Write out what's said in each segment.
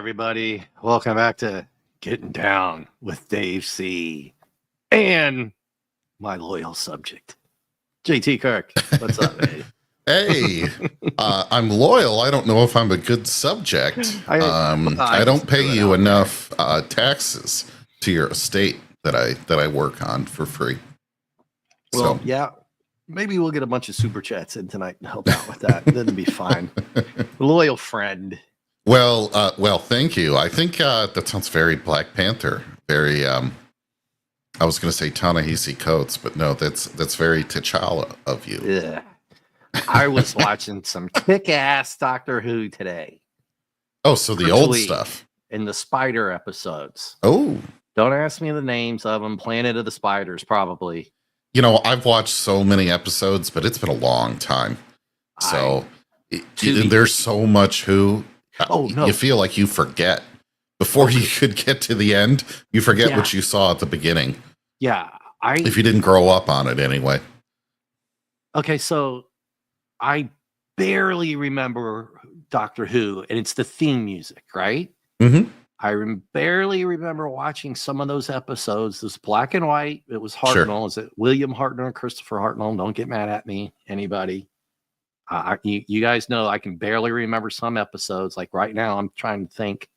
everybody. Welcome back to Getting Down with Dave C. and my loyal subject, JT Kirk. What's up, man? Hey, I'm loyal. I don't know if I'm a good subject. I don't pay you enough taxes to your estate that I work on for free. Well, So. yeah, maybe we'll get a bunch of super chats in tonight and help out with that. That'd be fine. Loyal friend. Well, thank you. I think that sounds very Black Panther. Very, I was going to say Ta-Nehisi Coates, but no, that's very T'Challa of you. Yeah. I was watching some kick-ass Doctor Who today. Oh, so the old stuff. In the Spider episodes. Oh. Don't ask me the names of them. Planet of the Spiders, probably. You know, I've watched so many episodes, but it's been a long time. So there's so much Who. Oh, no. You feel like you forget. Before you could get to the end, you forget what you saw at the beginning. Yeah. If you didn't grow up on it anyway. Okay, so I barely remember Doctor Who, and it's the theme music, right? Mm-hmm. I barely remember watching some of those episodes. This black and white. It was Hartnell. Sure. Is it William Hartnell and Christopher Hartnell? Don't get mad at me, anybody. You guys know I can barely remember some episodes. Like right now, I'm trying to think.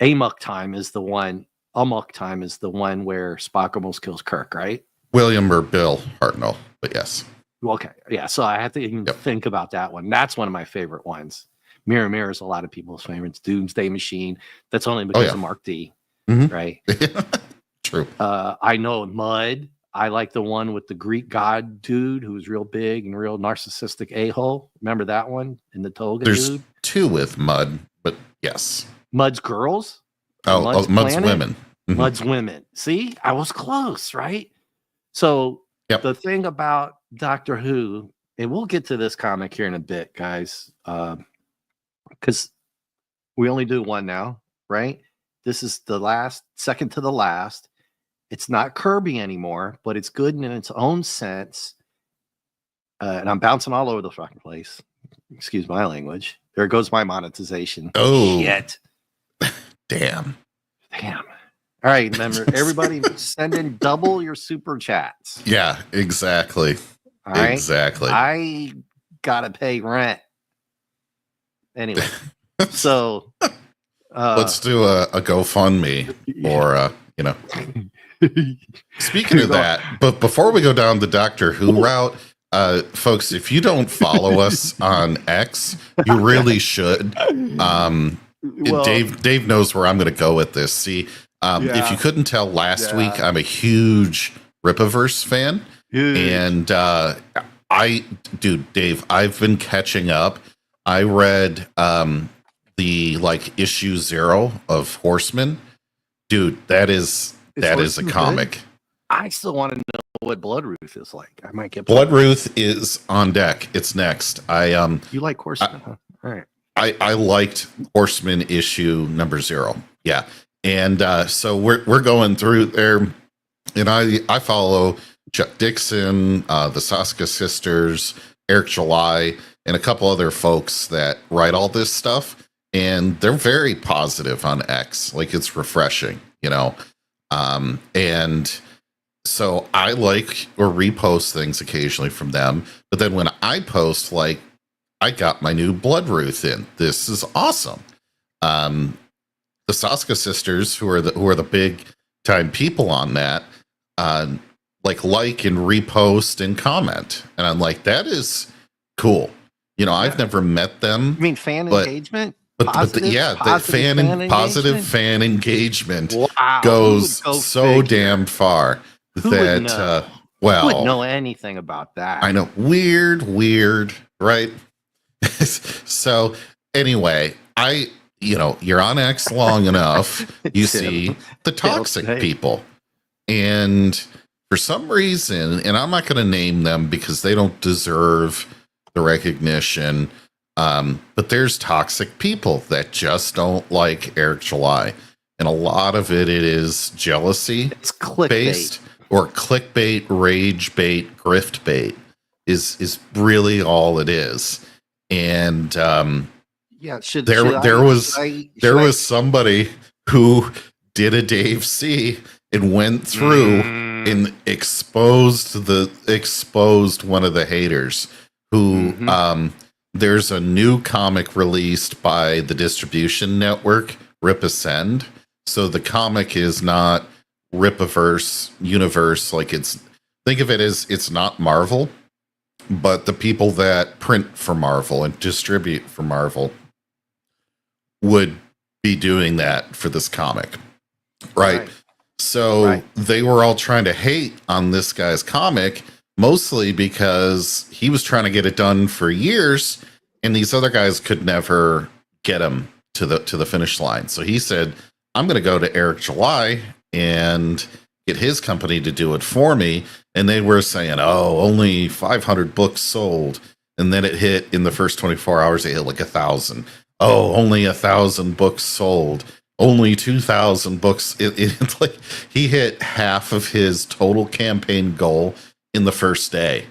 Amok Time is the one. Amok Time is the one where Spock almost kills Kirk, right? William or Bill Hartnell, but yes. Okay, yeah. So I have to even think about that one. That's one of my favorite ones. Mirror Mirror is a lot of people's favorites. Doomsday Machine. That's only because of Mark D. Mm-hmm. Right? True. I know Mud. I like the one with the Greek god dude who was real big and real narcissistic a-hole. Remember that one in the toga? There's dude? Two with Mud, but yes. Mud's girls? Mud's women. Mm-hmm. Mud's women. See? I was close, right? So the thing about Doctor Who, and we'll get to this comic here in a bit, guys, because we only do one now, right? This is the second to the last. It's not Kirby anymore, but it's good in its own sense. And I'm bouncing all over the fucking place. Excuse my language. There goes my monetization. Oh, shit. Damn. All right, remember, everybody send in double your super chats. Yeah, exactly. All right? Exactly. I gotta pay rent. Anyway, so let's do a GoFundMe or Speaking of that, but before we go down the Doctor Who route, folks, if you don't follow us on X, you really should. Dave knows where I'm going to go with this. See, if you couldn't tell last week, I'm a huge Rippaverse fan. And Dave, I've been catching up. I read the issue 0 of Horseman. Dude, that is a comic. Good? I still want to know what Bloodruth is like. I might get Bloodruth is on deck. It's next. You like Horseman, huh? All right. I liked Horseman issue number 0. Yeah. And so we're going through there, and I follow Chuck Dixon, the Saska sisters, Eric July, and a couple other folks that write all this stuff, and they're very positive on X. Like, it's refreshing, and so I like or repost things occasionally from them, but then when I post, like, I got my new Bloodruth in. This is awesome. The Saska sisters, who are the big time people on that, like and repost and comment, and I'm like, that is cool. I've never met them. You mean fan engagement? Positive fan engagement goes so damn far. Who would know anything about that? I know. Weird, right? So anyway, you're on X long enough, you see the toxic people. And for some reason, and I'm not going to name them because they don't deserve the recognition, but there's toxic people that just don't like Eric July. And a lot of it is jealousy. It's clickbait. Or clickbait, rage bait, grift bait is really all it is. And Yeah, there was somebody who did a Dave C and went through and exposed one of the haters who there's a new comic released by the distribution network Rip Ascend. So the comic is not Ripiverse universe, like think of it as it's not Marvel, but the people that print for Marvel and distribute for Marvel would be doing that for this comic. Right. So they were all trying to hate on this guy's comic, mostly because he was trying to get it done for years and these other guys could never get him to the finish line. So he said, I'm going to go to Eric July and get his company to do it for me. And they were saying, oh, only 500 books sold. And then it hit in the first 24 hours, it hit like 1,000. Oh, only 1,000 books sold. Only 2,000 books. It's like he hit half of his total campaign goal in the first day.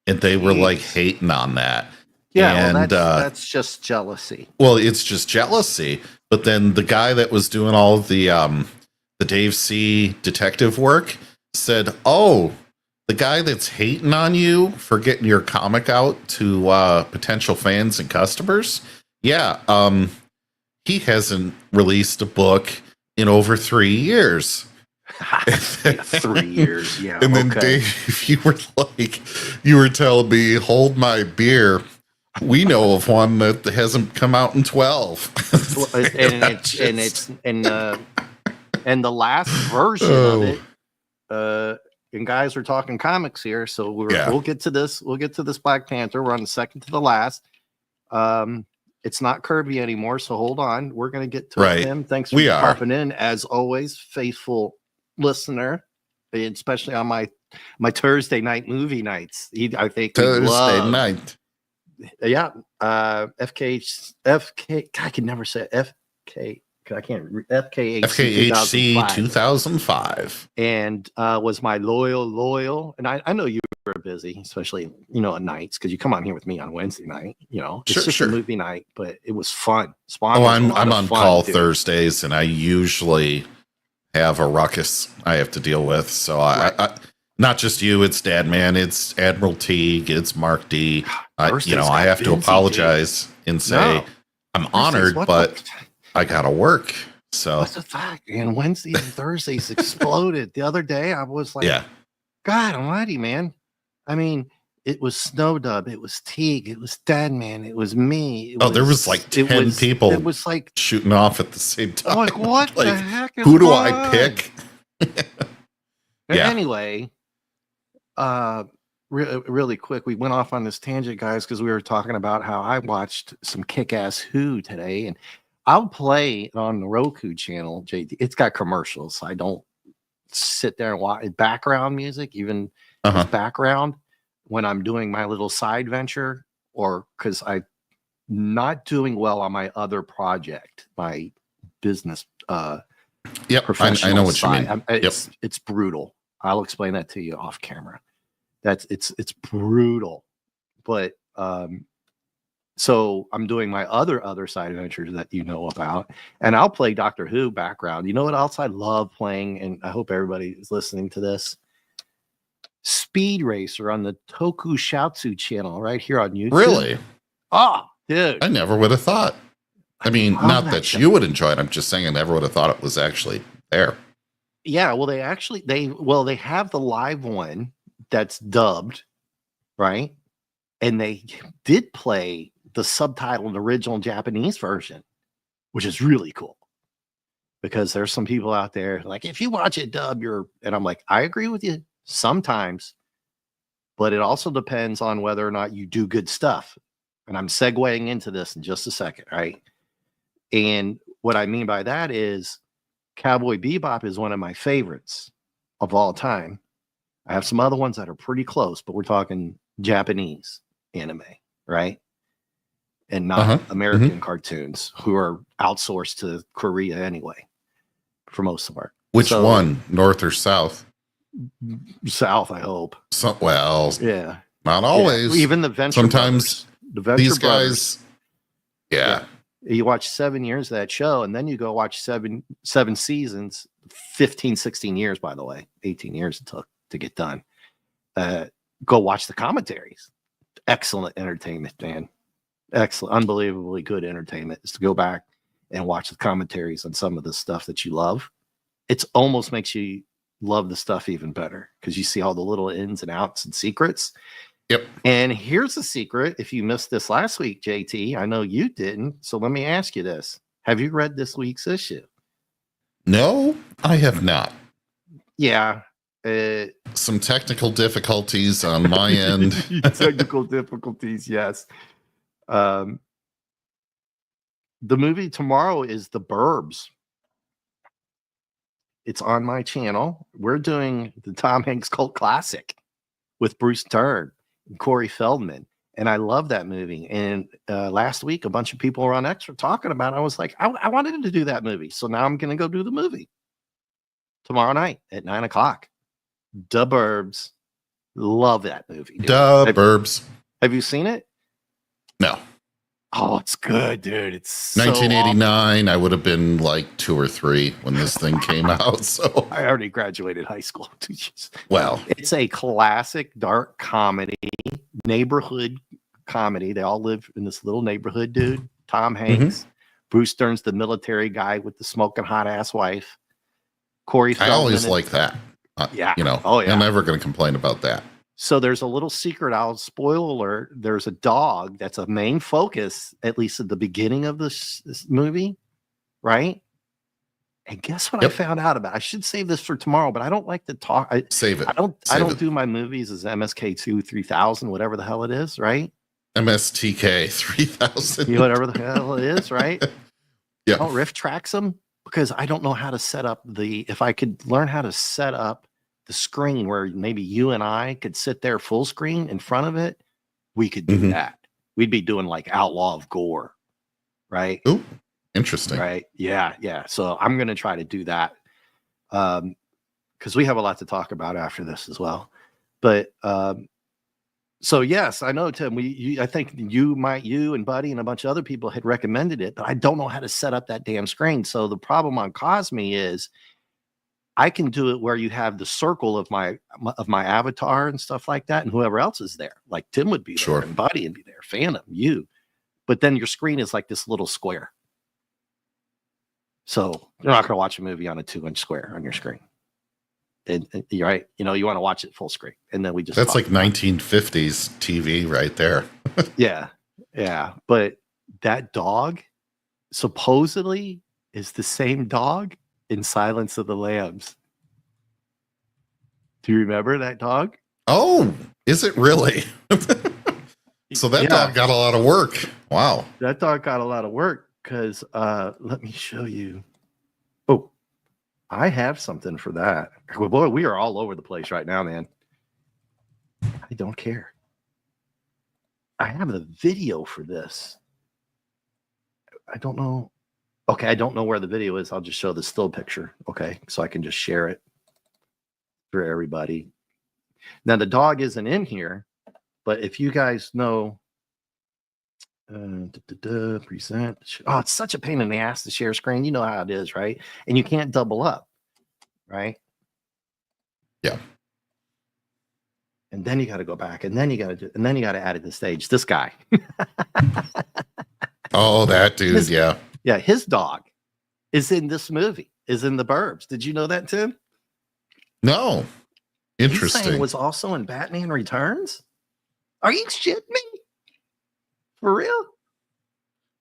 And they were like hating on that. Yeah, and that's just jealousy. Well, it's just jealousy. But then the guy that was doing all of the Dave C detective work said, oh, the guy that's hating on you for getting your comic out to potential fans and customers, yeah, he hasn't released a book in over 3 years. 3 years, yeah. And then Dave, you were telling me, hold my beer. We know of one that hasn't come out in 12. and the last version of it, and guys, we're talking comics here, so we'll get to this. We'll get to this Black Panther. We're on the second to the last. It's not Kirby anymore, so hold on. We're going to get to him. Thanks for popping in, as always, faithful listener, especially on my Thursday night movie nights. I think Thursday night. Yeah, FK. I can never say it. FK. I can't. FKHC 2005, and was my loyal. And I know you were busy, especially at nights, because you come on here with me on Wednesday night. It's just a movie night, but it was fun. I'm on call Thursdays, and I usually have a ruckus I have to deal with. So I not just you, it's Dad Man, it's Admiral T, it's Mark D. I have to apologize and say I'm honored, but I gotta work. So what's the fact? And Wednesdays and Thursdays exploded. The other day I was like, God almighty, man. I mean, it was Snowdub, it was Teague, it was Dad Man, it was me. There was like 10 people. It was like shooting off at the same time. Like, what the heck is who do I pick? Anyway, really quick, we went off on this tangent, guys, because we were talking about how I watched some kick-ass Who today, and I'll play it on the Roku channel, JT. It's got commercials. I don't sit there and watch background music, even as background when I'm doing my little side venture, or because I'm not doing well on my other project, my business. I know what side. you mean. It's brutal. I'll explain that to you off camera. It's brutal, but so I'm doing my other side ventures that you know about, and I'll play Doctor Who background. You know what else I love playing, and I hope everybody is listening to this? Speed Racer on the Tokusatsu channel right here on YouTube. Really? Oh, dude. I never would have thought. I mean, not that you would enjoy it. I'm just saying I never would have thought it was actually there. Yeah, well, they have the live one that's dubbed, right? And they did play the subtitled original Japanese version, which is really cool. Because there's some people out there like, if you watch it dub, and I'm like, I agree with you sometimes, but it also depends on whether or not you do good stuff. And I'm segueing into this in just a second, right? And what I mean by that is Cowboy Bebop is one of my favorites of all time. I have some other ones that are pretty close, but we're talking Japanese anime, right? And not American cartoons, who are outsourced to Korea anyway, for most of our. Which one, North or South? South, I hope. Yeah, not always. Yeah. Even the Venture sometimes Brothers. The Venture these Brothers. guys. Yeah. You watch 7 years of that show, and then you go watch seven seasons, 15, 16 years, by the way, 18 years it took to get done. Go watch the commentaries. Excellent entertainment, man. Excellent, unbelievably good entertainment is to go back and watch the commentaries on some of the stuff that you love. It almost makes you love the stuff even better because you see all the little ins and outs and secrets. Yep. And here's a secret. If you missed this last week, JT, I know you didn't. So let me ask you this. Have you read this week's issue? No, I have not. Yeah. Some technical difficulties on my end. Technical difficulties, yes. The movie tomorrow is The Burbs. It's on my channel. We're doing the Tom Hanks cult classic with Bruce Dern and Corey Feldman. And I love that movie. And last week, a bunch of people were on X were talking about it. I was like, I wanted to do that movie. So now I'm going to go do the movie tomorrow night at 9:00. The Burbs. Love that movie. Dude. Burbs. Have you seen it? No. Oh, it's good, dude. It's 1989. I would have been like 2 or 3 when this thing came out. So I already graduated high school. Well, it's a classic dark comedy, neighborhood comedy. They all live in this little neighborhood, dude. Tom Hanks, Bruce Dern's the military guy with the smoking hot ass wife. Corey Feldman. I always like that. Yeah. You know, yeah. I'm never going to complain about that. So there's a little secret. I'll spoil alert. There's a dog that's a main focus, at least at the beginning of this movie, right? And guess what I found out about? I should save this for tomorrow, but I don't like to talk. Save it. I don't do my movies as MSK2 3000, whatever the hell it is, right? MSTK 3000. Whatever the hell it is, right? Yeah. I don't riff tracks them because I don't know how to set up if I could learn how to set up the screen where maybe you and I could sit there full screen in front of it, we could do that. We'd be doing like Outlaw of Gore, right? Ooh, interesting. Right. Yeah. So I'm going to try to do that because we have a lot to talk about after this as well. But so yes, I know, Tim, I think you and Buddy and a bunch of other people had recommended it, but I don't know how to set up that damn screen. So the problem on Cosme is I can do it where you have the circle of my avatar and stuff like that, and whoever else is there. Like Tim would be there, and Buddy would be there, Phantom, you. But then your screen is like this little square. So you're not going to watch a movie on a 2-inch square on your screen. And you're right. You know, you want to watch it full screen, and then we just that's like 1950s TV right there. Yeah. But that dog supposedly is the same dog in Silence of the Lambs. Do you remember that dog? Oh, is it really? So that dog got a lot of work. Wow. That dog got a lot of work because let me show you. Oh, I have something for that. Well, boy, we are all over the place right now, man. I don't care. I have the video for this. I don't know. Okay, I don't know where the video is. I'll just show the still picture. Okay, so I can just share it for everybody. Now, the dog isn't in here, but if you guys know, present. Oh, it's such a pain in the ass to share screen. You know how it is, right? And you can't double up, right? Yeah. And then you got to go back, and then you got to add it to stage. This guy. Oh, that dude. Yeah, his dog is in this movie, is in The Burbs. Did you know that, Tim? No. Interesting. He was also in Batman Returns? Are you shitting me? For real?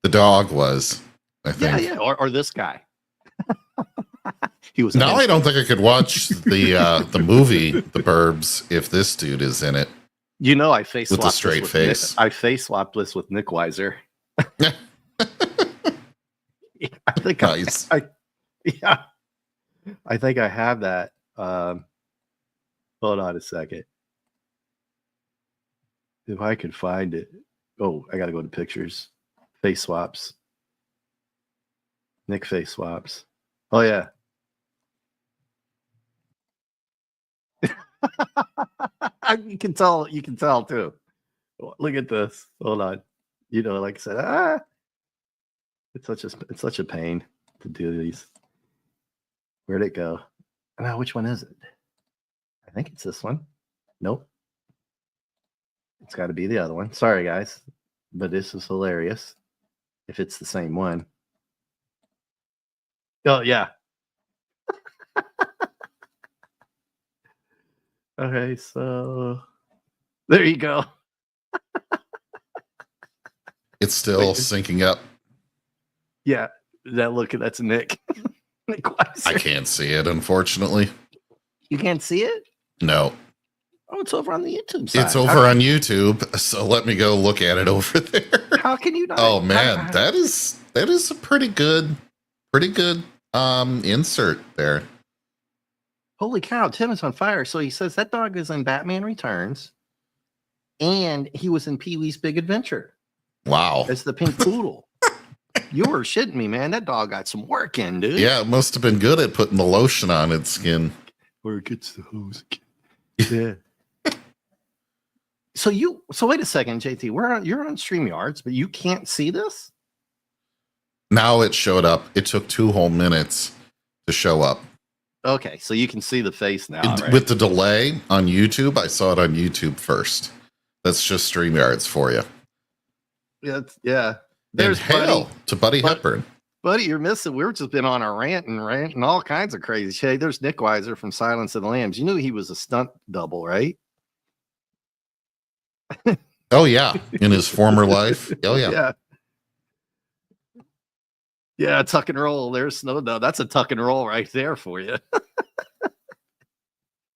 The dog was, I think. Yeah. Or this guy. He was. Now I don't think I could watch the movie The Burbs if this dude is in it. You know, I face swapped with a straight face. I face swapped this with Nick Weiser. I think nice. I think I have that. Hold on a second. If I could find it. Oh, I got to go to pictures. Face swaps. Nick face swaps. Oh, yeah. You can tell too. Look at this. Hold on. You know, like I said, It's such a pain to do these. Where'd it go? Now, which one is it? I think it's this one. Nope. It's got to be the other one. Sorry, guys, but this is hilarious. If it's the same one. Oh, yeah. Okay, so there you go. It's still syncing up. Yeah, that's Nick. Nick Weiser. I can't see it, unfortunately. You can't see it? No. Oh, it's over on the YouTube side. It's over on YouTube, so let me go look at it over there. How can you not? Oh man, that is a pretty good insert there. Holy cow, Tim is on fire. So he says that dog is in Batman Returns, and he was in Pee-wee's Big Adventure. Wow. It's the pink poodle. You were shitting me, man. That dog got some work in, dude. Yeah, it must have been good at putting the lotion on its skin. Where it gets the hose. Yeah. So wait a second, JT. You're on StreamYards, but you can't see this? Now it showed up. It took 2 whole minutes to show up. Okay, so you can see the face now. Right? With the delay on YouTube, I saw it on YouTube first. That's just StreamYards for you. Yeah. There's hail to Buddy Hepburn. Buddy, you're missing. We've just been on a rant and all kinds of crazy shit. There's Nick Weiser from Silence of the Lambs. You knew he was a stunt double, right? Oh yeah, in his former life. Oh yeah. Yeah, tuck and roll. There's that's a tuck and roll right there for you.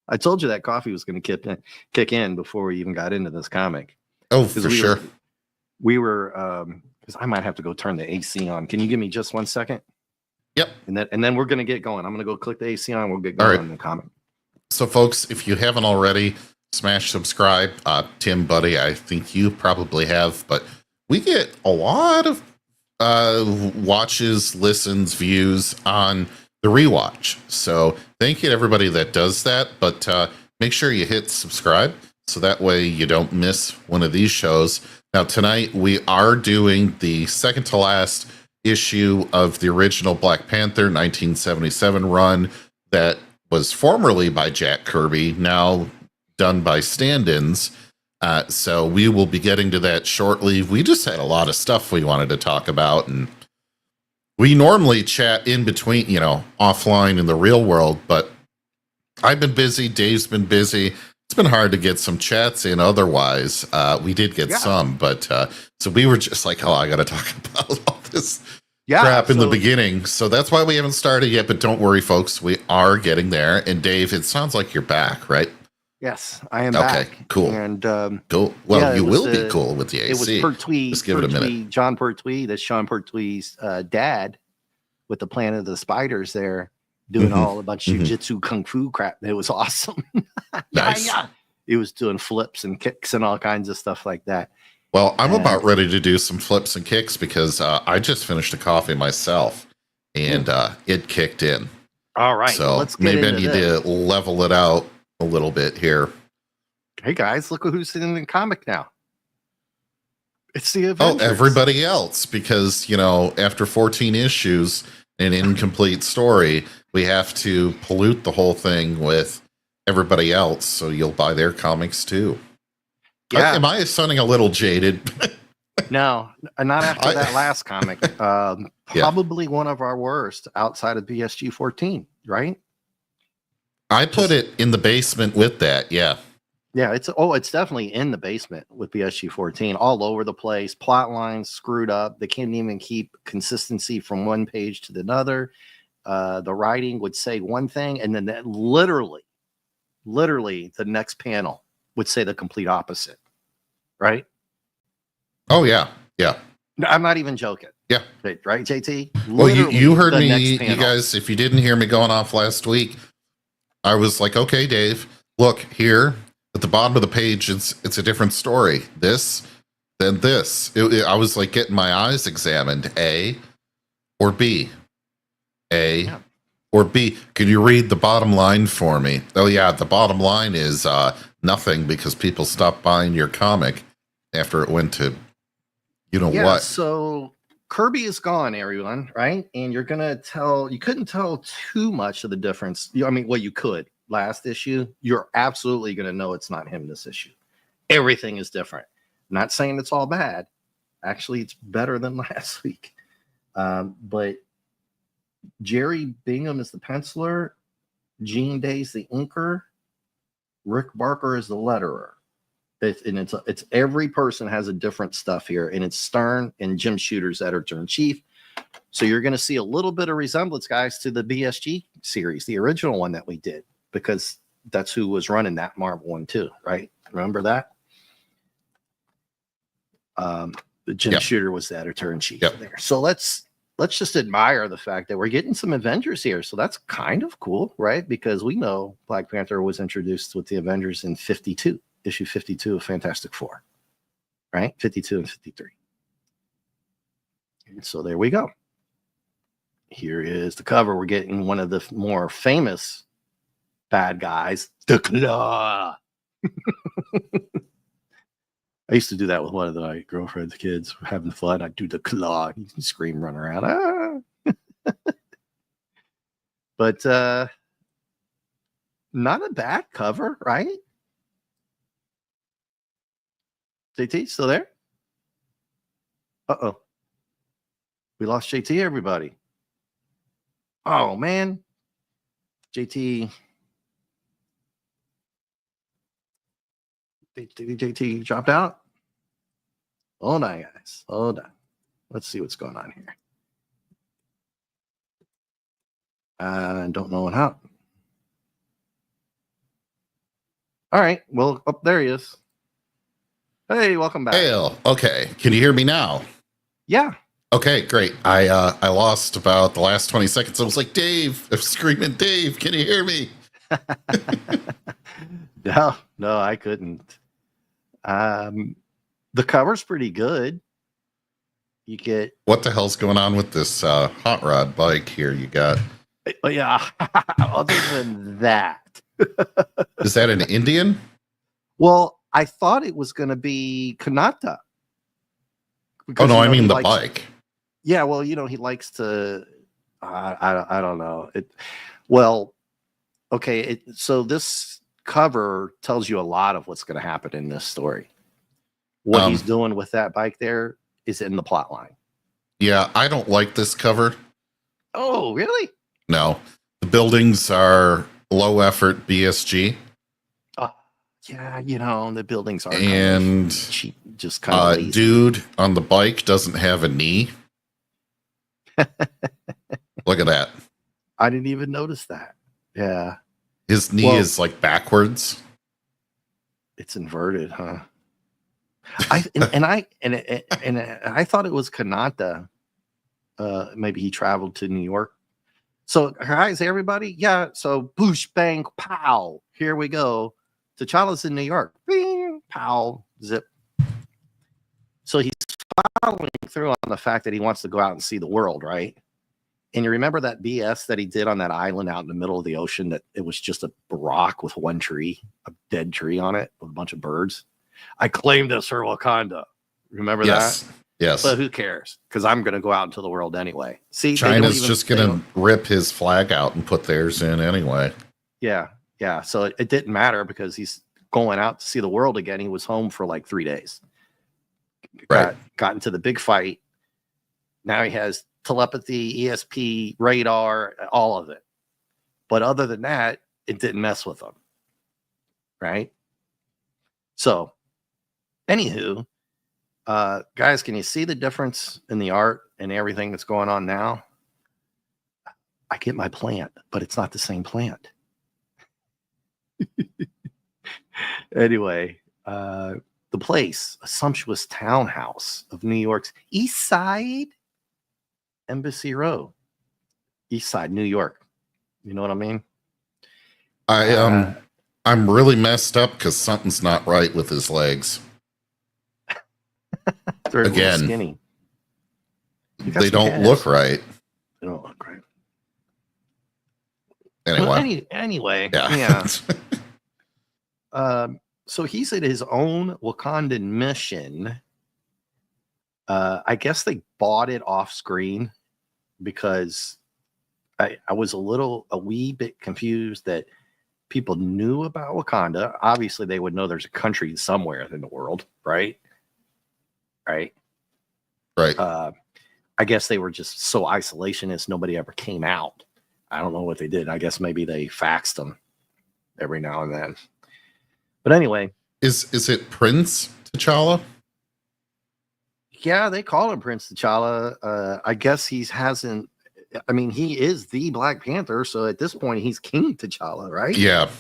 I told you that coffee was going to kick in before we even got into this comic. Oh, for sure. We were because I might have to go turn the AC on. Can you give me just 1 second? Yep. And then we're going to get going. I'm going to go click the AC on. We'll get going on the comic. So, folks, if you haven't already, smash subscribe. Tim, Buddy, I think you probably have, but we get a lot of watches, listens, views on the rewatch. So thank you to everybody that does that, but make sure you hit subscribe so that way you don't miss one of these shows. Now tonight we are doing the second to last issue of the original Black Panther 1977 run that was formerly by Jack Kirby, now done by stand-ins. So we will be getting to that shortly. We just had a lot of stuff we wanted to talk about, and we normally chat in between, offline in the real world, but I've been busy. Dave's been busy. It's been hard to get some chats in otherwise. We did get some, but so we were just like, I got to talk about all this crap in the beginning. So that's why we haven't started yet, but don't worry, folks. We are getting there. And Dave, it sounds like you're back, right? Yes, I am back. Okay, cool. And cool. Well, you will be cool with the AC. It was Pertwee. Just give it a minute. John Pertwee, that's Sean Pertwee's dad, with the Planet of the Spiders there, doing a bunch of jujitsu kung fu crap. It was awesome. Nice. Yeah. He was doing flips and kicks and all kinds of stuff like that. Well, I'm about ready to do some flips and kicks because I just finished a coffee myself, and it kicked in. All right. So let's get maybe I into need to level it out a little bit here. Hey guys, look who's in the comic now. It's the Avengers. Oh, everybody else, because after 14 issues, an incomplete story, we have to pollute the whole thing with everybody else, so you'll buy their comics too. Yeah. Am I sounding a little jaded? No, not after that last comic. Probably one of our worst outside of BSG 14, right? I put it in the basement with that. Yeah. Yeah. It's definitely in the basement with BSG 14, all over the place. Plot lines screwed up. They can't even keep consistency from one page to another. The writing would say one thing, and then that literally the next panel would say the complete opposite. Right? Oh yeah. Yeah. No, I'm not even joking. Yeah. Right, JT? Well, you heard me, you guys, if you didn't hear me going off last week, I was like, okay, Dave, look here at the bottom of the page. It's a different story. This, then this. I was like getting my eyes examined. A or B? A or B? Can you read the bottom line for me? Oh yeah, the bottom line is nothing because people stopped buying your comic after it went to what. So Kirby is gone, everyone, right? And you couldn't tell too much of the difference. I mean, well, you could. Last issue, you're absolutely going to know it's not him this issue. Everything is different. I'm not saying it's all bad. Actually, it's better than last week. But Jerry Bingham is the penciler. Gene Day's the inker. Rick Barker is the letterer. It's every person has a different stuff here, and it's Stern and Jim Shooter's editor-in-chief. So you're going to see a little bit of resemblance, guys, to the BSG series, the original one that we did, because that's who was running that Marvel one too, right? Remember that? Jim Shooter was the editor-in-chief there. So let's just admire the fact that we're getting some Avengers here. So that's kind of cool, right? Because we know Black Panther was introduced with the Avengers in 52. Issue 52 of Fantastic Four, right? 52 and 53. And so there we go. Here is the cover. We're getting one of the more famous bad guys, the Claw. I used to do that with one of my girlfriend's kids having fun. I'd do the Claw. You can scream, run around. But not a bad cover, right? JT, still there? Uh-oh. We lost JT, everybody. Oh, man. JT dropped out? Hold on, guys. Hold on. Let's see what's going on here. I don't know what happened. All right. Well, there he is. Hey, welcome back. Hey, okay. Can you hear me now? Yeah. Okay, great. I lost about the last 20 seconds. I was like, Dave, I'm screaming, Dave, can you hear me? No, I couldn't. The cover's pretty good. You get what the hell's going on with this hot rod bike here you got? Oh, yeah. Other than that. Is that an Indian? Well, I thought it was going to be Kanata. Because, I mean the bike. Yeah, well, he likes to. I don't know it. Well, okay. So this cover tells you a lot of what's going to happen in this story. What he's doing with that bike there is in the plot line. Yeah, I don't like this cover. Oh, really? No, the buildings are low effort BSG. Yeah, the buildings are and cheap, just kind of dude on the bike doesn't have a knee. Look at that. I didn't even notice that. Yeah. His knee is like backwards. It's inverted, huh? I thought it was Kanata. Maybe he traveled to New York. So, guys, everybody, yeah. So, boosh, bang, pow. Here we go. T'Challa's in New York. Bing, pow, zip. So he's following through on the fact that he wants to go out and see the world, right? And you remember that BS that he did on that island out in the middle of the ocean, that it was just a rock with one tree, a dead tree on it with a bunch of birds? I claimed this for Wakanda. Remember that? Yes. But who cares? Because I'm going to go out into the world anyway. See, China's just going to rip his flag out and put theirs in anyway. Yeah. Yeah, so it didn't matter because he's going out to see the world again. He was home for like 3 days. Got into the big fight. Now he has telepathy, ESP, radar, all of it. But other than that, it didn't mess with him. Right? So, anywho, guys, can you see the difference in the art and everything that's going on now? I get my plant, but it's not the same plant. Anyway, the place, a sumptuous townhouse of New York's East Side, Embassy Row, East Side, New York. You know what I mean? I'm really messed up because something's not right with his legs. They're again skinny. They don't look right. They don't look right. Anyway, well, anyway, yeah. So he's at his own Wakandan mission, I guess they bought it off screen because I was a wee bit confused that people knew about Wakanda. Obviously, they would know there's a country somewhere in the world, right? Right. I guess they were just so isolationist, nobody ever came out. I don't know what they did. I guess maybe they faxed them every now and then. But anyway. Is it Prince T'Challa? Yeah, they call him Prince T'Challa. I guess he hasn't. I mean, he is the Black Panther, so at this point, he's King T'Challa, right? Yeah.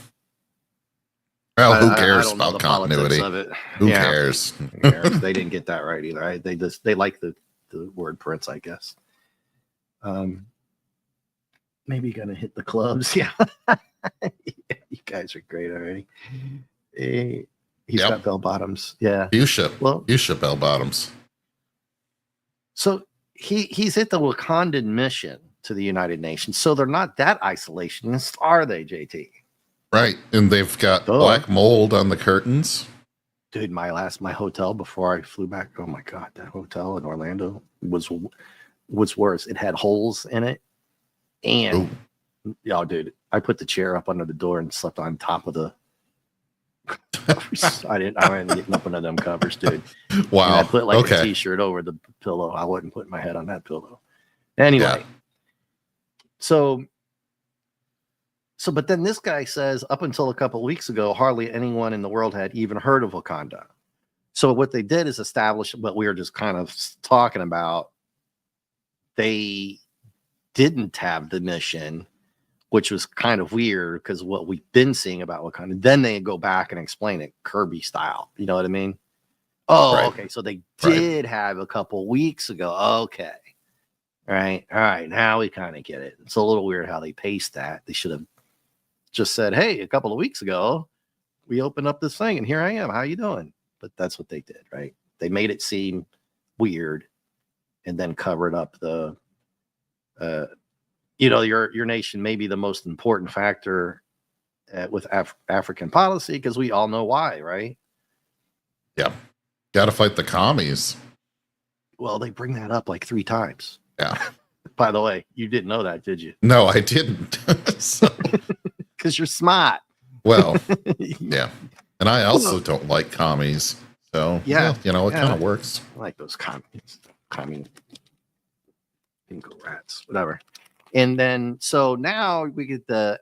Well, who cares about continuity? Who cares? Who cares? They didn't get that right either. Right? They like the word Prince, I guess. Maybe gonna hit the clubs. Yeah. Yeah, you guys are great already. He's got bell bottoms. Yeah. Fuchsia bell bottoms. So he's at the Wakandan mission to the United Nations. So they're not that isolationist, are they, JT? Right. And they've got black mold on the curtains. Dude, my hotel before I flew back. Oh my God, that hotel in Orlando was worse. It had holes in it. And dude, I put the chair up under the door and slept on top of the covers. I didn't get up one of them covers, dude. Wow. And I put like a t-shirt over the pillow. I wouldn't put my head on that pillow. Anyway. So, but then this guy says up until a couple of weeks ago, hardly anyone in the world had even heard of Wakanda. So what they did is establish what we were just kind of talking about. They didn't have the mission, which was kind of weird because what we've been seeing about Wakanda, then they go back and explain it Kirby style. You know what I mean? Oh, okay. So they did have a couple weeks ago. Okay. All right. Now we kind of get it. It's a little weird how they paced that. They should have just said, hey, a couple of weeks ago, we opened up this thing and here I am. How you doing? But that's what they did, right? They made it seem weird and then covered up the, your nation may be the most important factor with African policy because we all know why, right? Yeah. Got to fight the commies. Well, they bring that up like 3 times. Yeah. By the way, you didn't know that, did you? No, I didn't. Because you're smart. Well, yeah. And I also don't like commies. So, it kind of works. I like those commies. Bingo rats, whatever. And then, so now we get the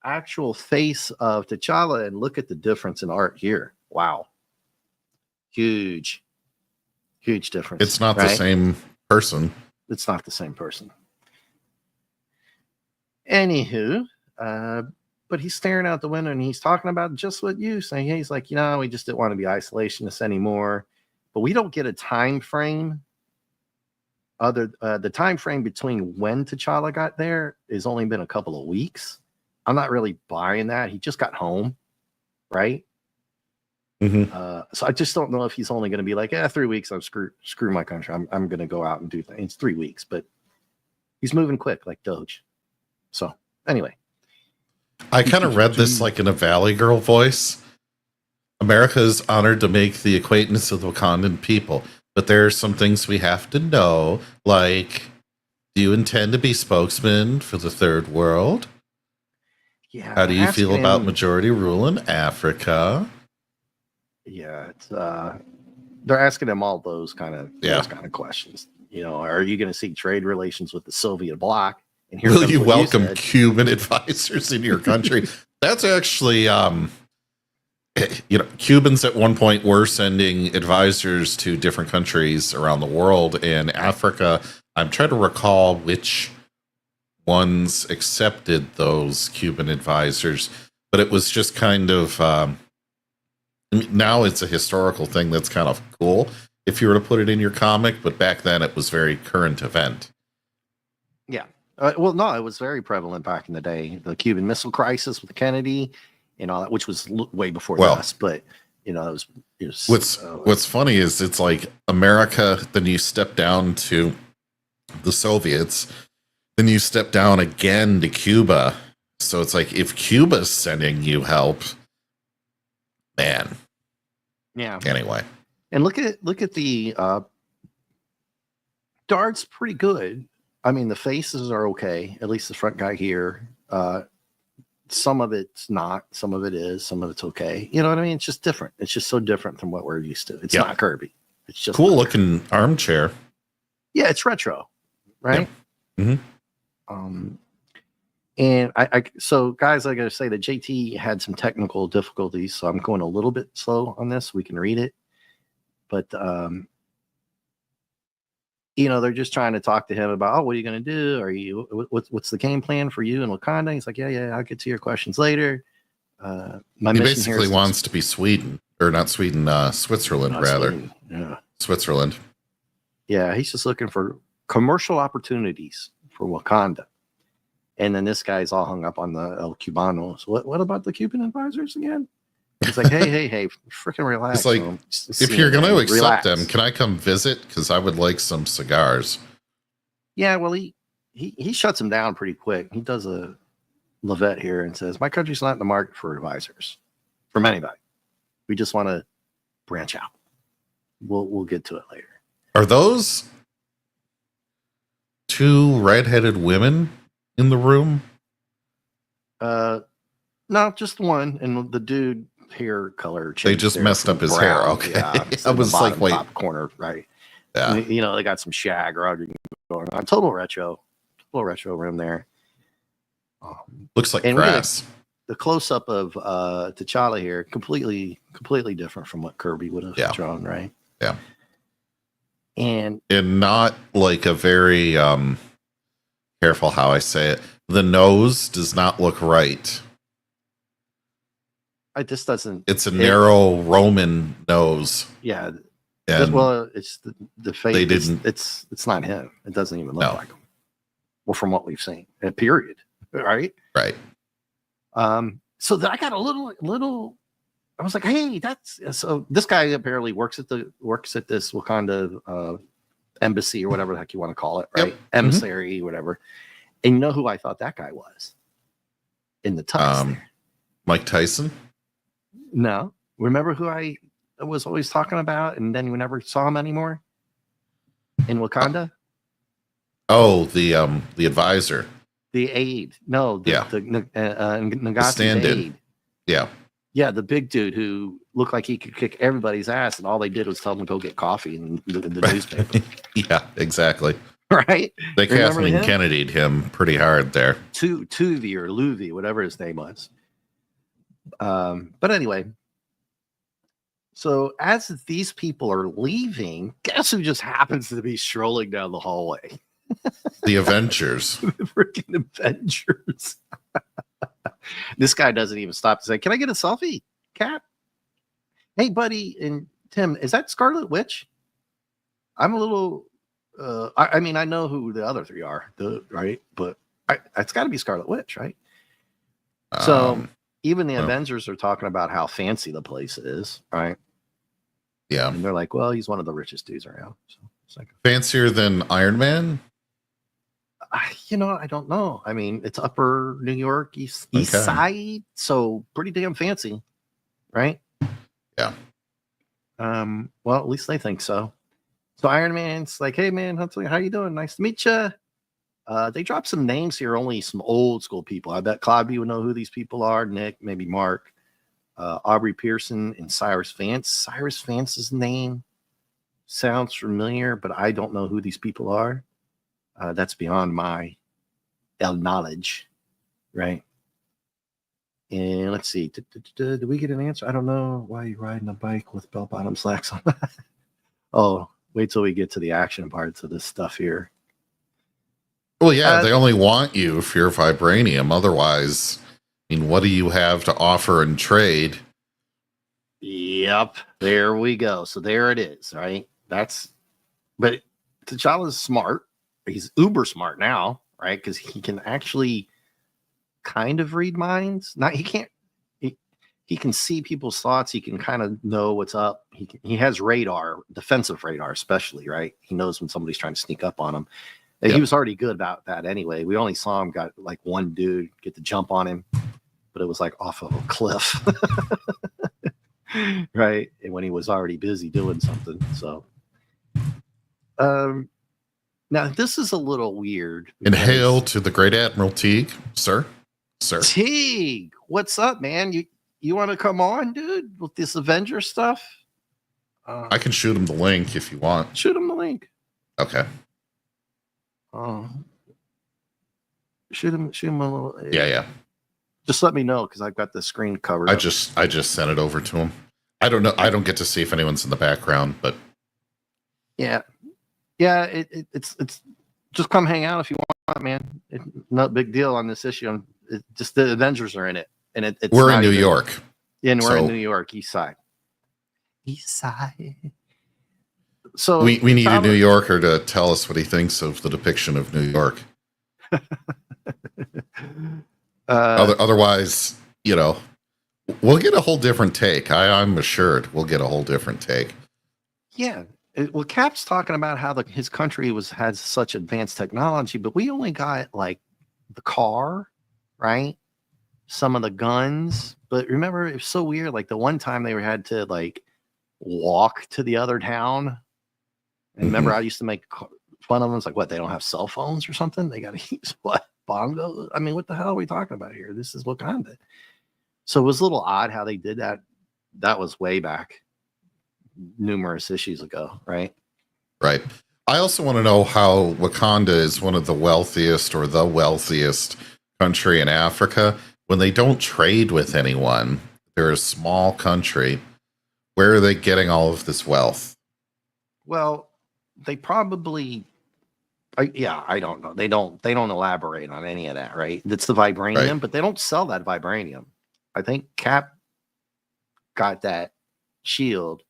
actual face of T'Challa and look at the difference in art here. Wow. Huge difference. It's not the same person. It's not the same person. Anywho, but he's staring out the window and he's talking about just what you say. He's like, we just didn't want to be isolationists anymore. But we don't get a time frame. The time frame between when T'Challa got there has only been a couple of weeks. I'm not really buying that. He just got home, right? Mm-hmm. So I just don't know if he's only going to be like, 3 weeks. I'm screw my country. I'm going to go out and do things. It's 3 weeks, but he's moving quick like Doge. So anyway, I kind of read this like in a Valley Girl voice. America is honored to make the acquaintance of the Wakandan people, but there are some things we have to know, like, do you intend to be spokesman for the third world? Yeah. How do you feel about majority rule in Africa? Yeah, it's they're asking him all those kind of questions. Are you going to seek trade relations with the Soviet bloc? And here, will you welcome Cuban advisors in your country? That's actually, Cubans at one point were sending advisors to different countries around the world. In Africa, I'm trying to recall which ones accepted those Cuban advisors, but it was just kind of. Now it's a historical thing that's kind of cool if you were to put it in your comic, but back then it was very current event. Yeah. Well, no, it was very prevalent back in the day. The Cuban Missile Crisis with Kennedy and all that, which was way before us. But, it was what's funny is it's like America, then you step down to the Soviets, then you step down again to Cuba. So it's like if Cuba's sending you help, man. Yeah. Anyway. And look at the Dart's pretty good. I mean, the faces are okay. At least the front guy here. Some of it's not. Some of it is. Some of it's okay. You know what I mean? It's just different. It's just so different from what we're used to. It's not Kirby. It's just cool looking armchair. Yeah, it's retro, right? Yeah. And so guys, I gotta say that JT had some technical difficulties, so I'm going a little bit slow on this. We can read it, but they're just trying to talk to him about, what are you going to do? Are you what's the game plan for you in Wakanda? He's like, yeah, I'll get to your questions later. He basically wants to be Sweden, or not Sweden, Switzerland, rather. Sweden. Yeah, Switzerland. Yeah, he's just looking for commercial opportunities for Wakanda. And then this guy's all hung up on the El Cubanos. What about the Cuban advisors again? He's like, hey, freaking relax. It's like, if you're going to accept them, can I come visit? Because I would like some cigars. Yeah, well, he shuts him down pretty quick. He does a Levette here and says, my country's not in the market for advisors from anybody. We just want to branch out. We'll get to it later. Are those two redheaded women in the room? No, just one. And the dude hair color changed. They just messed up his brown. hair. Okay. Yeah, I was like, wait. Top corner, right? Yeah. They got some shag rugging going on. Total retro room there. Looks like grass. The close up of T'Challa here, completely different from what Kirby would have drawn, right? Yeah. And not like a very careful how I say it. The nose does not look right. It just doesn't. It's a narrow Roman nose. Yeah. And it's the face. They didn't. It's not him. It doesn't even look like him. Well, from what we've seen, period. Right. Right. So I got a little. I was like, hey, that's so. This guy apparently works at this Wakanda embassy or whatever the heck you want to call it, right? Yep. Emissary, whatever. And you know who I thought that guy was in the tux there? Mike Tyson. No, remember who I was always talking about, and then we never saw him anymore in Wakanda. The advisor, the aide. No, the stand-in. aide. Yeah, the big dude who looked like he could kick everybody's ass, and all they did was tell him to go get coffee in the newspaper. Yeah, exactly. Right? They Kathleen Kennedy'd him pretty hard there. Tuvey or Louvy, whatever his name was. But anyway, so as these people are leaving, guess who just happens to be strolling down the hallway? The Avengers. The freaking Avengers. This guy doesn't even stop to say, can I get a selfie, Cap? Hey, buddy, and Tim, is that Scarlet Witch? I'm a little, I mean, I know who the other three are, right? But it's got to be Scarlet Witch, right? So even the Avengers are talking about how fancy the place is, right? Yeah. And they're like, well, he's one of the richest dudes around. So it's like, fancier than Iron Man? I don't know. I mean, it's upper New York, east side, so pretty damn fancy, right? Yeah. Well, at least they think so. So Iron Man's like, hey man, how you doing? Nice to meet you. They dropped some names here, only some old school people. I bet Claudia would know who these people are. Nick, maybe Mark, Aubrey Pearson, and Cyrus Vance. Cyrus Vance's name sounds familiar, but I don't know who these people are. That's beyond my knowledge, right? And let's see. Did we get an answer? I don't know. Why are you riding a bike with bell-bottom slacks on? Oh, wait till we get to the action parts of this stuff here. Well, yeah, they only want you if you're vibranium. Otherwise, I mean, what do you have to offer in trade? Yep, there we go. So there it is, right? But T'Challa's smart. He's uber smart now, right? Because he can actually kind of read minds. He can't. He can see people's thoughts. He can kind of know what's up. He has radar, defensive radar, especially, right? He knows when somebody's trying to sneak up on him. And he was already good about that anyway. We only saw him got like one dude get the jump on him, but it was like off of a cliff, right? And when he was already busy doing something. So, Now, this is a little weird. And hail to the great Admiral Teague, sir. Teague, what's up, man? You want to come on, dude, with this Avenger stuff? I can shoot him the link if you want. Shoot him the link. Okay. Shoot him a little. Yeah. Just let me know because I've got the screen covered. I just sent it over to him. I don't know. I don't get to see if anyone's in the background, but yeah. It's just come hang out if you want, man. It's not a big deal on this issue. Just the Avengers are in it, and it's we're in New York. Yeah, and we're in New York, East Side. So we need a New Yorker to tell us what he thinks of the depiction of New York. Otherwise, we'll get a whole different take. I'm assured we'll get a whole different take. Yeah. Well, Cap's talking about how his country has such advanced technology, but we only got like the car, right? Some of the guns. But remember, it was so weird. Like the one time they had to like walk to the other town. And remember, I used to make fun of them. It's like, what? They don't have cell phones or something? They got to use what? Bongo? I mean, what the hell are we talking about here? This is Wakanda. So it was a little odd how they did that. That was way back, numerous issues ago, right? Right. I also want to know how Wakanda is one of the wealthiest or the wealthiest country in Africa when they don't trade with anyone. They're a small country. Where are they getting all of this wealth? Well, they probably, I don't know. They don't elaborate on any of that, right? It's the vibranium, right. But they don't sell that vibranium. I think Cap got that shield,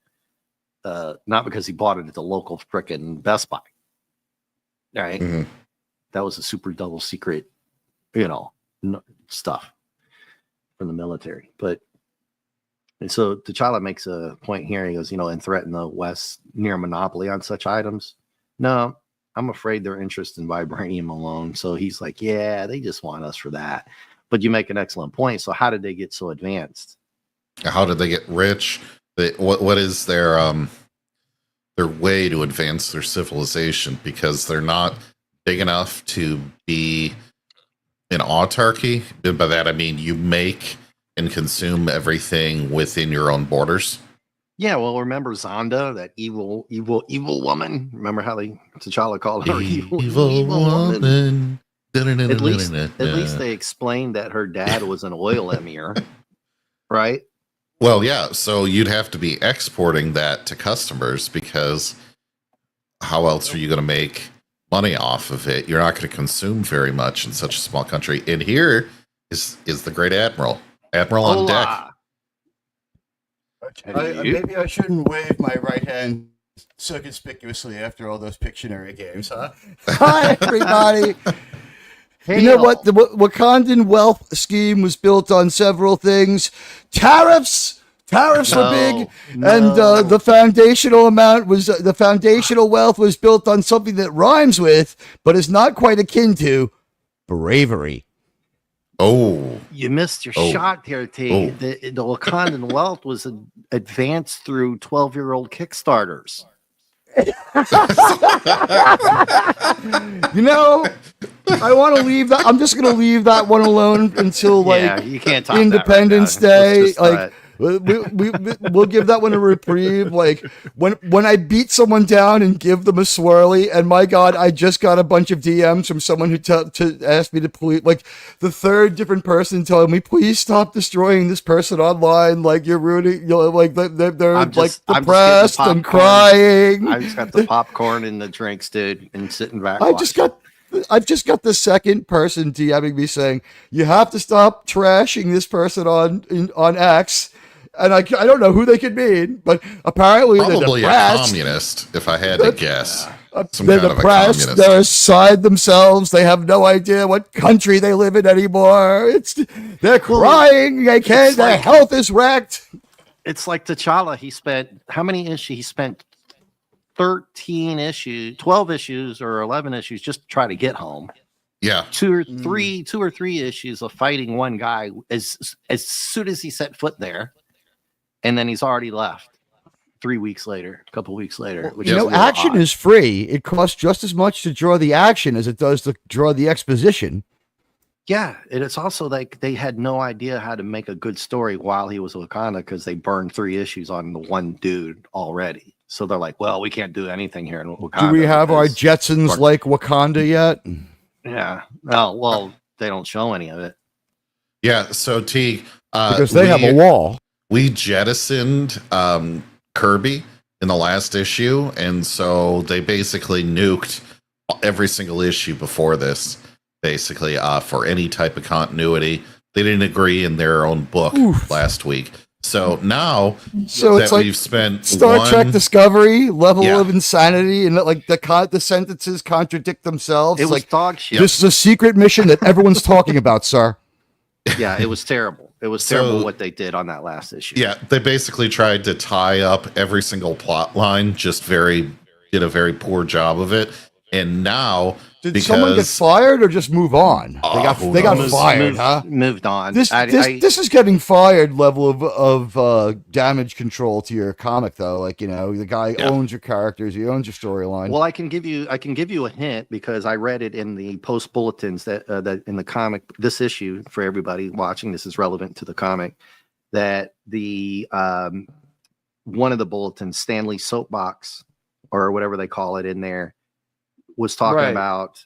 not because he bought it at the local frickin' Best Buy, right? Mm-hmm. That was a super double secret, stuff from the military. And so T'Challa makes a point here. He goes, and threaten the West near monopoly on such items. No, I'm afraid they're interested in vibranium alone. So he's like, yeah, they just want us for that. But you make an excellent point. So how did they get so advanced? How did they get rich? What is their way to advance their civilization? Because they're not big enough to be an autarky. And by that I mean you make and consume everything within your own borders. Yeah, well, remember Zonda, that evil woman? Remember how T'Challa called her evil woman? At least they explained that her dad was an oil emir, right? Well, yeah, so you'd have to be exporting that to customers because how else are you going to make money off of it? You're not going to consume very much in such a small country. And here is the great Admiral on deck. Okay. Maybe I shouldn't wave my right hand so conspicuously after all those Pictionary games, huh? Hi, everybody. You know what? The Wakandan wealth scheme was built on several things. Tariffs were big, and the foundational wealth was built on something that rhymes with, but is not quite akin to bravery. Oh, you missed your shot there, T. The Wakandan wealth was advanced through 12-year-old Kickstarters. I want to leave that. I'm just going to leave that one alone until you can't talk Independence Day. We'll give that one a reprieve. Like when I beat someone down and give them a swirly, and my God, I just got a bunch of DMs from someone who to ask me to please, like the third different person telling me, please stop destroying this person online. Like you're ruining, they're depressed and crying. I just got the popcorn and the drinks, dude, and sitting back. I've just got the second person DMing me saying you have to stop trashing this person on X. And I don't know who they could mean, but apparently probably they're a communist, if I had to guess. They're depressed. They're aside themselves. They have no idea what country they live in anymore. They're crying. They can't. Their health is wrecked. It's like T'Challa. He spent how many issues? He spent 13 issues, 12 issues, or 11 issues just to try to get home. Yeah, two or three issues of fighting one guy as soon as he set foot there. And then he's already left 3 weeks later, a couple weeks later. Well, action is free. It costs just as much to draw the action as it does to draw the exposition. Yeah, and it's also like they had no idea how to make a good story while he was Wakanda because they burned 3 issues on the one dude already. So they're like, well, we can't do anything here in Wakanda. Do we have our Jetsons like Wakanda yet? Yeah. Oh, well, they don't show any of it. Yeah, so T because they have a wall. We jettisoned Kirby in the last issue, and so they basically nuked every single issue before this, basically, for any type of continuity. They didn't agree in their own book last week. So now it's like we've spent Star Trek Discovery level of insanity, and like the sentences contradict themselves. It was like dog shit. This is a secret mission that everyone's talking about, sir. Yeah, it was terrible. It was terrible what they did on that last issue. Yeah, they basically tried to tie up every single plot line, did a very poor job of it. And now, did someone get fired or just move on? They got fired, huh? Moved on. This is getting fired level of damage control to your comic, though. Like, you know, the guy owns your characters, he owns your storyline. Well, I can give you a hint because I read it in the post bulletins that in the comic, this issue for everybody watching, this is relevant to the comic, that the one of the bulletins, Stanley Soapbox or whatever they call it in there, was talking about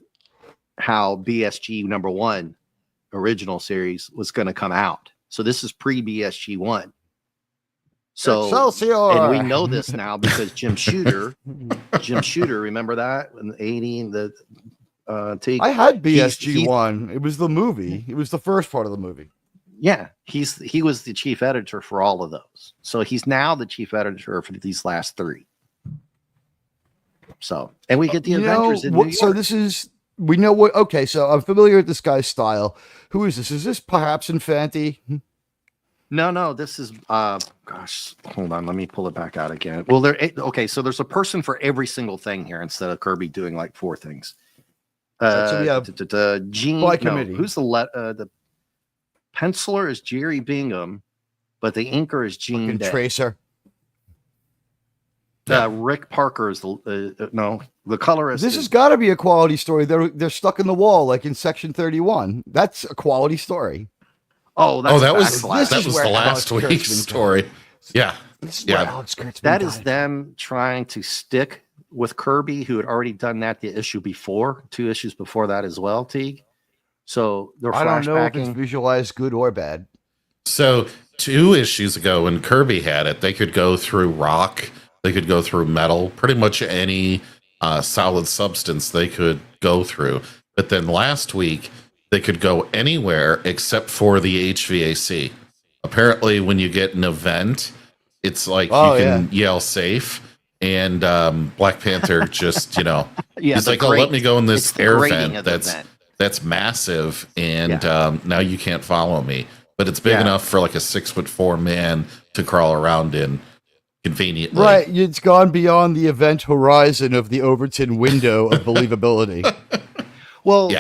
how BSG #1 original series was going to come out. So this is pre BSG 1. So Excelsior! And we know this now because Jim Shooter, remember that in the 80s? I had BSG 1. It was the movie. It was the first part of the movie. Yeah, he was the chief editor for all of those. So he's now the chief editor for these last 3. So, and we get the Avengers in New York. So this is, we know what, okay, so I'm familiar with this guy's style. Who is this? Is this perhaps Infanti? No, this is, gosh, hold on, let me pull it back out again. Well, so there's a person for every single thing here instead of Kirby doing like 4 things. So we have Gene, who's the penciler is Jerry Bingham, but the inker is Gene Tracer. Rick Parker is the colorist. This has got to be a quality story. They're stuck in the wall, like in section 31. That's a quality story. That was the last week's story. Yeah, that is them trying to stick with Kirby, who had already done that the issue before, 2 issues before that as well. Teague. So they're I don't know if it's visualized good or bad. So 2 issues ago, when Kirby had it, they could go through rock. They could go through metal, pretty much any solid substance they could go through. But then last week, they could go anywhere except for the HVAC. Apparently, when you get an event, it's like you can yell safe. And Black Panther just, he's like, let me go in this air vent that's massive. And now you can't follow me. But it's big enough for like a 6'4" man to crawl around in. Conveniently. Right, it's gone beyond the event horizon of the Overton window of believability. Well,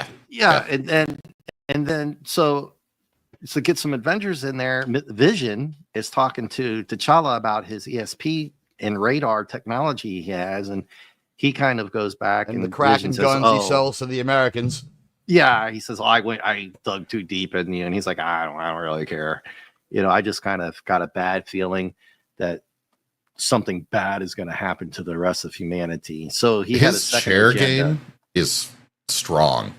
and then so get some Avengers in there. Vision is talking to T'Challa about his ESP and radar technology he has, and he kind of goes back and the Kraken guns he sells to the Americans. Yeah, he says, I dug too deep in you, and he's like, I don't really care. I just kind of got a bad feeling that something bad is going to happen to the rest of humanity. So his chair game is strong.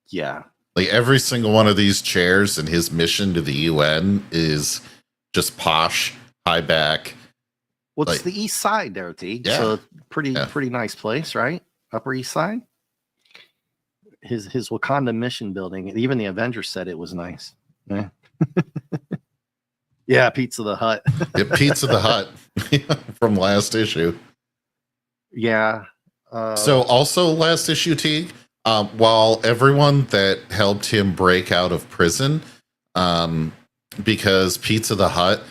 Yeah. Like every single one of these chairs and his mission to the UN is just posh, high back. Well, it's the East Side there, T. Yeah. So pretty nice place, right? Upper East Side. His Wakanda mission building. Even the Avengers said it was nice. Yeah. Yeah, Pizza the Hut. Pizza the Hut from last issue. Yeah. So also last issue, Teague, while everyone that helped him break out of prison, because Pizza the Hut.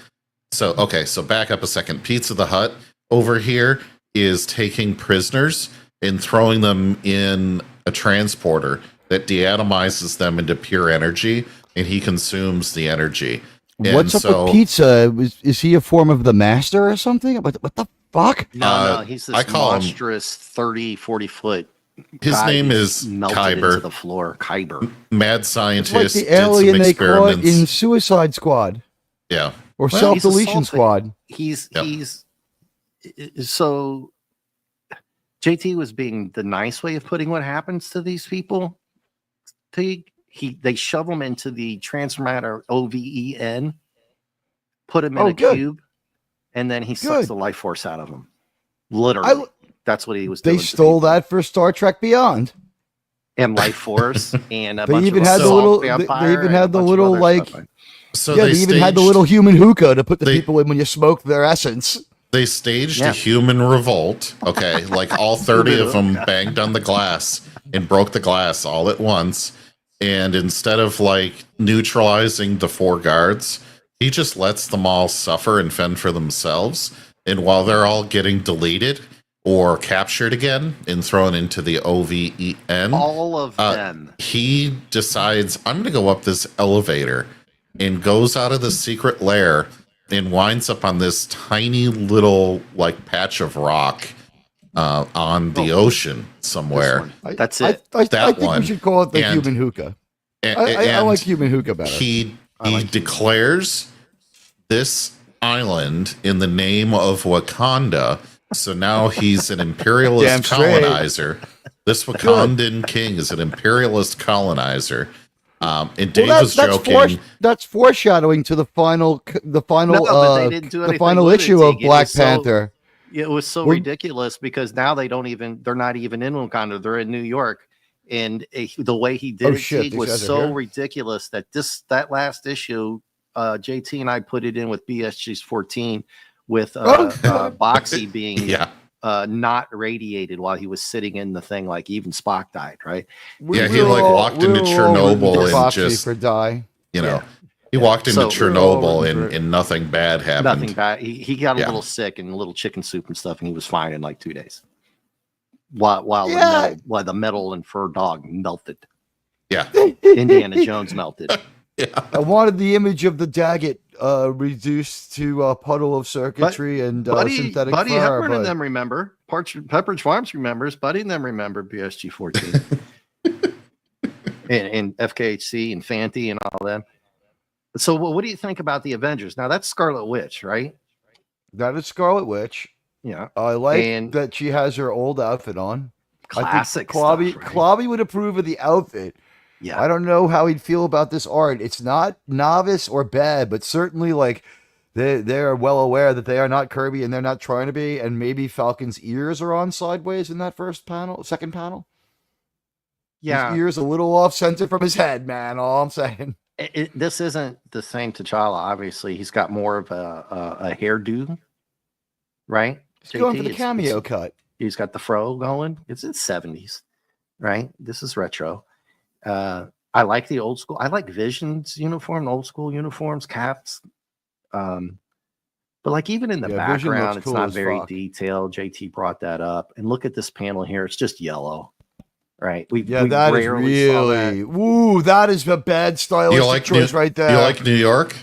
So back up a second. Pizza the Hut over here is taking prisoners and throwing them in a transporter that deatomizes them into pure energy, and he consumes the energy. What's up with Pizza? Is he a form of the Master or something? What the fuck? No, he's this I call monstrous 30, 40 foot. His name is melted into the Kyber. floor. Kyber. Mad It's scientist. like the did some alien they caught experiments. in Suicide Squad Yeah. or Well, he's a Self-Deletion sulfate. Squad. He's so JT was being the nice way of putting what happens to these people. They shove them into the transmatter OVEN, put them in a cube, and then he sucks the life force out of them. Literally, that's what he was doing. They stole that for Star Trek Beyond. And life force, and they even had the little. They even had the little like. So yeah, they even had the little human hookah to put the people in when you smoke their essence. They staged a human revolt. Okay, like all 30 of them banged on the glass and broke the glass all at once. And instead of like neutralizing the 4 guards, he just lets them all suffer and fend for themselves. And while they're all getting deleted or captured again and thrown into the OVEN, all of them, he decides, I'm going to go up this elevator, and goes out of the secret lair and winds up on this tiny little like patch of rock on the ocean somewhere. That's it. I think we should call it the human hookah. I like human hookah better. He declares this island in the name of Wakanda. So now he's an imperialist colonizer. This Wakandan king is an imperialist colonizer. And Dave was joking. That's foreshadowing to the final the final issue of Black Panther. It was so ridiculous because now they're not even in Wakanda, they're in New York. And the way he did it was so ridiculous that that last issue, JT and I put it in with BSG's 14 with Boxy being not radiated while he was sitting in the thing, like even Spock died, right? He like walked into Chernobyl and just he walked into Chernobyl and nothing bad happened. Nothing bad. He got a little sick and a little chicken soup and stuff, and he was fine in like 2 days. While the metal and fur dog melted. Yeah. Indiana Jones melted. I wanted the image of the Daggett reduced to a puddle of circuitry and synthetic Buddy fur. Hepburn and them remember. Pepperidge Farms remembers. Buddy and them remember BSG 14. and FKHC and Fanti and all them. So what do you think about the Avengers? Now that's Scarlet Witch, right? That is Scarlet Witch. Yeah. I like that she has her old outfit on. Classic Clobby would approve of the outfit. Yeah. I don't know how he'd feel about this art. It's not novice or bad, but certainly like they're well aware that they are not Kirby and they're not trying to be, and maybe Falcon's ears are on sideways in that second panel. Yeah. His ears a little off center from his head, man. All I'm saying. This isn't the same T'Challa, obviously. He's got more of a hairdo, right? He's going for the cameo cut. He's got the fro going. It's in 70s, right? This is retro. I like the old school. I like Vision's uniform, old school uniforms, caps. But like even in the background, it's not very detailed. JT brought that up. And look at this panel here. It's just yellow. Right. That is really. Ooh, that is a bad stylistic choice right there. You like New York?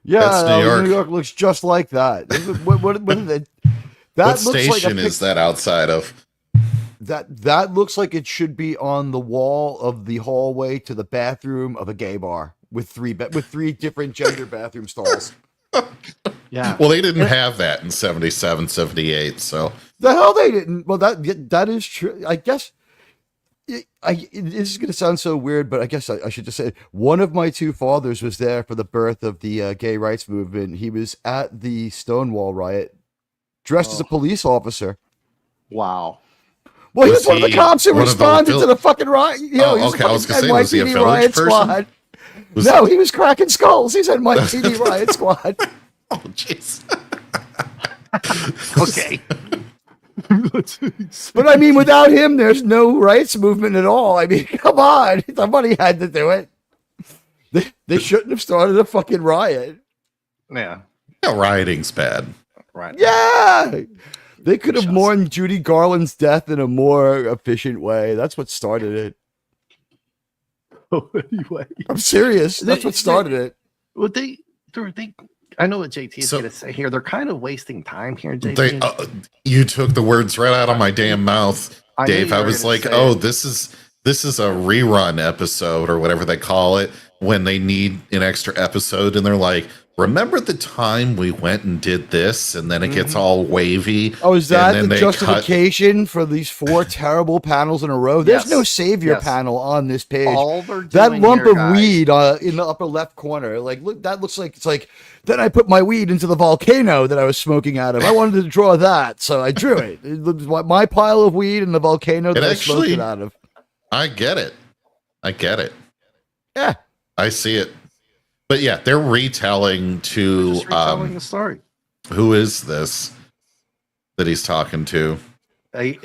Yeah, New York looks just like that. What station is that outside of? That looks like it should be on the wall of the hallway to the bathroom of a gay bar with three different gender bathroom stalls. Yeah. Well, they didn't have that in 77, 78, so. The hell they didn't. Well, that is true. I guess this is going to sound so weird, but I guess I should just say one of my two fathers was there for the birth of the gay rights movement. He was at the Stonewall riot dressed as a police officer. Wow. Well, he was one of the cops who responded to the fucking riot. I was going to say, was he a village person? Squad. No, he was cracking skulls. He's NYPD riot squad. Oh, jeez. Okay. But I mean, without him, there's no rights movement at all. I mean, come on. Somebody had to do it. They shouldn't have started a fucking riot. Yeah. Yeah, rioting's bad. Right. Yeah. They could have mourned Judy Garland's death in a more efficient way. That's what started it. Oh, anyway. I'm serious. That's what started it. Well, they I know what JT is going to say here. They're kind of wasting time here, JT. You took the words right out of my damn mouth, Dave. I was like, this is a rerun episode or whatever they call it when they need an extra episode, and they're like, remember the time we went and did this, and then it gets all wavy. Oh, is that the justification for these 4 terrible panels in a row? There's no savior panel on this page. That lump of weed in the upper left corner, that looks like it's like. Then I put my weed into the volcano that I was smoking out of. I wanted to draw that, so I drew it. It was my pile of weed in the volcano that I smoked it out of. I get it. Yeah, I see it. But yeah, they're retelling the story. Who is this that he's talking to? We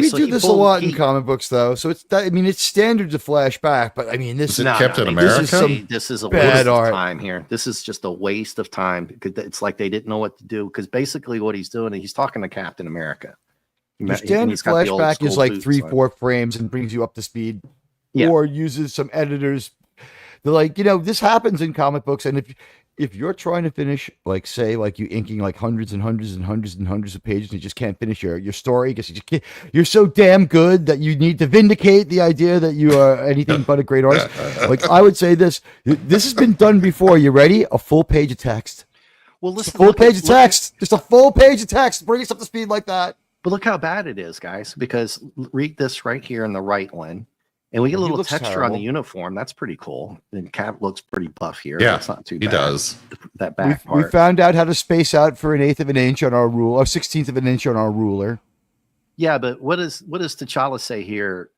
do this a lot in comic books, though. So it's standard to flashback, but I mean, this is Captain America. This is a waste of time here. This is just a waste of time because it's like they didn't know what to do. Because basically, what he's doing, he's talking to Captain America. Your standard flashback is like 3-4 frames and brings you up to speed, or uses some editors. They're like, this happens in comic books, and if you're trying to finish, you inking like hundreds and hundreds and hundreds and hundreds of pages, and you just can't finish your story because you're so damn good that you need to vindicate the idea that you are anything but a great artist. I would say this has been done before. You ready? A full page of text. Well, listen, just a full page of text. Bring us up to speed like that. But look how bad it is, guys. Because read this right here in the right one. And we get a little texture on the uniform. That's pretty cool. And Cap looks pretty buff here. Yeah, that's not too bad. He does. That back part. We found out how to space out for 1/8 of an inch on our rule, or 1/16 of an inch on our ruler. Yeah, but what does T'Challa say here,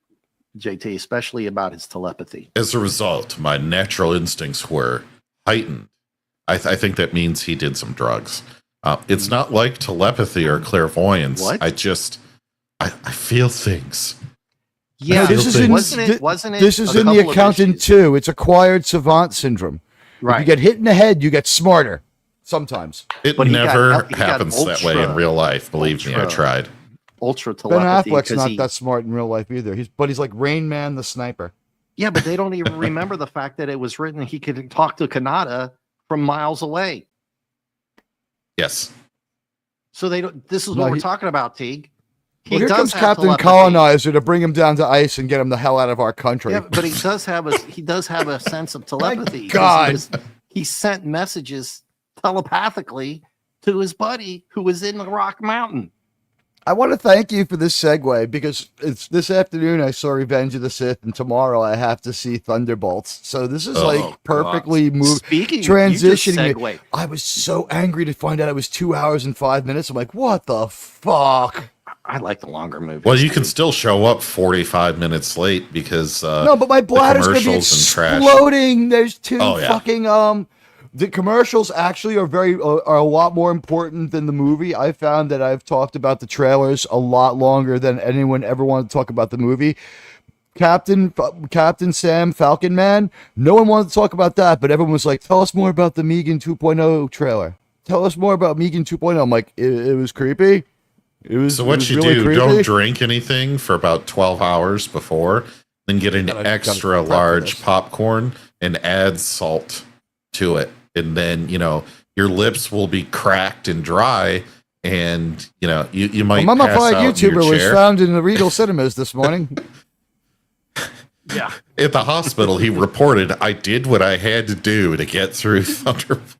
JT, especially about his telepathy? As a result, my natural instincts were heightened. I think that means he did some drugs. It's not like telepathy or clairvoyance. What? I feel things. Yeah, this is in The Accountant too. It's acquired savant syndrome. Right. If you get hit in the head, you get smarter. Sometimes. It never happens that way in real life. Believe me, I tried. Ultra telepathy. Ben Affleck's not that smart in real life either. He's like Rain Man the sniper. Yeah, but they don't even remember the fact that it was written he could talk to Kanata from miles away. Yes. So they don't. This is what we're talking about, Teague. Here comes Captain Colonizer to bring him down to ice and get him the hell out of our country. Yeah, but he does have a sense of telepathy. God, he sent messages telepathically to his buddy who was in the Rock Mountain. I want to thank you for this segue because it's this afternoon I saw Revenge of the Sith, and tomorrow I have to see Thunderbolts. So this is perfectly moved. Transitioning. I was so angry to find out it was 2 hours and 5 minutes. I'm like, what the fuck? I like the longer movies. Well, you can still show up 45 minutes late because no, but my bladder's gonna be exploding. There's fucking the commercials actually are a lot more important than the movie. I found that I've talked about the trailers a lot longer than anyone ever wanted to talk about the movie. Captain Sam Falcon Man. No one wanted to talk about that, but everyone was like, "Tell us more about the Megan 2.0 trailer. Tell us more about Megan 2.0." I'm like, it was creepy. So what you really do, creepy. Don't drink anything for about 12 hours before, then get an extra large popcorn and add salt to it. And then, your lips will be cracked and dry, and, you might pass out in your chair. YouTuber was found in the Regal Cinemas this morning. Yeah. At the hospital, he reported, I did what I had to do to get through Thunderbolt.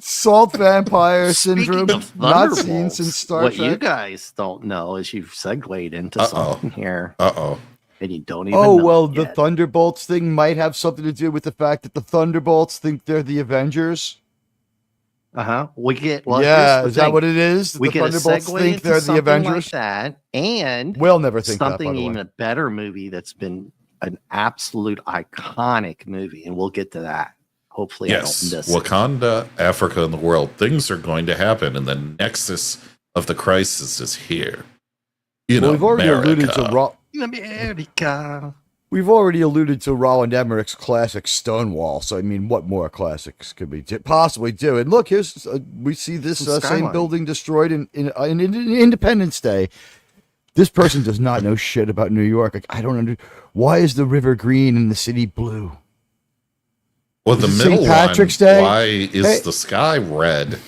Salt vampire syndrome, not seen since Star Trek. What you guys don't know is you've segued into something here. And you don't even know the Thunderbolts thing might have something to do with the fact that the Thunderbolts think they're the Avengers. We get is that what it is? We the get Thunderbolts think they're the Avengers. Like that, and we'll never think something even a better movie that's been an absolute iconic movie, and we'll get to that. Hopefully, yes. I don't miss Wakanda, Africa, and the world. Things are going to happen, and the nexus of the crisis is here. We've already alluded to America. We've already alluded to Roland Emmerich's classic Stonewall. So I mean, what more classics could we possibly do? And look, here's we see this same building destroyed in Independence Day. This person does not know shit about New York. Like, I don't understand. Why is the river green and the city blue? Well, the middle St. Patrick's one, Day. why is the sky red?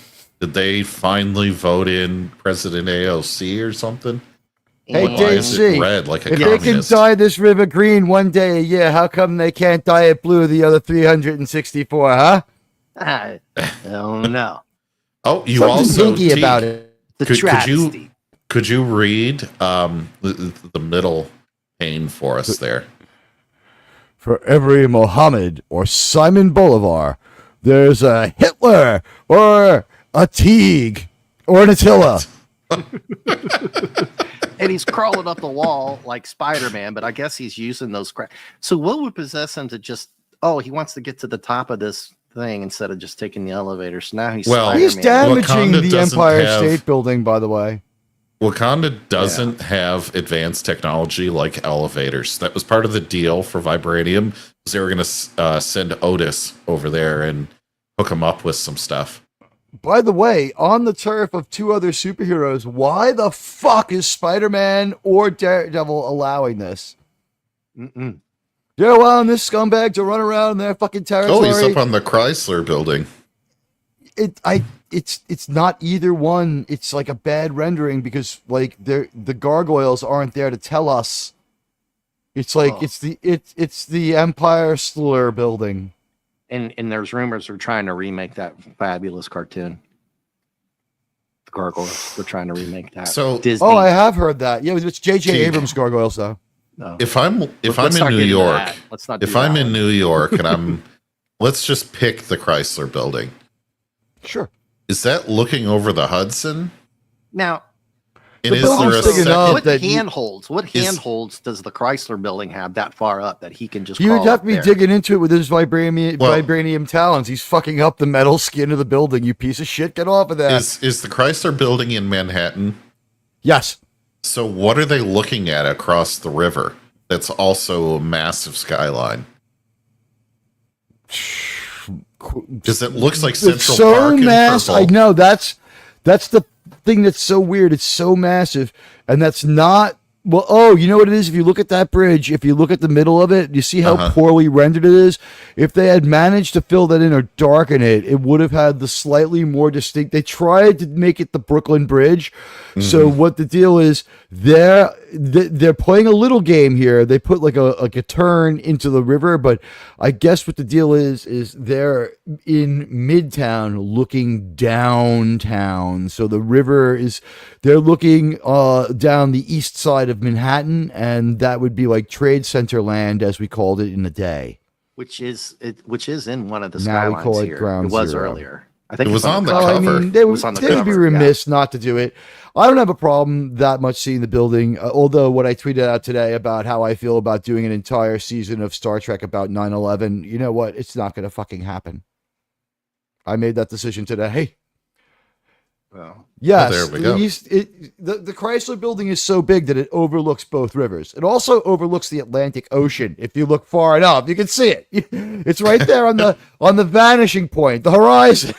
Did they finally vote in President AOC or something? Hey, why is it red like a if communist? they can dye this river green one day a year, how come they can't dye it blue the other 364, huh? I don't know. Oh, you Something also hinky about it. Could you read the middle pane for us there? For every Mohammed or Simon Bolivar, there's a Hitler or a Teague or an Attila. And he's crawling up the wall like Spider-Man, but I guess he's using those. So what would possess him to just? Oh, he wants to get to the top of this thing instead of just taking the elevator. So now he's he's damaging the Empire State Building. By the way, Wakanda doesn't have advanced technology like elevators. That was part of the deal for Vibranium. They were going to send Otis over there and hook him up with some stuff. By the way, on the turf of two other superheroes, why the fuck is Spider-Man or Daredevil allowing this? They're allowing this scumbag to run around in their fucking territory. Oh, he's up on the Chrysler building. It's not either one. It's like a bad rendering because like the gargoyles aren't there to tell us. It's like it's the Empire Slur building. And there's rumors they're trying to remake that fabulous cartoon. The Gargoyles. They're trying to remake that. So Disney. I have heard that. Yeah, it's J.J. Abrams Gargoyles though. No. If I'm in New York, in New York and let's just pick the Chrysler building. Sure. Is that looking over the Hudson? Now, and is there a what handholds does the Chrysler building have that far up that he can just? You would have to be digging into it with his vibranium talons. He's fucking up the metal skin of the building. You piece of shit! Get off of that. Is the Chrysler building in Manhattan? Yes. So what are they looking at across the river? That's also a massive skyline. Because it looks like Central Park in purple. I know that's the thing that's so weird. It's so massive, and that's not. Well, you know what it is? If you look at that bridge, if you look at the middle of it, you see how poorly rendered it is? If they had managed to fill that in or darken it, it would have had the slightly more distinct. They tried to make it the Brooklyn Bridge. Mm-hmm. So what the deal is, they're playing a little game here. They put like a turn into the river, but I guess what the deal is they're in Midtown looking downtown. So the river is, they're looking down the east side of Manhattan, and that would be like Trade Center land as we called it in the day, which is in one of the now skylines we call it here. Ground It was Zero. Earlier. I think it was on the cover. I mean, they would be remiss not to do it. I don't have a problem that much seeing the building, although what I tweeted out today about how I feel about doing an entire season of Star Trek about 9/11, you know what? It's not going to fucking happen. I made that decision today. Well, yes, there we go. The Chrysler building is so big that it overlooks both rivers. It also overlooks the Atlantic Ocean. If you look far enough, you can see it. It's right there on the vanishing point, the horizon.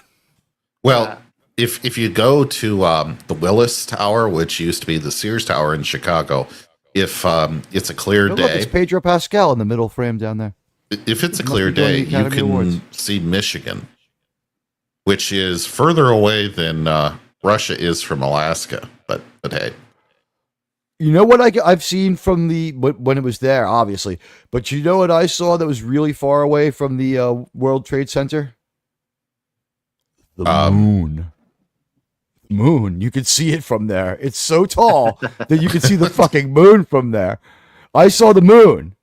Well, if you go to the Willis Tower, which used to be the Sears Tower in Chicago, if it's a clear day, it's Pedro Pascal in the middle frame down there. If it's a clear day, you can see Michigan, which is further away than Russia is from Alaska. But hey, you know what I've seen from when it was there, obviously. But you know what I saw that was really far away from the World Trade Center? The moon. Moon. You could see it from there. It's so tall that you could see the fucking moon from there. I saw the moon.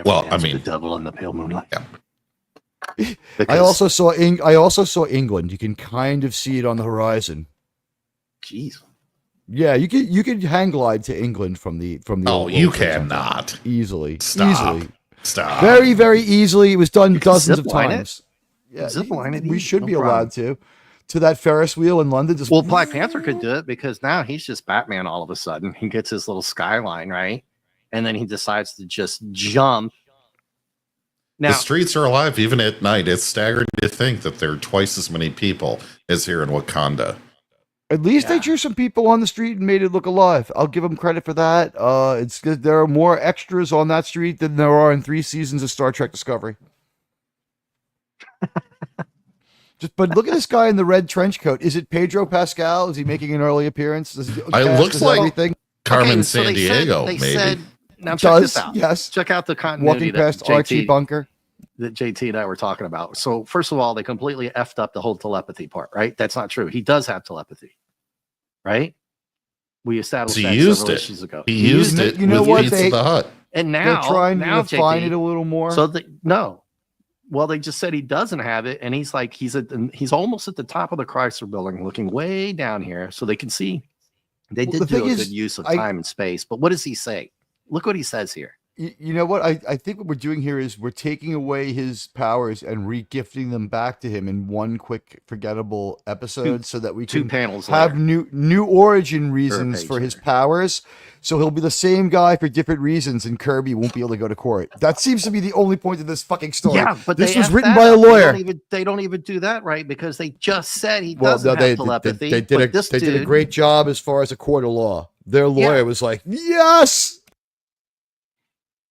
Well, I mean, the devil in the pale moonlight. Yeah. I also saw England. You can kind of see it on the horizon. Jeez. Yeah, you could hang glide to England from the. Oh, you cannot easily. Stop. Very, very easily. It was done dozens of times. Yeah, we should be allowed to that Ferris wheel in London. Well, Black Panther could do it because now he's just Batman all of a sudden. He gets his little skyline, right? And then he decides to just jump. Now, the streets are alive even at night. It's staggering to think that there are twice as many people as here in Wakanda. At least they drew some people on the street and made it look alive. I'll give them credit for that. It's good. There are more extras on that street than there are in 3 seasons of Star Trek Discovery. But look at this guy in the red trench coat. Is it Pedro Pascal? Is he making an early appearance? It looks like everything. Carmen Sandiego, maybe. Now check this out. Yes. Check out the continuity. Walking past Archie Bunker. That JT and I were talking about. So first of all, they completely effed up the whole telepathy part, right? That's not true. He does have telepathy, right? We established that several issues ago. He used it. You know what? The Hut. And now they're trying to refine it a little more. So no. Well, they just said he doesn't have it, and he's like he's almost at the top of the Chrysler Building, looking way down here, so they can see. They did do a good use of time and space. But what does he say? Look what he says here. You know what? I think what we're doing here is we're taking away his powers and re-gifting them back to him in one quick forgettable episode so that we can have new origin reasons for his powers. So he'll be the same guy for different reasons and Kirby won't be able to go to court. That seems to be the only point of this fucking story. Yeah, but this was written by a lawyer. They don't even do that right because they just said he doesn't have telepathy. They did a great job as far as a court of law. Their lawyer was like, yes!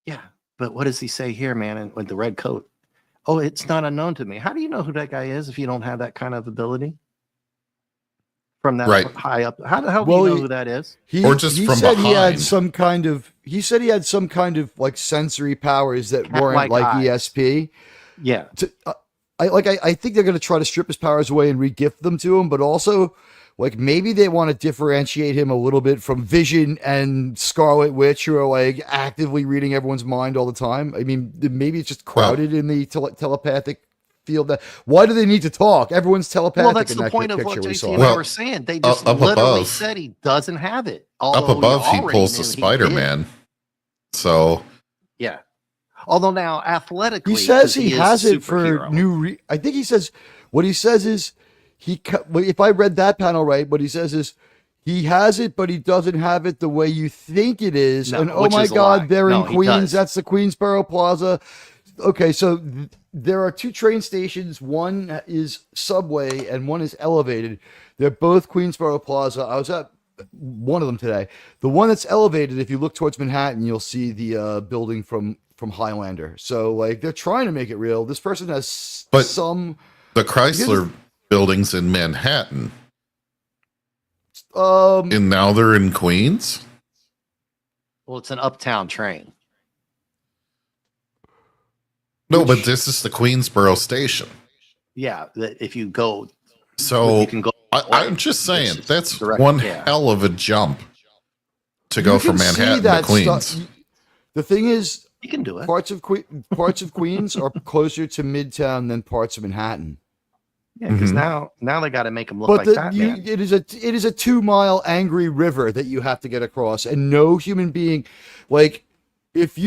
Yeah, but what does he say here, man? And with the red coat, oh, it's not unknown to me. How do you know who that guy is if you don't have that kind of ability from that high up? How the hell do you know who that is? He said he had some kind of like sensory powers that weren't like ESP. Yeah, I think they're going to try to strip his powers away and re-gift them to him, but also. Like, maybe they want to differentiate him a little bit from Vision and Scarlet Witch, who are, like, actively reading everyone's mind all the time. I mean, maybe it's just crowded in the telepathic field. Why do they need to talk? Everyone's telepathic. Well, that's the point of what JT and I were saying. They just literally said he doesn't have it. Up above, he pulls the Spider-Man. So... Yeah. Although now, athletically... He says he has it for I think he says... What he says is... if I read that panel right, what he says is he has it, but he doesn't have it the way you think it is. No, and oh my God, they're in Queens. That's the Queensboro Plaza. Okay, so there are two train stations. One is subway and one is elevated. They're both Queensboro Plaza. I was at one of them today. The one that's elevated, if you look towards Manhattan, you'll see the building from Highlander. So like they're trying to make it real. This person has the Chrysler buildings in Manhattan. And now they're in Queens? Well, it's an uptown train. No, but this is the Queensboro station. Yeah, if you go... So, you can go I'm just saying, that's one hell of a jump to go from Manhattan to Queens. The thing is... You can do it. Parts of Queens are closer to Midtown than parts of Manhattan. Yeah, because now they got to make them look like that. It is a 2-mile angry river that you have to get across, and no human being, like, if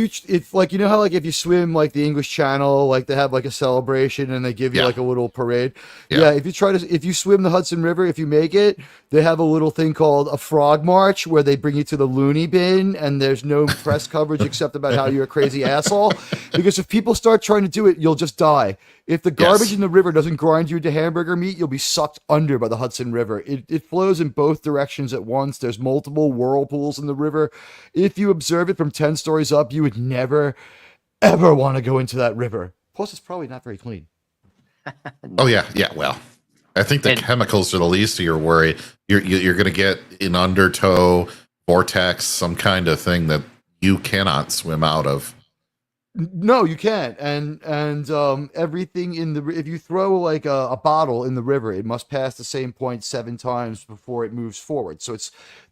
like, you know how like if you swim like the English Channel, like they have like a celebration and they give you like a little parade. Yeah, if you swim the Hudson River, if you make it, they have a little thing called a frog march where they bring you to the loony bin and there's no press coverage except about how you're a crazy asshole. Because if people start trying to do it, you'll just die. If the garbage in the river doesn't grind you into hamburger meat, you'll be sucked under by the Hudson River. It flows in both directions at once. There's multiple whirlpools in the river. If you observe it from 10 stories up, you would never, ever want to go into that river. Plus, it's probably not very clean. Oh, yeah. Yeah, well, I think the chemicals are the least of your worry. You're going to get an undertow, vortex, some kind of thing that you cannot swim out of. No, you can't. And everything in the if you throw like a bottle in the river, it must pass the same point 7 times before it moves forward. So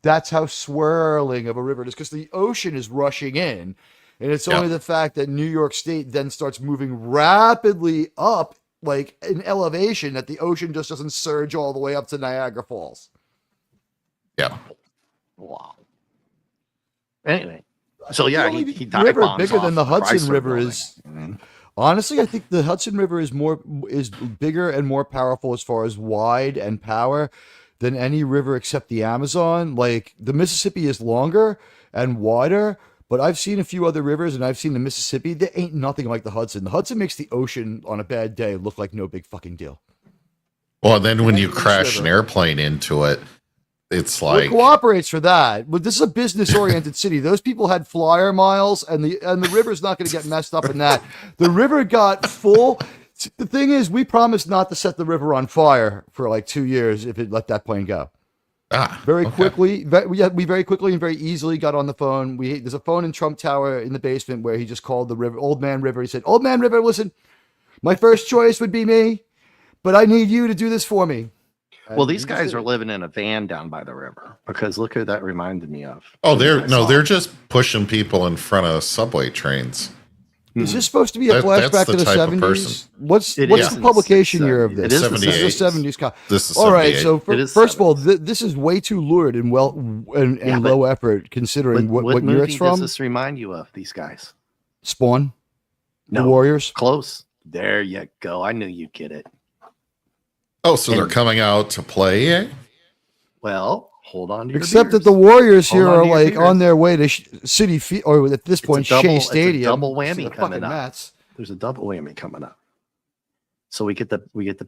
that's how swirling of a river it is, because the ocean is rushing in, and it's only the fact that New York State then starts moving rapidly up, like in elevation, that the ocean just doesn't surge all the way up to Niagara Falls. Yeah. Wow. Anyway. So yeah, he dive river bombs bigger than the Hudson Chrysler River building. is. Honestly, I think the Hudson River is bigger and more powerful as far as wide and power than any river except the Amazon. Like the Mississippi is longer and wider, but I've seen a few other rivers and I've seen the Mississippi. There ain't nothing like the Hudson. The Hudson makes the ocean on a bad day look like no big fucking deal. Well, then when you crash an airplane into it, it's like it cooperates for that. But this is a business-oriented city. Those people had flyer miles, and the river's not going to get messed up in that. The river got full. The thing is, we promised not to set the river on fire for like 2 years if it let that plane go. Very quickly, we very quickly and very easily got on the phone. There's a phone in Trump Tower in the basement where he just called the river, Old Man River. He said, "Old Man River, listen, my first choice would be me, but I need you to do this for me." Well, these guys are living in a van down by the river because look who that reminded me of. Oh, they're just pushing people in front of subway trains. Is this supposed to be a flashback to the 70s? What's the publication year of this? It is 78. This is all right. So first of all, 70s. this is way too lurid and low effort considering what year it's from. Does this remind you of these guys? Spawn, no, the Warriors. Close. There you go. I knew you'd get it. Oh, so they're coming out to play? Eh? Well, hold on to your Except beers. that the Warriors here are like on their way to City Field, or at this point, Shea Stadium. It's a double whammy coming up. Mats. There's a double whammy coming up. So we get the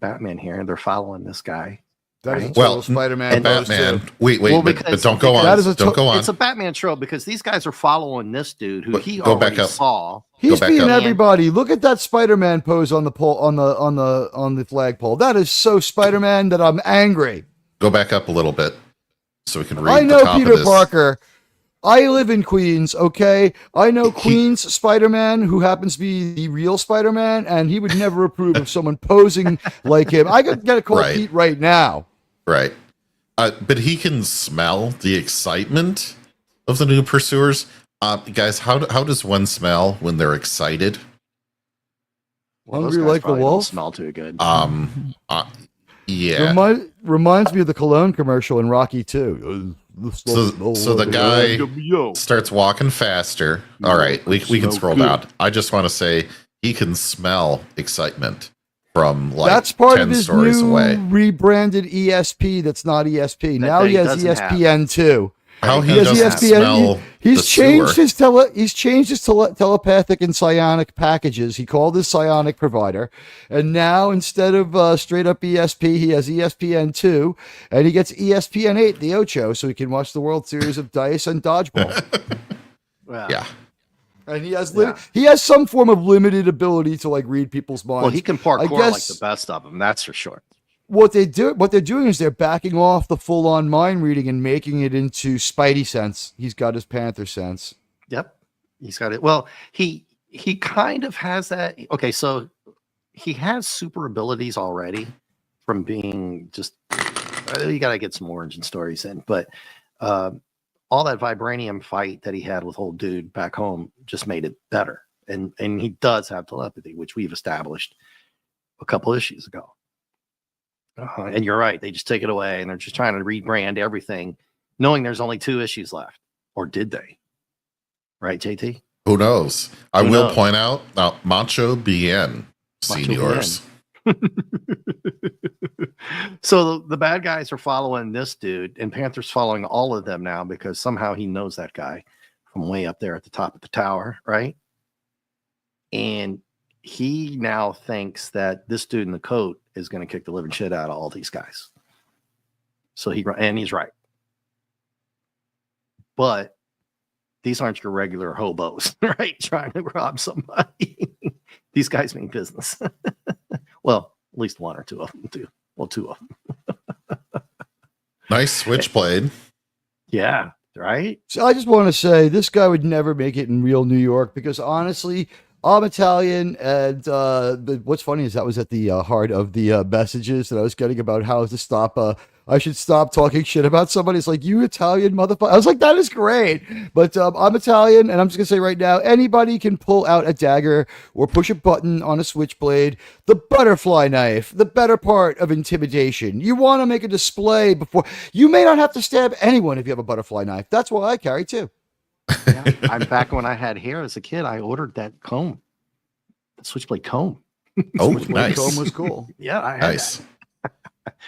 Batman here, and they're following this guy. That is a total Spider-Man. Batman. Wait, well, but don't go on. Don't go on. It's a Batman trope because these guys are following this dude who he already saw. He's being everybody. Look at that Spider-Man pose on the pole on the flagpole. That is so Spider-Man that I'm angry. Go back up a little bit so we can read. I know Peter Parker. I live in Queens, okay? I know Queens Spider-Man, who happens to be the real Spider-Man, and he would never approve of someone posing like him. I could get a call Pete right now. Right. But he can smell the excitement of the new pursuers. Guys, how does one smell when they're excited? Well, hungry like the wolf? Smell too good. Yeah. Reminds me of the cologne commercial in Rocky 2. So the guy starts walking faster. All right, we can scroll down. I just want to say he can smell excitement from like that's part 10 of his stories new away. Rebranded ESP that's not ESP. Now he has ESPN2. How he doesn't smell he's changed his telepathic and psionic packages. He called his psionic provider, and now instead of straight up ESP, he has ESPN2, and he gets ESPN8, the Ocho, so he can watch the World Series of Dice and Dodgeball. Yeah. And he has some form of limited ability to like read people's minds. Well, he can parkour like the best of them. That's for sure. What they're doing is they're backing off the full-on mind reading and making it into Spidey sense. He's got his Panther sense. Yep, he's got it. Well, he kind of has that. Okay, so he has super abilities already from being just. You got to get some origin stories in, but all that vibranium fight that he had with old dude back home just made it better. And he does have telepathy, which we've established a couple issues ago. And you're right. They just take it away and they're just trying to rebrand everything, knowing there's only 2 issues left. Or did they? Right, JT? Who knows? I will point out Macho Bien, seniors. So the bad guys are following this dude, and Panther's following all of them now because somehow he knows that guy from way up there at the top of the tower, right? And he now thinks that this dude in the coat is going to kick the living shit out of all these guys. So he's right. But these aren't your regular hobos, right? Trying to rob somebody. These guys mean business. Well, at least 1 or 2 of them do. Well, 2 of them. Nice switchblade. Yeah, right? So I just want to say this guy would never make it in real New York because honestly, I'm Italian, and what's funny is that was at the heart of the messages that I was getting about how to stop. I should stop talking shit about somebody. It's like, you Italian motherfucker. I was like, that is great. But I'm Italian, and I'm just going to say right now, anybody can pull out a dagger or push a button on a switchblade. The butterfly knife, the better part of intimidation. You want to make a display before. You may not have to stab anyone if you have a butterfly knife. That's what I carry, too. Yeah, I'm back when I had hair as a kid. I ordered that comb, the switchblade comb. Oh, nice. Comb was cool. Yeah, I had nice.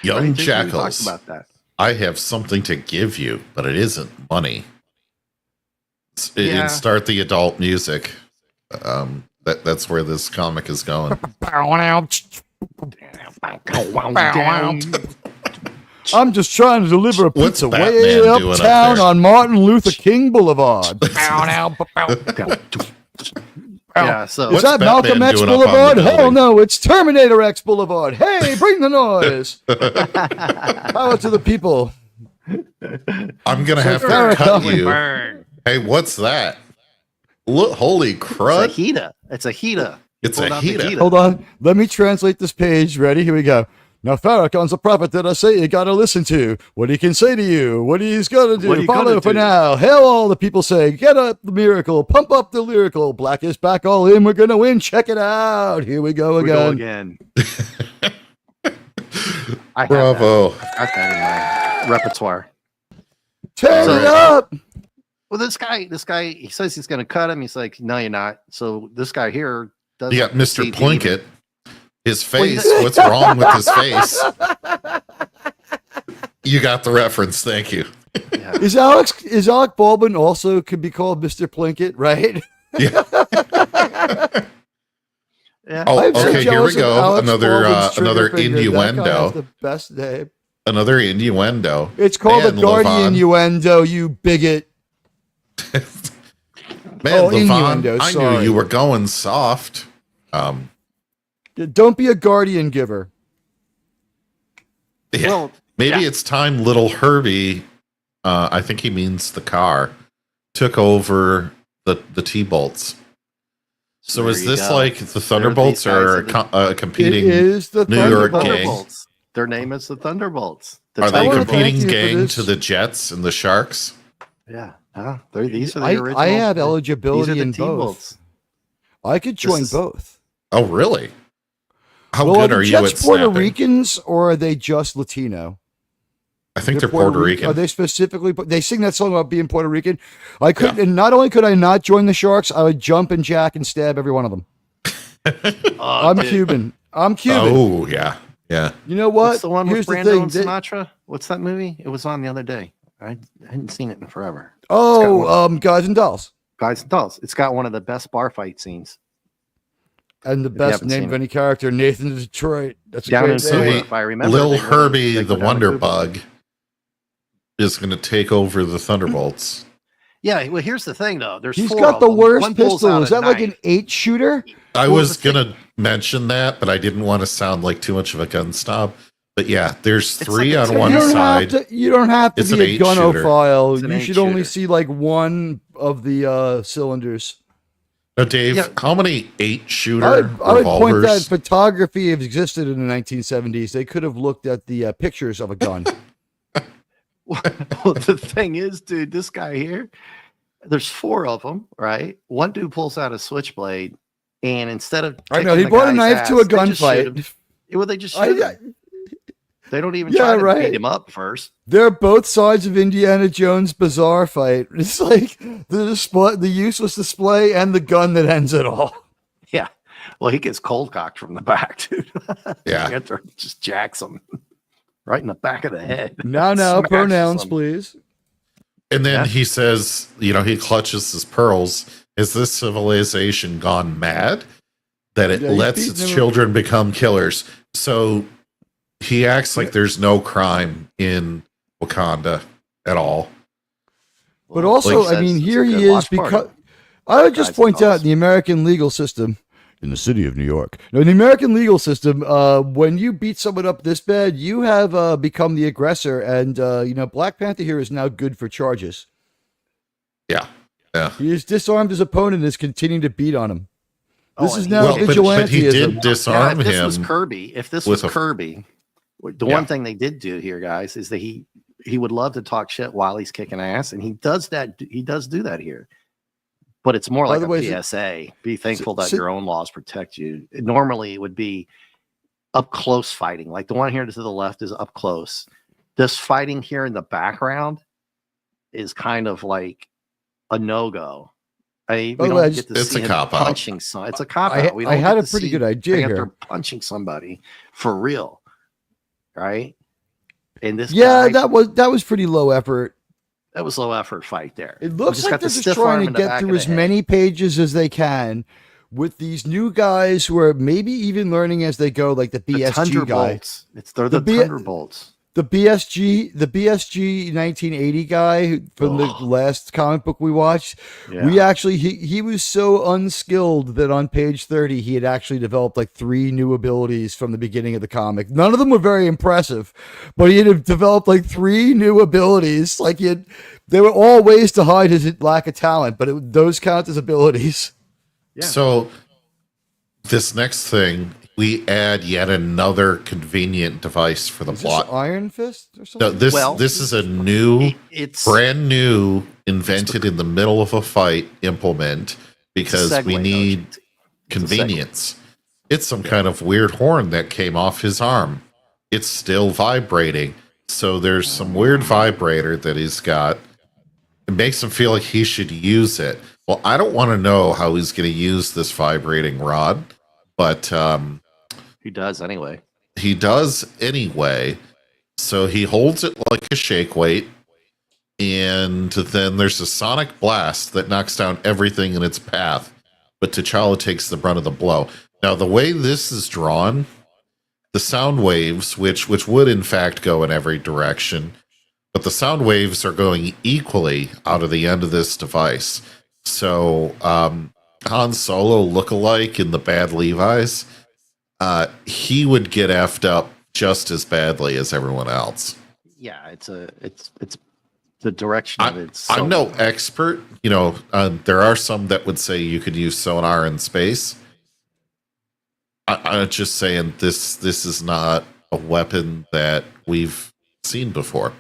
Young Jackals, about that. I have something to give you, but it isn't money. Start the adult music. That's where this comic is going. I'm just trying to deliver a pizza way Batman uptown on Martin Luther King Boulevard. Yeah, so is that Batman Malcolm X doing up on the Boulevard? Hell building? no, it's Terminator X Boulevard. Hey, bring the noise. Power to the people. I'm gonna So have to Farrakhan- cut you. burn. Hey, what's that? Look, holy crud! It's a Hita. It's a Hita. It's a Pulled out the Hita. Hold on. Let me translate this page. Ready? Here we go. Now, Farrakhan's a prophet that I say you gotta listen to. What he can say to you, what he's gonna do. What he Follow gonna for do. now. Hail all the people say, get up the miracle, pump up the lyrical. Black is back, all in. We're gonna win. Check it out. Here we go We go again. again. I have Bravo! that. I've got that in my repertoire. Tear So- it up. Well, this guy, he says he's going to cut him. He's like, no, you're not. So this guy here does. You got Mr. CD. Plinkett. His face. What's wrong with his face? You got the reference. Thank you. Yeah. Is Alec Baldwin also could be called Mr. Plinkett, right? Yeah. Yeah. Oh, I'm so okay. Here we jealous of go. Alex Another Baldwin's another trigger finger. That guy has innuendo. the best name. Another innuendo. It's called Man, a Guardian Levon. innuendo, you bigot. Man, Oh, Levon, innuendo, I knew sorry. you were going soft. Don't be a Guardian giver. Yeah. Well, Maybe yeah. it's time little Herbie, I think he means the car, took over the T-bolts. So There is you this go. like the Thunderbolts These guys are are It competing? is the New York Thunderbolts. gang. Thunderbolts. Their name is the Thunderbolts. Are I they wanna competing thank you for gang this. to the Jets and the Sharks? Yeah. These are the original. I have These are eligibility the in both. T-bolts. I could join is- both. Oh, really? How Well, good are are the you at Jets Puerto snapping? Ricans or are they just Latino? I think they're Puerto Rican. Are they specifically? They sing that song about being Puerto Rican. I could, and not only could I not join the Sharks, I would jump and jack and stab every one of them. Oh, I'm dude. Cuban. I'm Cuban. Oh, yeah. Yeah. You know what? What's the one Here's with the Brando thing. and Sinatra? What's that movie? It was on the other day. I hadn't seen it in forever. Guys and Dolls, Guys and Dolls. It's got one of the best bar fight scenes. and the you best haven't name seen of it. any character, Nathan Detroit. That's a Down great in So name. he- Cuba, if I remember. Lil they were- Herbie, they the go down to Wonder Cuba. Bug, is going to take over the Thunderbolts. Yeah, well, here's the thing, though. There's He's four got of the them. worst One pulls pistol. out Is a that like an knife. 8-shooter? I Well, was the going to mention that, but I didn't want to sound like too much of a gun snob. But yeah, there's It's three like a on one You don't side. have to. You don't have to It's an be a 8-shooter. gunophile. It's an You should only 8-shooter. see like one of the cylinders. Now, Dave, Yeah. how many 8-shooter I would point revolvers? that photography has existed in the 1970s. They could have looked at the pictures of a gun. Well, the thing is, dude, this guy here, there's four of them, right? One dude pulls out a switchblade, and instead of I know kicking he the brought a guy's knife to a ass, they just shoot gunfight. him. Well, they just I- shoot him. They don't even Yeah, try to right. beat him up first. They're both sides of Indiana Jones' bizarre fight. It's like the useless display and the gun that ends it all. Yeah. Well, he gets cold cocked from the back, dude. Yeah. Panther just jacks him right in the back of the head. Now, Smashes pronouns, him. please. And then Yeah. he says, he clutches his pearls. Is this civilization gone mad that it Yeah, he's lets beating its him up. children become killers? So he acts like there's no crime in Wakanda at all. But also, Like I mean, says, here it's a he good is watch party. because I would just Guys and point out dolls. the American legal system in the city of New York. Now, in the American legal system, when you beat someone up this bad, you have become the aggressor, and Black Panther here is now good for charges. Yeah. Yeah. He has disarmed his opponent and is continuing to beat on him. This Oh, is and now Well, but he vigilantism. did disarm if this was him. Kirby, if this with was a- Kirby, the Yeah. one thing they did do here, guys, is that he would love to talk shit while he's kicking ass, and he does that. He does do that here, but it's more By like the a way, PSA. Be thankful that so- your own laws protect you. Normally, it would be up close fighting, like the one here to the left is up close. This fighting here in the background is kind of like a no go. We By the don't way, get to It's see a him cop-out. punching. It's a cop I, out. We I don't had get a to pretty see good idea Panther here. punching somebody for real, right? And this Yeah, guy, that was pretty low effort. that was low effort fight there. It You looks just like got they're the just stiff arm trying to in the get back through of as the head. many pages as they can with these new guys who are maybe even learning as they go, like the The BSG guy. Thunderbolts. They're the The B- Thunderbolts. the BSG 1980 guy from the last comic book we watched. Yeah. We actually he was so unskilled that on page 30 he had actually developed like 3 new abilities from the beginning of the comic. None of them were very impressive, but he had developed like 3 new abilities. Like they were all ways to hide his lack of talent, but those count as abilities. Yeah. So this next thing, we add yet another convenient device for the plot. This Iron Fist or something? No, this is a new, it's brand new, invented in the middle of a fight implement because we need convenience. It's some kind of weird horn that came off his arm. It's still vibrating. So there's some weird vibrator that he's got. It makes him feel like he should use it. Well, I don't want to know how he's going to use this vibrating rod, but he does anyway. He does anyway. So he holds it like a shake weight, and then there's a sonic blast that knocks down everything in its path. But T'Challa takes the brunt of the blow. Now, the way this is drawn, the sound waves, which would in fact go in every direction, but the sound waves are going equally out of the end of this device. So Han Solo lookalike in the bad Levi's, he would get effed up just as badly as everyone else. Yeah, it's the direction of it. I'm no expert. You know, there are some that would say you could use sonar in space. I'm just saying this is not a weapon that we've seen before.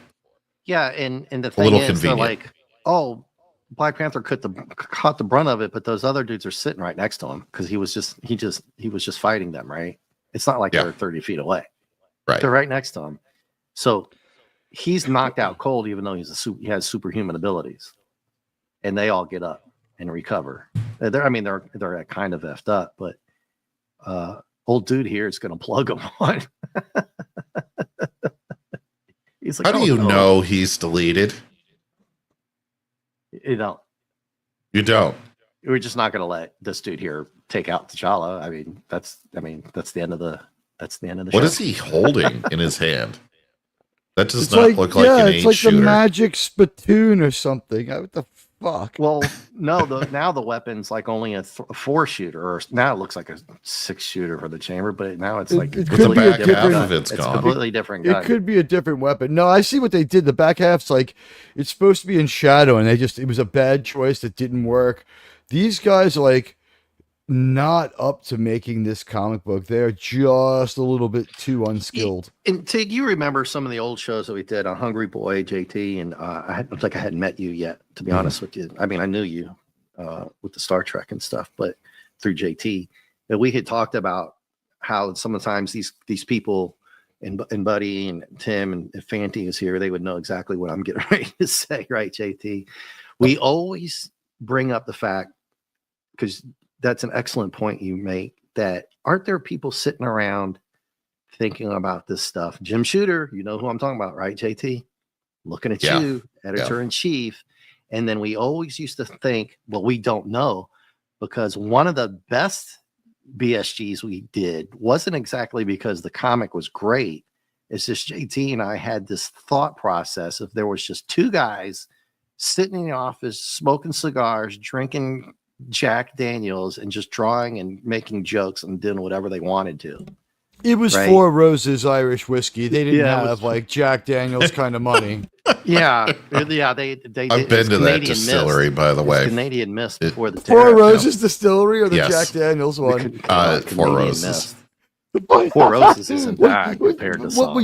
Yeah, and the thing is, they're like, oh, Black Panther caught the brunt of it, but those other dudes are sitting right next to him because he was just fighting them, right? It's not like they're 30 feet away, right? They're right next to him, so he's knocked out cold, even though he has superhuman abilities, and they all get up and recover. They're kind of effed up, but old dude here is going to plug them on. He's like, how do you know he's deleted? You don't. You don't. We're just not going to let this dude here take out T'Challa. That's the end of the show. What is he holding in his hand? That does not look like an 8 it's like shooter. the magic spittoon or something. What the fuck? Well, no, now the weapon's like only a 4 shooter, or now it looks like a 6 shooter for the chamber, but now it's like it could be a different. It's gone. Completely different gun. It could be a different weapon. No, I see what they did. The back half's like it's supposed to be in shadow, and it was a bad choice that didn't work. These guys are like not up to making this comic book. They're just a little bit too unskilled. And Tig, you remember some of the old shows that we did on Hungry Boy, JT, and I hadn't met you yet, to be honest with you. I mean, I knew you with the Star Trek and stuff, but through JT, that we had talked about how sometimes these people and Buddy and Tim and if Fanty is here, they would know exactly what I'm getting ready to say, right, JT? We always bring up the fact, because that's an excellent point you make, that aren't there people sitting around thinking about this stuff? Jim Shooter, you know who I'm talking about, right, JT? Looking at you, editor-in-chief. And then we always used to think, well, we don't know, because one of the best BSGs we did wasn't exactly because the comic was great. It's just JT and I had this thought process if there was just 2 guys sitting in the office, smoking cigars, drinking Jack Daniels, and just drawing and making jokes and doing whatever they wanted to. It was right? 4 Roses Irish whiskey. They didn't have like Jack Daniels kind of money. Yeah. They I've been to that distillery, by the way. Canadian Mist before the 4 Roses Distillery or the Jack Daniels one? 4 Roses. 4 Roses isn't bad compared to some.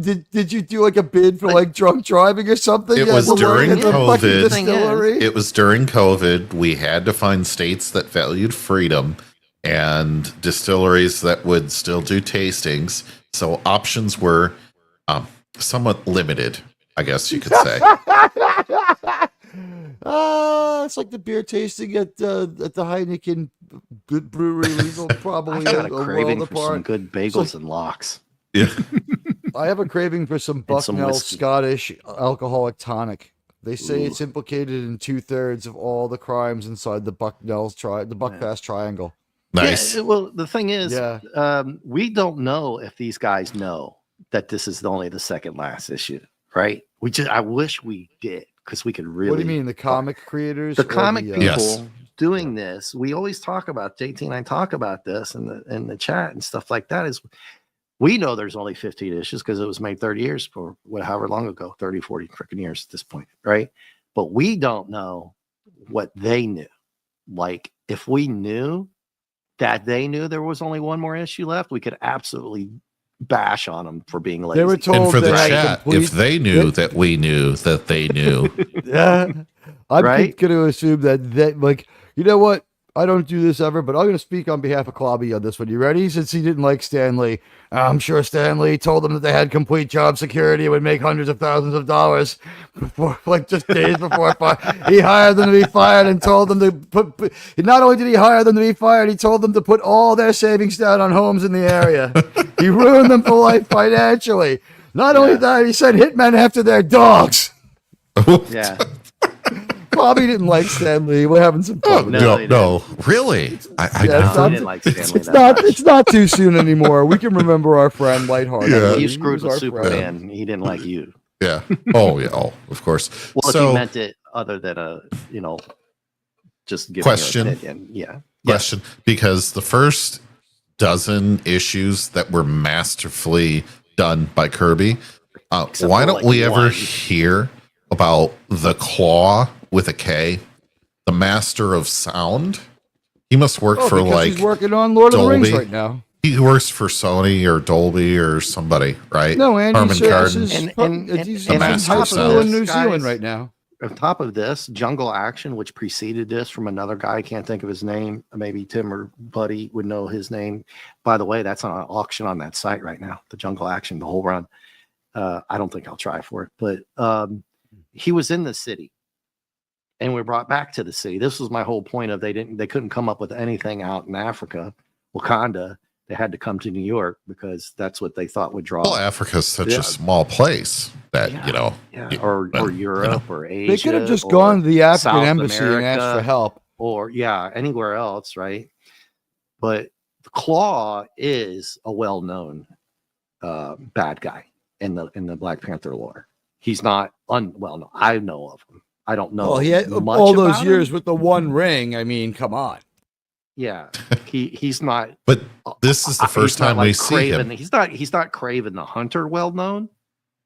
Did you do like a bid for like drunk driving or something? It was during COVID. Distillery? It was during COVID. We had to find states that valued freedom and distilleries that would still do tastings. So options were somewhat limited, I guess you could say. It's like the beer tasting at the Heineken good brewery. We probably I got a craving for some good bagels and lox. Yeah, I have a craving for some Bucknell Scottish alcoholic tonic. They say it's implicated in 2/3 of all the crimes inside the Buckfast Triangle. Nice. Yeah, well, the thing is, we don't know if these guys know that this is only the second last issue, right? I wish we did, because we could really. What do you mean, the comic creators? The comic people Yes. doing this. We always talk about, JT and I talk about this in the chat and stuff like that, is we know there's only 15 issues because it was made 30 years for however long ago, 30, 40 freaking years at this point, right? But we don't know what they knew. Like, if we knew that they knew there was only one more issue left, we could absolutely bash on them for being lazy. They were told And for the that chat, if they knew that we knew that they knew. Yeah, I'm Right? going to assume that, like, you know what? I don't do this ever, but I'm going to speak on behalf of Klobby on this one. You ready? Since he didn't like Stan Lee, I'm sure Stan Lee told them that they had complete job security and would make hundreds of thousands of dollars before, like, just days before he hired them to be fired and told them to put. Not only did he hire them to be fired, he told them to put all their savings down on homes in the area. He ruined them for life financially. Not only that, he sent hitmen after their dogs. Yeah. Bobby didn't like Stan Lee. We're having some fun. No, really? I I didn't like Stanley It's that not. much. It's not too soon anymore. We can remember our friend lighthearted. Yeah. You He screwed was with our Superman. friend. He didn't like you. Yeah. Oh, yeah. Oh, of course. Well, if So, you meant it other than just giving Question. your opinion. Yeah. question, because the first dozen issues that were masterfully done by Kirby, Except why for, don't like, we ever one. hear about the Claw with a K, the master of sound? He must work for, because like, he's working on Lord of the Rings Dolby. right now. He works for Sony or Dolby or somebody, right? No, Andy Harman Serkis Kardon. is he's and in master high of school sound. in New Guys, Zealand right now. On top of this, Jungle Action, which preceded this from another guy, I can't think of his name. Maybe Tim or Buddy would know his name. By the way, that's on an auction on that site right now. The Jungle Action, the whole run. I don't think I'll try for it, but he was in the city, and we brought back to the city. This was my whole point of they couldn't come up with anything out in Africa, Wakanda. They had to come to New York because that's what they thought would draw. Well, Africa's such a small place that, or Europe or Asia. They could have just or gone to the African South embassy and asked America, for help. or anywhere else, right? But the Claw is a well-known bad guy in the Black Panther lore. He's not well known. I know of him. I don't know. Well, he had much all those about years him. with the One Ring. I mean, come on. Yeah, he's not. But this is the first time we see him. He's not Craven the Hunter, well known,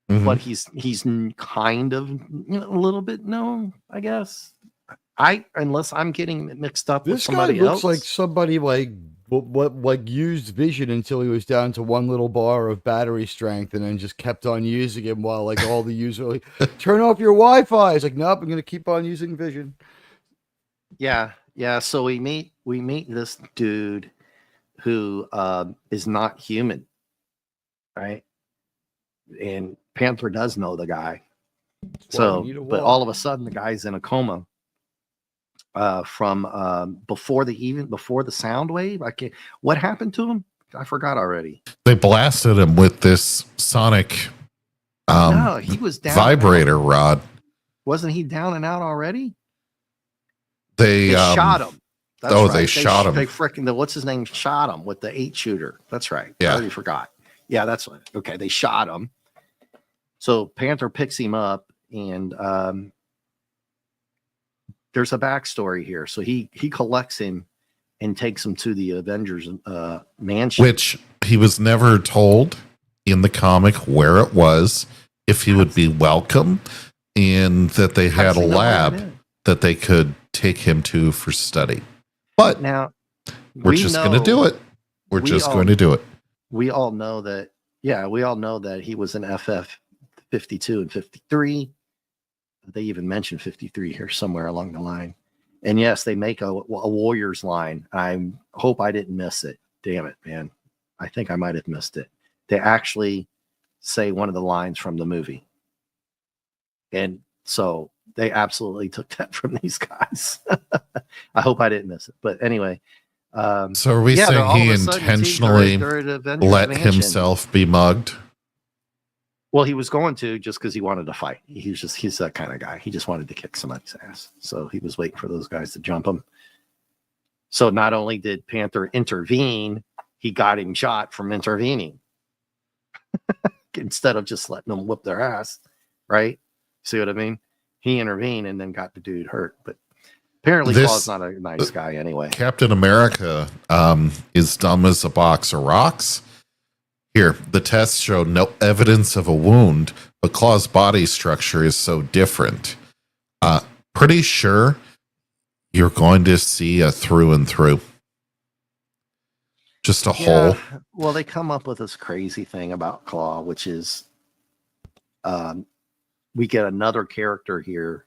but he's kind of a little bit known, I guess. Unless I'm getting mixed up with This guy somebody looks else. like somebody like used vision until he was down to one little bar of battery strength, and then just kept on using him while like all the users were like, turn off your Wi-Fi. He's like, nope, I'm gonna keep on using vision. Yeah. So we meet this dude who is not human, right? And Panther does know the guy. So, but all of a sudden, the guy's in a coma from before the sound wave. What happened to him? I forgot already. They blasted him with this sonic No, he was down vibrator rod. Wasn't he down and out already? They shot him. That's right. They They shot him. They freaking what's his name? Shot him with the 8-shooter. That's right. Yeah. I already forgot. Yeah, that's right. Okay, they shot him. So Panther picks him up, and there's a backstory here. So he collects him and takes him to the Avengers mansion, which he was never told in the comic where it was, if he would be welcome, and that they had a lab that they could take him to for study. But now we're just going to do it. We're just going to do it. We all know that. Yeah, we all know that he was an FF 52 and 53. They even mentioned 53 here somewhere along the line. And yes, they make a Warriors line. I hope I didn't miss it. Damn it, man. I think I might have missed it. They actually say one of the lines from the movie. And so they absolutely took that from these guys. I hope I didn't miss it. But anyway. So are we saying he intentionally let himself be mugged? Well, he was going to, just because he wanted to fight. He's that kind of guy. He just wanted to kick somebody's ass. So he was waiting for those guys to jump him. So not only did Panther intervene, he got him shot from intervening. instead of just letting them whip their ass, right? See what I mean? He intervened and then got the dude hurt. But apparently Claw's not a nice guy anyway. Captain America is dumb as a box of rocks. Here, the tests show no evidence of a wound, but Claw's body structure is so different. Pretty sure you're going to see a through and through. Just a hole. Well, they come up with this crazy thing about Claw, which is we get another character here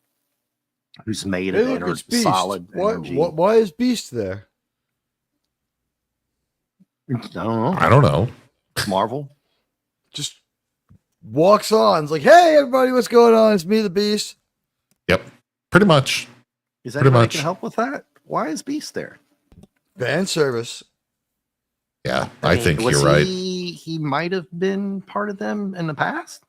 who's made of solid energy. Why is Beast there? I don't know. Marvel just walks on. It's like, hey, everybody, what's going on? It's me, the Beast. Yep, pretty much. Is anybody can help with that? Why is Beast there? Fan service. Yeah, I think you're right. He might have been part of them in the past.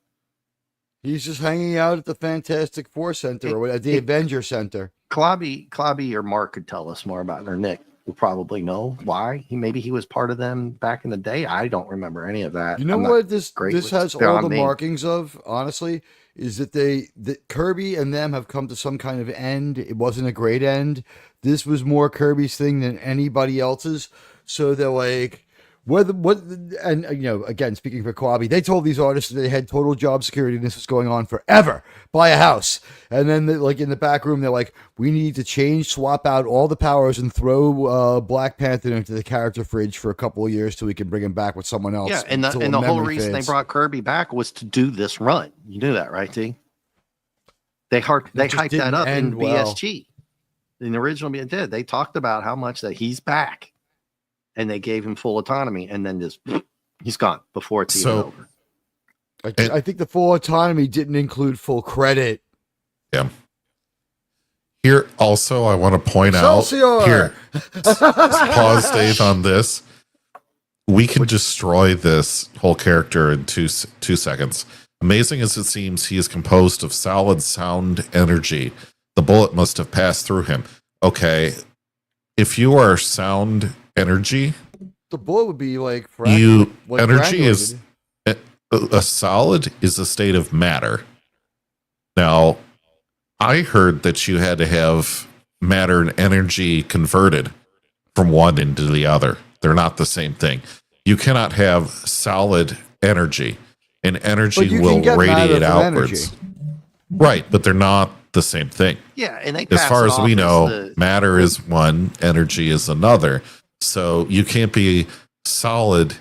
He's just hanging out at the Fantastic Four Center or at the Avenger Center. Clobby or Mark could tell us more about it, or Nick will probably know why. Maybe he was part of them back in the day. I don't remember any of that. You know what this has all the markings of, honestly, is that Kirby and them have come to some kind of end. It wasn't a great end. This was more Kirby's thing than anybody else's. So they're like, again, speaking for Quabi, they told these artists that they had total job security and this was going on forever. Buy a house. And then in the back room, they're like, we need to swap out all the powers and throw Black Panther into the character fridge for a couple of years till we can bring him back with someone else. Yeah, and the whole reason they brought Kirby back was to do this run. You knew that, right, T? They hyped that up in BSG. In the original, they talked about how much that he's back. And they gave him full autonomy, and then he's gone before it's even over. I think the full autonomy didn't include full credit. Yeah. Here also, I want to point out here. Pause, Dave, on this. We can destroy this whole character in 2 seconds. Amazing as it seems, he is composed of solid sound energy. The bullet must have passed through him. Okay, if you are sound energy, the bullet would be like energy is a solid is a state of matter. Now, I heard that you had to have matter and energy converted from one into the other. They're not the same thing. You cannot have solid energy, and energy will radiate outwards. Right, but they're not the same thing. Yeah, and as far as we know, matter is one, energy is another. So you can't be solid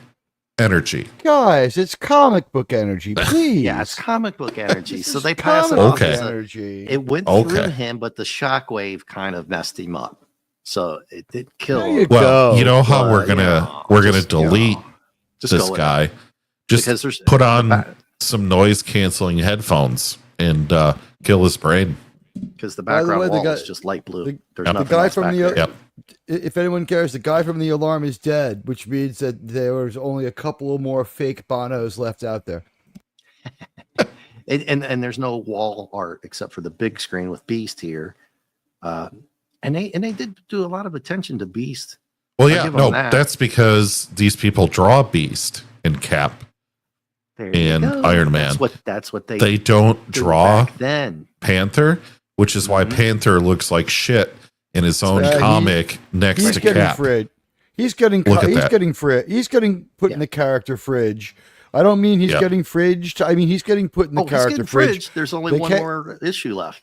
energy. Guys, it's comic book energy, please. Yeah, it's comic book energy. So they pass it off as energy. It went through him, but the shockwave kind of messed him up. So it did kill him. Well, you know how we're gonna delete this guy. Just put on some noise canceling headphones and kill his brain. Because the background wall is just light blue. There's nothing guy else from back the there. If anyone cares, the guy from the alarm is dead, which means that there was only a couple of more fake Bonos left out there. and there's no wall art except for the big screen with Beast here. And they did do a lot of attention to Beast. Well, yeah, no, that's because these people draw Beast and Cap and Iron Man. That's what they don't draw then Panther, which is why Panther looks like shit in his own comic next to Cap. He's getting put in the character fridge. I don't mean he's getting fridged. I mean he's getting put in the character fridge. There's only one more issue left.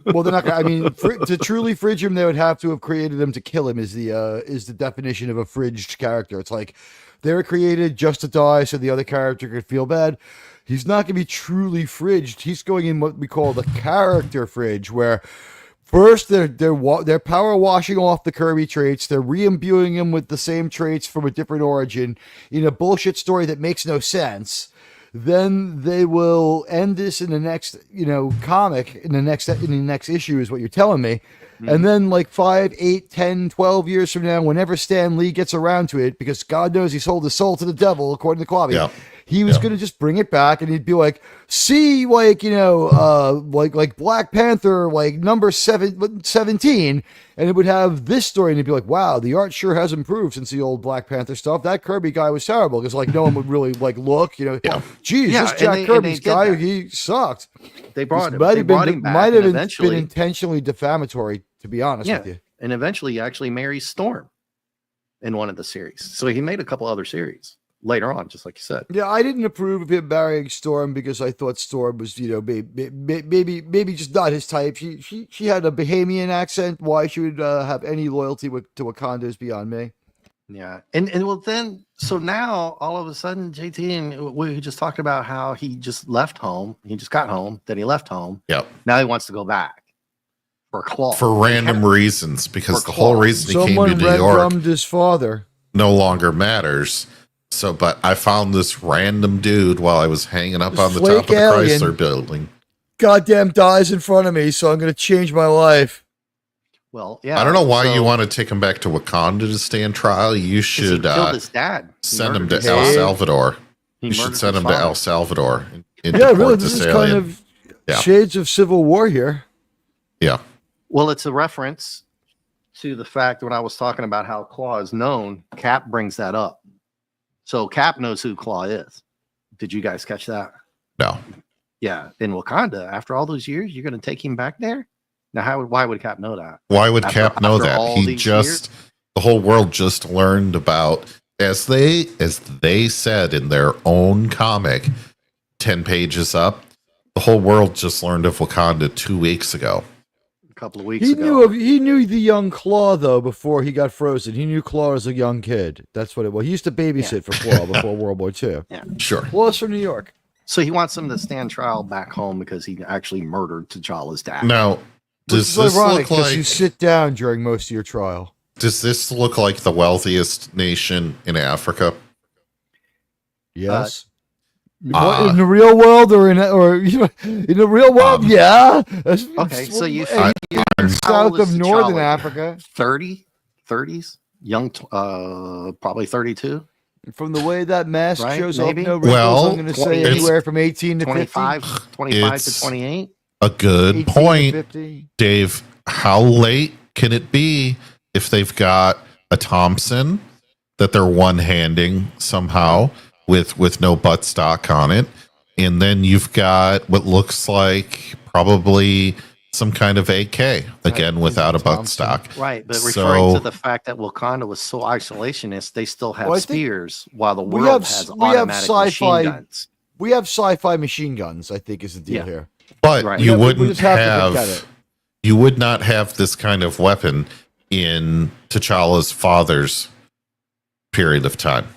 Well, they're not. I mean, to truly fridge him, they would have to have created him to kill him. Is the definition of a fridged character? It's like they were created just to die, so the other character could feel bad. He's not going to be truly fridged. He's going in what we call the character fridge, where first they're power washing off the Kirby traits. They're re-imbuing him with the same traits from a different origin in a bullshit story that makes no sense. Then they will end this in the next, comic in the next issue is what you're telling me. Mm-hmm. And then like 5, 8, 10, 12 years from now, whenever Stan Lee gets around to it, because God knows he sold his soul to the devil, according to Quavi, he was going to just bring it back, and he'd be like, see, like, like Black Panther, like number 17, and it would have this story, and he'd be like, wow, the art sure has improved since the old Black Panther stuff. That Kirby guy was terrible, because like no one would really like look, geez, this Jack Kirby's guy, he sucked. They brought him back. Might have been intentionally defamatory, to be honest with you. And eventually he actually marries Storm in one of the series. So he made a couple other series later on, just like you said. Yeah, I didn't approve of him marrying Storm because I thought Storm was, maybe just not his type. She had a Bahamian accent. Why she would have any loyalty to Wakanda is beyond me. Yeah, and well then, so now all of a sudden, JT, and we just talked about how he just left home. He just got home, then he left home. Yep. Now he wants to go back for Claw. For random reasons, because the whole reason he came to New York his father no longer matters. So, but I found this random dude while I was hanging up on the top of the Chrysler building. Goddamn dies in front of me, so I'm going to change my life. Well, yeah. I don't know why you want to take him back to Wakanda to stand trial. You should killed his dad. Send him to El Salvador. You should send him to El Salvador. Really, this is kind of shades of Civil War here. Yeah. Well, it's a reference to the fact when I was talking about how Claw is known, Cap brings that up. So Cap knows who Claw is. Did you guys catch that? No. Yeah. In Wakanda, after all those years, you're going to take him back there? Now, why would Cap know that? Why would Cap know that? The whole world just learned about, as they said in their own comic, 10 pages up, the whole world just learned of Wakanda 2 weeks ago. A couple of weeks ago. He knew the young Claw, though, before he got frozen. He knew Claw as a young kid. That's what it was. He used to babysit for Claw before World War II. Yeah. Sure. Claw's from New York. So he wants him to stand trial back home because he actually murdered T'Challa's dad. Now, does this look like you sit down during most of your trial? Does this look like the wealthiest nation in Africa? Yes. In the real world, or in the real world? Yeah. Okay, so you south of northern Africa, 30s, young, probably 32. From the way that mask shows maybe? up, no wrinkles, I'm going to say anywhere from 18 to 25 to 28. A good point, Dave. How late can it be if they've got a Thompson that they're one-handing somehow with no buttstock on it, and then you've got what looks like probably some kind of AK again without a buttstock, right? But referring to the fact that Wakanda was so isolationist, they still have spears while the world has automatic machine guns. We have sci-fi machine guns, I think, is the deal here. But you would not have this kind of weapon in T'Challa's father's period of time.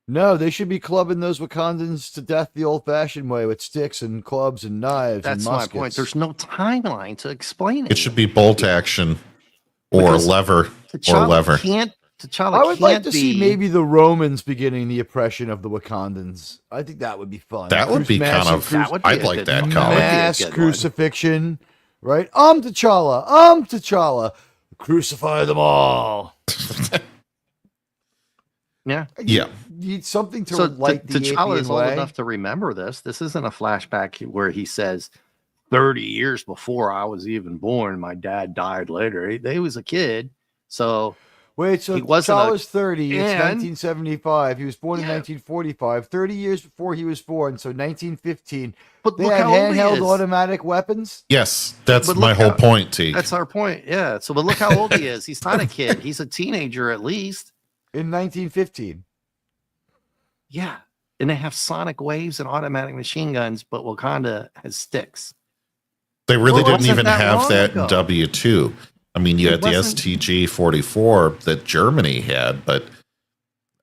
No, they should be clubbing those Wakandans to death the old-fashioned way with sticks and clubs and knives and muskets. That's my point. There's no timeline to explain it. It should be bolt action or lever or lever. I would like to see maybe the Romans beginning the oppression of the Wakandans. I think that would be fun. That would be kind of. I'd like that comic. Mass crucifixion, right? T'Challa. Crucify them all. Yeah. You need something to light the T'Challa is way. old enough to remember this. This isn't a flashback where he says 30 years before I was even born, my dad died later. He was a kid. So wait, so T'Challa's 30. It's 1975. He was born in 1945. 30 years before he was born, so 1915. But they had handheld automatic weapons? Yes, that's my whole point, T. That's our point, yeah. So, but look how old he is. He's not a kid. He's a teenager at least. In 1915. Yeah. And they have sonic waves and automatic machine guns, but Wakanda has sticks. They really didn't even have that in W2. I mean, you had the STG-44 that Germany had, but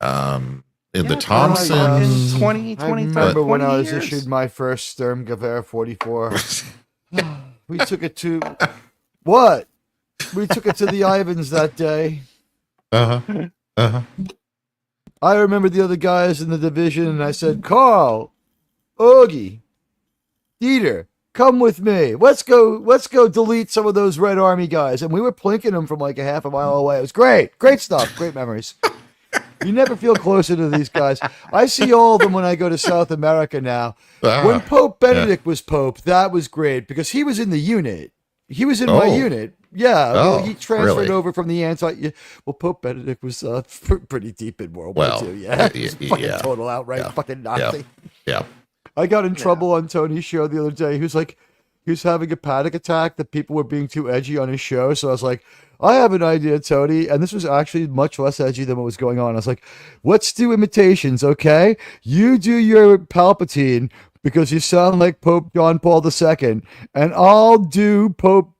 in the Thompsons... 20, I remember when I was issued my first Sturmgewehr 44. We took it to... What? We took it to the Ivans that day. I remember the other guys in the division, and I said, Carl, Oogie, Dieter, come with me. Let's go delete some of those Red Army guys. And we were plinking them from like a half a mile away. It was great. Great stuff. Great memories. You never feel closer to these guys. I see all of them when I go to South America now. When Pope Benedict was Pope, that was great because he was in the unit. He was in my unit. Yeah, he transferred over from the anti. Well, Pope Benedict was pretty deep in World War II. Yeah, total outright fucking Nazi. Yeah. I got in trouble on Tony's show the other day. He was having a panic attack that people were being too edgy on his show. So I was like, I have an idea, Tony. And this was actually much less edgy than what was going on. I was like, let's do imitations, okay? You do your Palpatine because you sound like Pope John Paul II, and I'll do Pope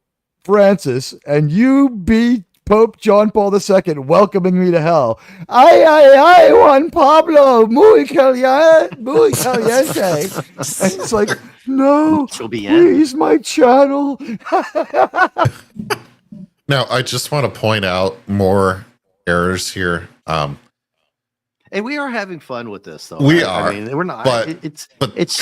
Francis, and you be Pope John Paul II welcoming me to hell. Ay, Juan Pablo, muy caliente. And it's like, no, please, my channel. Now, I just want to point out more errors here. And we are having fun with this, though. We are. I mean, we're not. But it's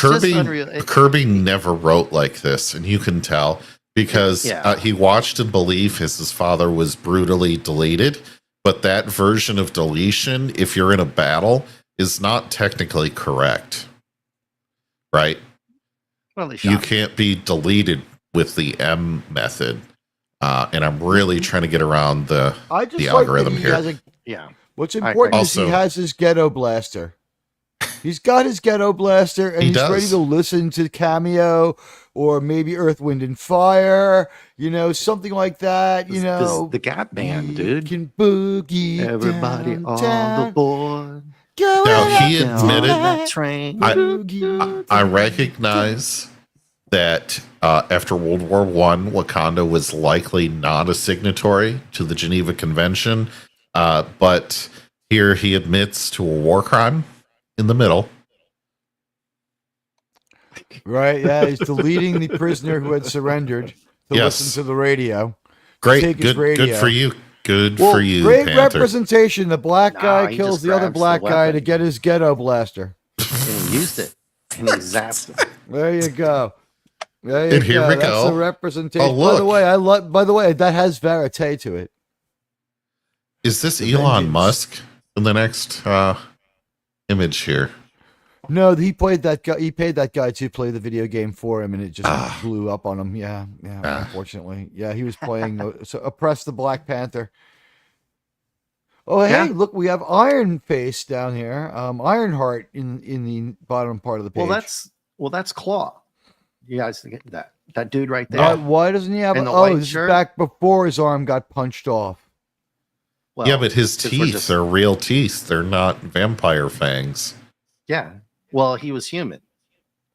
Kirby, just unreal. Kirby never wrote like this, and you can tell because he watched and believed his father was brutally deleted. But that version of deletion, if you're in a battle, is not technically correct, right? Well, you can't be deleted with the M method. And I'm really trying to get around the algorithm here. What's important is he has his ghetto blaster. He's got his ghetto blaster, and he's ready to listen to Cameo or maybe Earth, Wind, and Fire. Something like that. The Gap Band, dude. Can boogie. Everybody downtown. on the board. Now he admitted. That train. I recognize that after World War I, Wakanda was likely not a signatory to the Geneva Convention, but here he admits to a war crime in the middle. Right, yeah, he's deleting the prisoner who had surrendered to listen to the radio. Great, good for you. Good for you, great Panther. Representation. The black guy kills the other black guy to get his ghetto blaster. And he used it. And he zapped it. There you go. And here we That's go. the representation. Oh, look. By the way, that has verite to it. Is this Elon Musk in the next image here? No, he played that guy. He paid that guy to play the video game for him, and it just blew up on him. Yeah. Unfortunately, he was playing. Oppress the Black Panther. Oh, hey, look, we have Iron Face down here. Ironheart in the bottom part of the page. Well, that's Claw. You guys get that dude right there. Why doesn't he have? This is back before his arm got punched off. Well, but his teeth are real teeth. They're not vampire fangs. Yeah. Well, he was human,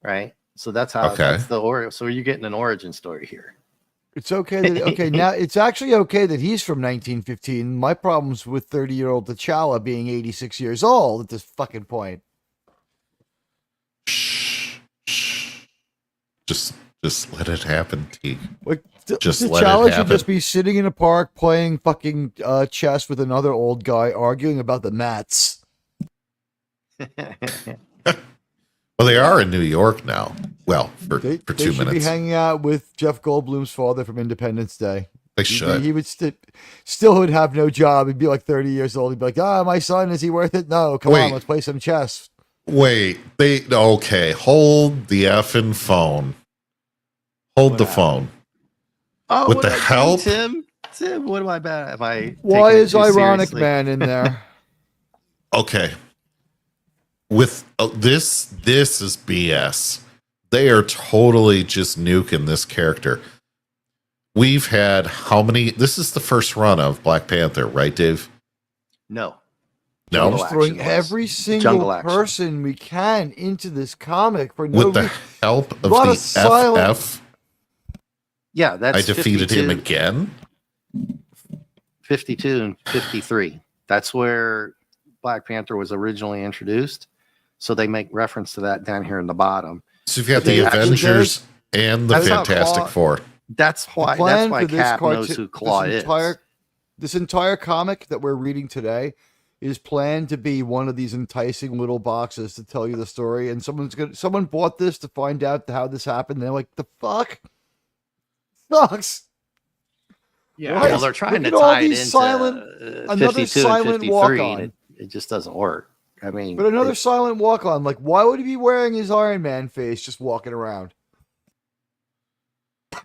right? So that's how. That's the origin. So you're getting an origin story here. It's okay. Now it's actually okay that he's from 1915. My problem's with 30-year-old T'Challa being 86 years old at this fucking point. Just let it happen, T. Just T'Challa should just be sitting in a park playing fucking chess with another old guy arguing about the Mets. Well, they are in New York now. Well, for 2 minutes. They should be hanging out with Jeff Goldblum's father from Independence Day. They should. He would still would have no job. He'd be like 30 years old. He'd be like, my son, is he worth it? No, come on, let's play some chess. Wait, hold the effing phone. Hold the phone. Oh, with the help, Tim, what am I bad? Why is Ironic Man in there? Okay. With this is BS. They are totally just nuking this character. We've had how many? This is the first run of Black Panther, right, Dave? No. We're throwing every single person we can into this comic for with the help of the FF. Yeah, that's I defeated 52, him again. 52 and 53. That's where Black Panther was originally introduced. So they make reference to that down here in the bottom. So you've got the Avengers and the Fantastic Four. That's why Cap knows who Claw is. This entire comic that we're reading today is planned to be one of these enticing little boxes to tell you the story. And someone bought this to find out how this happened. And they're like, the fuck? Sucks. Yeah, well, they're trying to tie it into another silent walk-on. it just doesn't work. I mean, but another silent walk on. Like, why would he be wearing his Iron Man face just walking around?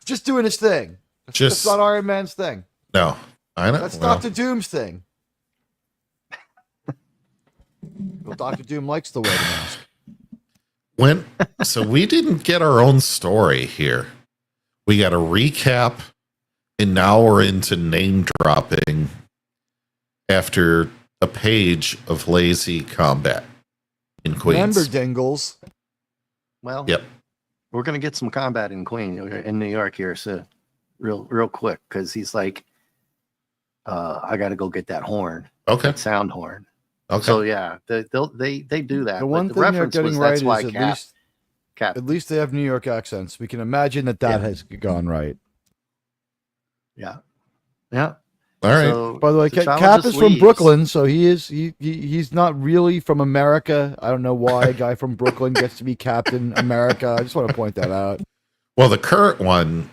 Just doing his thing. That's not Iron Man's thing. No, I know. That's Doctor Doom's thing. Well, Doctor Doom likes to wear the mask. So we didn't get our own story here. We got a recap, and now we're into name dropping after a page of lazy combat in Queens. Remember, Dingles. Well, yep. We're gonna get some combat in New York here soon, real quick, because he's like, I got to go get that horn, that sound horn. Okay. So yeah, they do that. The one thing they're getting right is at least they have New York accents. We can imagine that has gone right. Yeah. All right. So, by the way, Cap is from Brooklyn, so he's not really from America. I don't know why a guy from Brooklyn gets to be Captain America. I just want to point that out. Well, the current one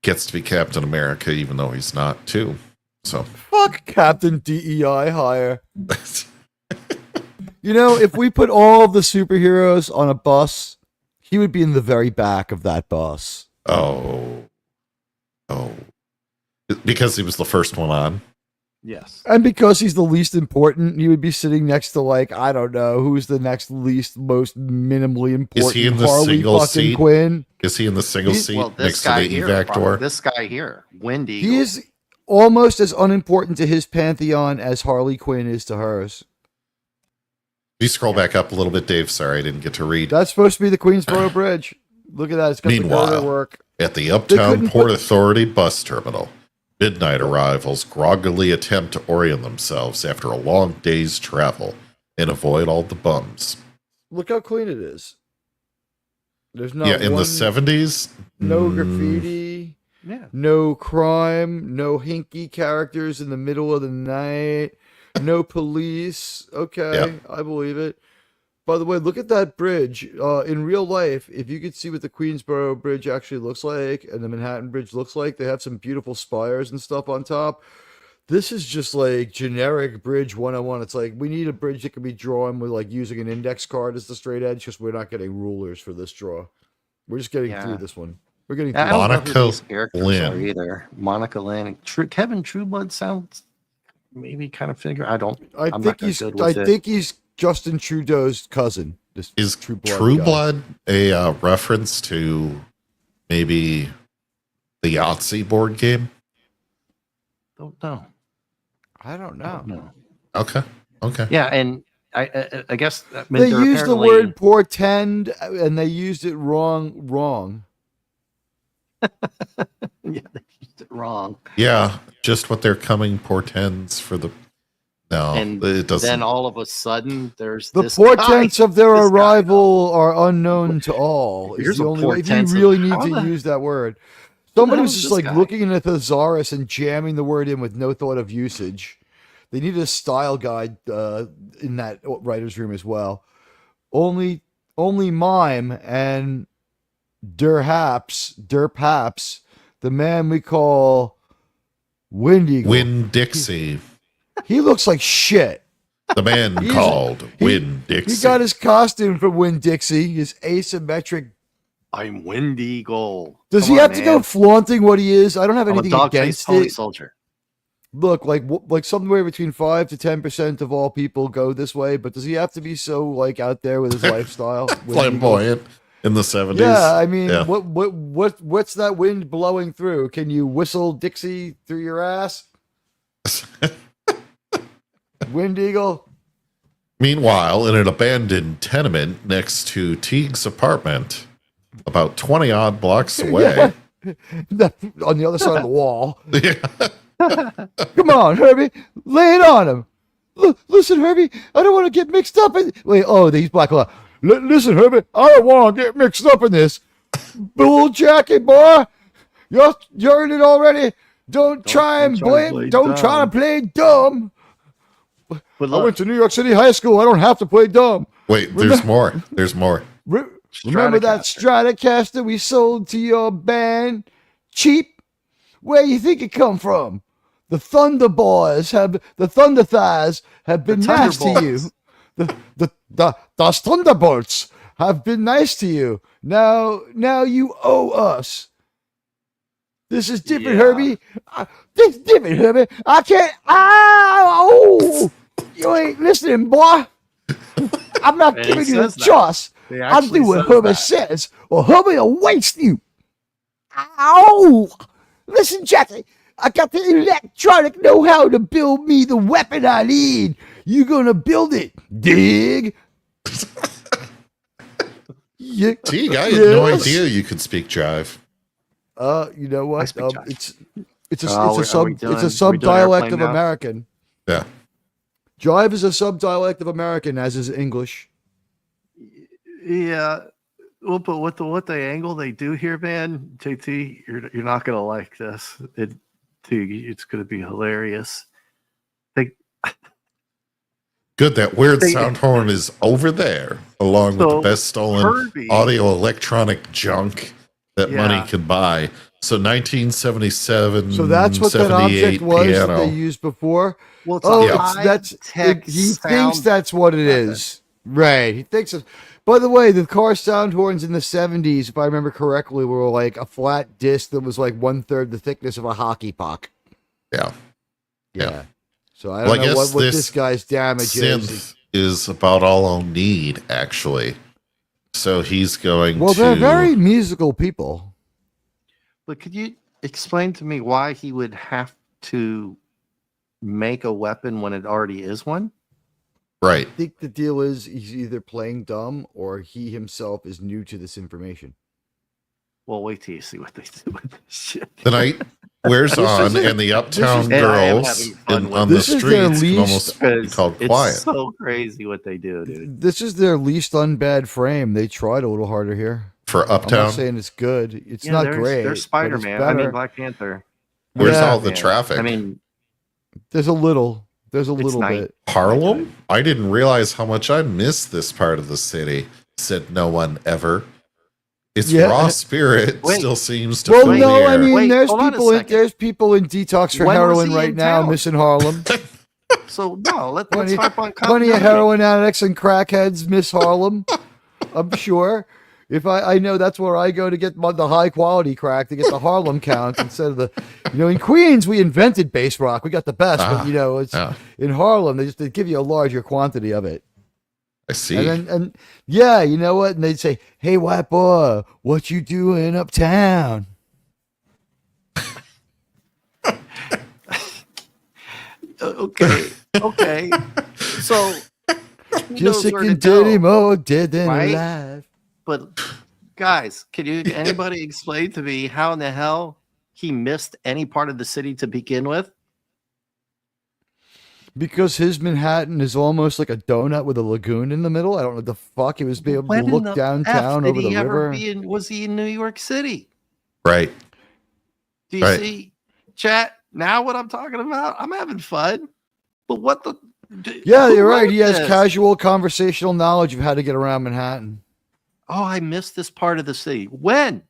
gets to be Captain America, even though he's not too. So fuck Captain DEI hire. You know, if we put all of the superheroes on a bus, he would be in the very back of that bus. Oh. Because he was the first one on. Yes. And because he's the least important, he would be sitting next to, like, I don't know, who's the next most minimally important. Is he in the Harley single fucking seat? Quinn? Is he in the single seat next to the evac door? This guy here, Wendy. He is almost as unimportant to his pantheon as Harley Quinn is to hers. You scroll back up a little bit, Dave. Sorry, I didn't get to read. That's supposed to be the Queensboro Bridge. Look at that. It's got Meanwhile, the work. At the Uptown Port Authority bus terminal, midnight arrivals groggily attempt to orient themselves after a long day's travel and avoid all the bums. Look how clean it is. There's not in the 70s. No graffiti. Yeah. No crime. No hinky characters in the middle of the night. No police. Okay, I believe it. By the way, look at that bridge. In real life, if you could see what the Queensboro Bridge actually looks like and the Manhattan Bridge looks like, they have some beautiful spires and stuff on top. This is just like generic bridge 101. It's like we need a bridge that can be drawn with like using an index card as the straight edge because we're not getting rulers for this draw. We're just getting through this one. We're getting through Monica Lynn. Either Monica Lynn, Kevin Trueblood sounds maybe kind of figure. I think he's Justin Trudeau's cousin. Is Trueblood a reference to maybe the Yahtzee board game? Don't know. I don't know. Okay. Yeah, and I guess they used the word portend and they used it wrong. Yeah, they used it wrong. Yeah, just what their coming portends for the. No, and it doesn't. Then all of a sudden, there's the portents of their arrival are unknown to all. Is the only way. If you really need to use that word, somebody was just like looking at the thesaurus and jamming the word in with no thought of usage. They needed a style guide in that writer's room as well. Only mime and derpaps, the man we call Winn-Dixie. He looks like shit. The man called Winn-Dixie. He got his costume from Winn-Dixie, his asymmetric. I'm Wendigo. Does he have to go flaunting what he is? I don't have anything against it. Soldier. Look, like somewhere between 5 to 10% of all people go this way, but does he have to be so like out there with his lifestyle? Flamboyant in the 70s. Yeah, I mean, what's that wind blowing through? Can you whistle Dixie through your ass? Wind Eagle. Meanwhile, in an abandoned tenement next to Teague's apartment, about 20 odd blocks away. On the other side of the wall. Yeah. Come on, Herbie. Lay it on him. Listen, Herbie, I don't want to get mixed up in... Wait, he's black. Listen, Herbie, I don't want to get mixed up in this. Bull jacket, boy. You're in it already. Don't try to play dumb. I went to New York City High School. I don't have to play dumb. Wait, there's more. There's more. Remember that Stratocaster we sold to your band? Cheap? Where you think it come from? The Thunder Thighs have been nice to you. The Thunderbolts have been nice to you. Now you owe us. This is different, Herbie. This is different, Herbie. I can't. You ain't listening, boy. I'm not giving you a choice. I'll do what Herbie says, or Herbie will waste you. Ow! Listen, Jackie. I got the electronic know-how to build me the weapon I need. You gonna build it? Dig? Dig, I had no idea you could speak Jive. You know what? It's a sub dialect of American. Yeah. Jive is a sub dialect of American, as is English. Yeah. Well, but what the angle they do here, man, JT, you're not gonna like this. It's gonna be hilarious. Good, that weird sound horn is over there, along with the best stolen audio electronic junk that money could buy. So 1977. So that's what that object was that they used before. Well, he thinks that's what it is. Right. He thinks it. By the way, the car sound horns in the 70s, if I remember correctly, were like a flat disc that was like 1/3 the thickness of a hockey puck. Yeah. So I don't know what this guy's damage is about all I'll need, actually. So he's going Well, they're very musical people. But could you explain to me why he would have to make a weapon when it already is one? Right. I think the deal is he's either playing dumb or he himself is new to this information. Well, wait till you see what they do with this shit. The night wears on, and the uptown girls on the streets can almost be called quiet. It's so crazy what they do, dude. This is their least unbad frame. They tried a little harder here. For Uptown? I'm not saying it's good. It's not great. There's Spider-Man. I mean, Black Panther. Where's all the traffic? I mean, there's a little bit. Harlem? I didn't realize how much I missed this part of the city, said no one ever. Its raw spirit still seems to fill the air. I mean, there's people in detox for heroin right now missing Harlem. So, no, let's harp on plenty of heroin addicts and crackheads miss Harlem, I'm sure. If I know that's where I go to get the high quality crack, to get the Harlem count instead of the, in Queens we invented bass rock, we got the best, but it's in Harlem they give you a larger quantity of it. I see. And you know what? And they'd say, "Hey, white boy, what you doing uptown?" Okay. So just a dirty more dead than alive. But guys, anybody explain to me how in the hell he missed any part of the city to begin with? Because his Manhattan is almost like a donut with a lagoon in the middle. I don't know what the fuck. He was able to look downtown over the river. Was he in New York City? Right. Do you see, chat? Now what I'm talking about? I'm having fun. But what the... Yeah, you're right. He has casual conversational knowledge of how to get around Manhattan. Oh, I missed this part of the city. When?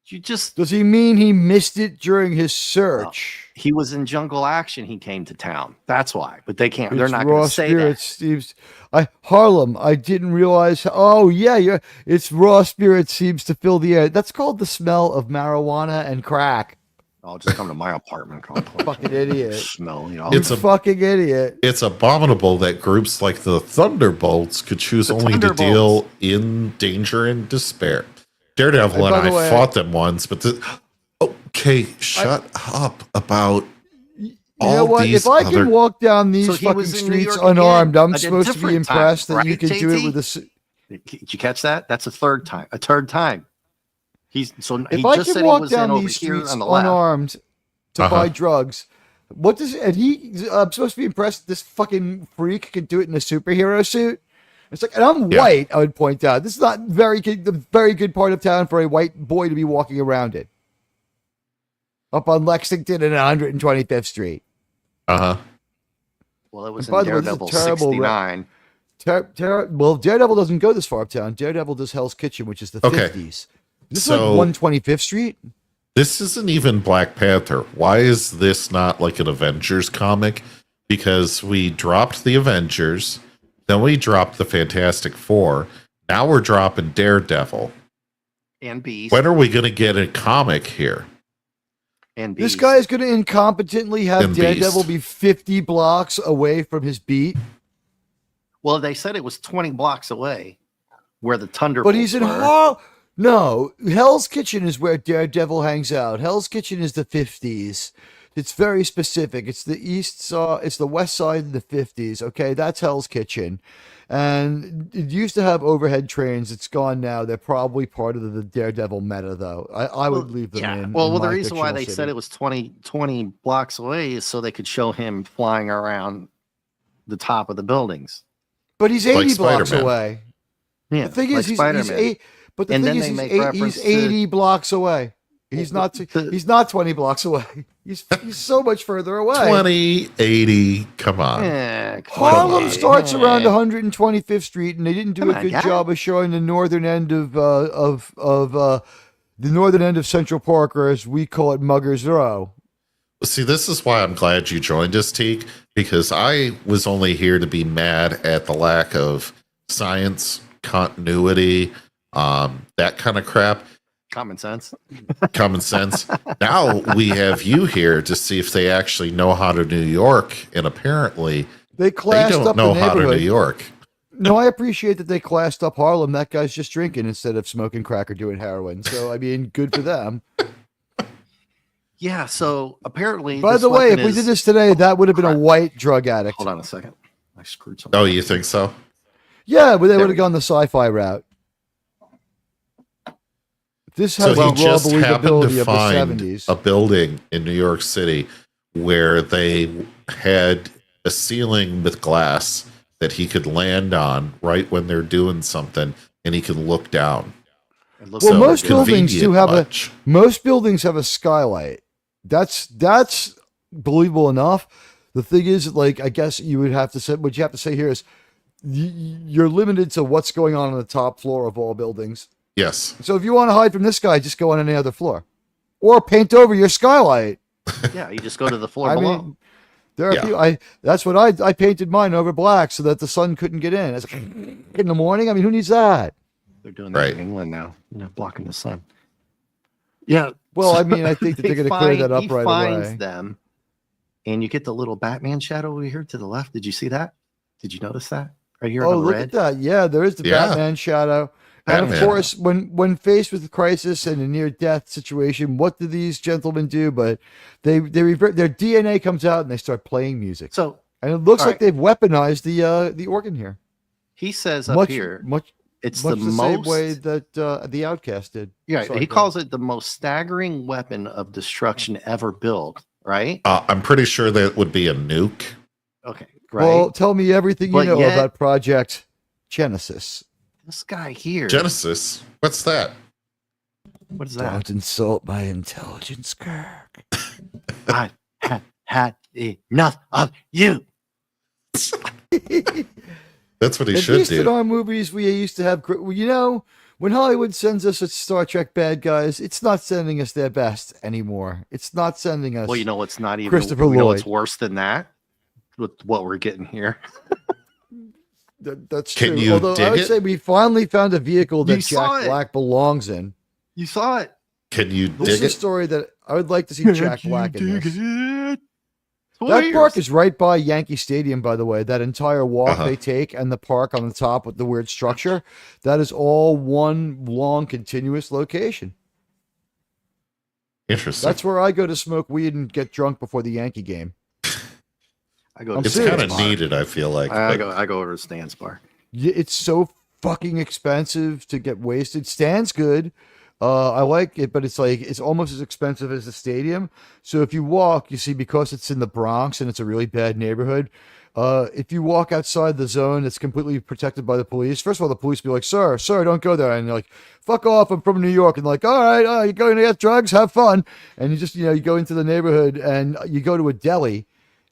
Does he mean he missed it during his search? No, he was in Jungle Action. He came to town. That's why. But they can't. They're not going to say that. Steve's, Harlem. I didn't realize. Oh yeah, it's raw spirit seems to fill the air. That's called the smell of marijuana and crack. I'll just come to my apartment complex. Fucking idiot. Smell, It's a fucking idiot. It's abominable that groups like the Thunderbolts could choose only to deal in danger and despair. Daredevil and I fought them once, but shut up about all these. If I can walk down these fucking streets unarmed, I'm supposed to be impressed that you can do it with a. Did you catch that? That's a third time. If I can walk down these streets unarmed to buy drugs, what does I'm supposed to be impressed this fucking freak can do it in a superhero suit? It's like, and I'm white, I would point out. This is not the very good part of town for a white boy to be walking around in. Up on Lexington and 125th Street. Well, it was in Daredevil 69. Well, Daredevil doesn't go this far uptown. Daredevil does Hell's Kitchen, which is the 50s. This is like 125th Street? This isn't even Black Panther. Why is this not like an Avengers comic? Because we dropped the Avengers, then we dropped the Fantastic Four. Now we're dropping Daredevil. And Beast. When are we going to get a comic here? And This Beast. guy is going to incompetently have And Daredevil Beast. be 50 blocks away from his beat. Well, they said it was 20 blocks away where the Thunderbolts But he's in were. No, Hell's Kitchen is where Daredevil hangs out. Hell's Kitchen is the 50s. It's very specific. It's the it's the west side of the 50s. Okay, that's Hell's Kitchen. And it used to have overhead trains. It's gone now. They're probably part of the Daredevil meta, though. I would leave them in. Well, in the my reason why fictional they city. said it was 20 blocks away is so they could show him flying around the top of the buildings. But he's Like 80 blocks Spider-Man. away. Yeah, The thing like is, he's Spider-Man. 8. But the And thing then is, they he's, make 8, reference he's to- 80 blocks away. He's not. He's not 20 blocks away. He's so much further away. 20, 80, come on. Yeah, Harlem on. starts around 125th Street, and they didn't do Come a on, good guy. job of showing the northern end of the northern end of Central Park, or as we call it, Muggers Row. See, this is why I'm glad you joined us, Teak, because I was only here to be mad at the lack of science, continuity, that kind of crap. Common sense. Common sense. Now we have you here to see if they actually know how to New York, and apparently They they classed don't up know the how to New neighborhood. York. No, I appreciate that they classed up Harlem. That guy's just drinking instead of smoking crack or doing heroin. So I mean, good for them. Yeah, so apparently. By this the way, if weapon we is- did this today, that would have been a white drug addict. Hold on a second. I screwed something. Oh, you think so? Yeah, but they There would we have gone the sci-fi route. This So has he the raw just happened believability to of the find 70s. a building in New York City where they had a ceiling with glass that he could land on right when they're doing something, and he can look down. It looks Well, so most good. buildings do Convenient have much. most buildings have a skylight. That's believable enough. The thing is, like, I guess you would have to say, what you have to say here is you're limited to what's going on the top floor of all buildings. Yes. So if you want to hide from this guy, just go on any other floor, or paint over your skylight. Yeah, you just go to the floor I below. mean, there are Yeah. people. That's what I painted mine over black so that the sun couldn't get in. It's like, in the morning. I mean, who needs that? They're doing that Right. in England now. Blocking the sun. Yeah. Well, I mean, I think that they're going to clear that up he right finds away. them, and you get the little Batman shadow over here to the left. Did you see that? Did you notice that right here Oh, on the look red? at that! Yeah, there is the Yeah. Batman shadow. And of Batman. course, when faced with a crisis and a near-death situation, what do these gentlemen do? But they revert. Their DNA comes out and they start playing music. So And it looks all like right. they've weaponized the organ here. he says up Much here, much it's much the the same most. way that the Outcast did. Yeah, Sorry, he go calls it the most staggering weapon of destruction ever built. Right? I'm pretty sure that would be a nuke. Okay. ahead. Right. Well, tell me everything you But know yet- about Project Genesis. this guy here. Genesis. What's that? What is that? Don't insult my intelligence, Kirk. I have had enough of you. That's what he At should least in do. our movies, we used to have, you know, when Hollywood sends us its Star Trek bad guys, it's not sending us their best anymore. It's not sending us. Well, you know what's not even Christopher you know what's Lloyd. worse than that? With what we're getting here. That's Can true. you Although I dig would it? say we finally found a vehicle that You saw Jack it. Black belongs in. You saw it. Can you This dig is a it? story that I would like to see Jack Black in this. It? That park is right by Yankee Stadium, by the way. That entire walk Uh-huh. they take and the park on the top with the weird structure, that is all one long continuous location. Interesting. That's where I go to smoke weed and get drunk before the Yankee game. I go. I'm to It's serious. kind of Stan's bar. needed, I feel like. I but- go over to Stan's bar. It's so fucking expensive to get wasted. Stan's good. I like it, but it's like it's almost as expensive as the stadium. So if you walk, you see, because it's in the Bronx and it's a really bad neighborhood, if you walk outside the zone that's completely protected by the police, first of all, the police be like, sir, don't go there. And you're like, fuck off, I'm from New York. And like, all right, you're going to get drugs, have fun. And you just, you go into the neighborhood and you go to a deli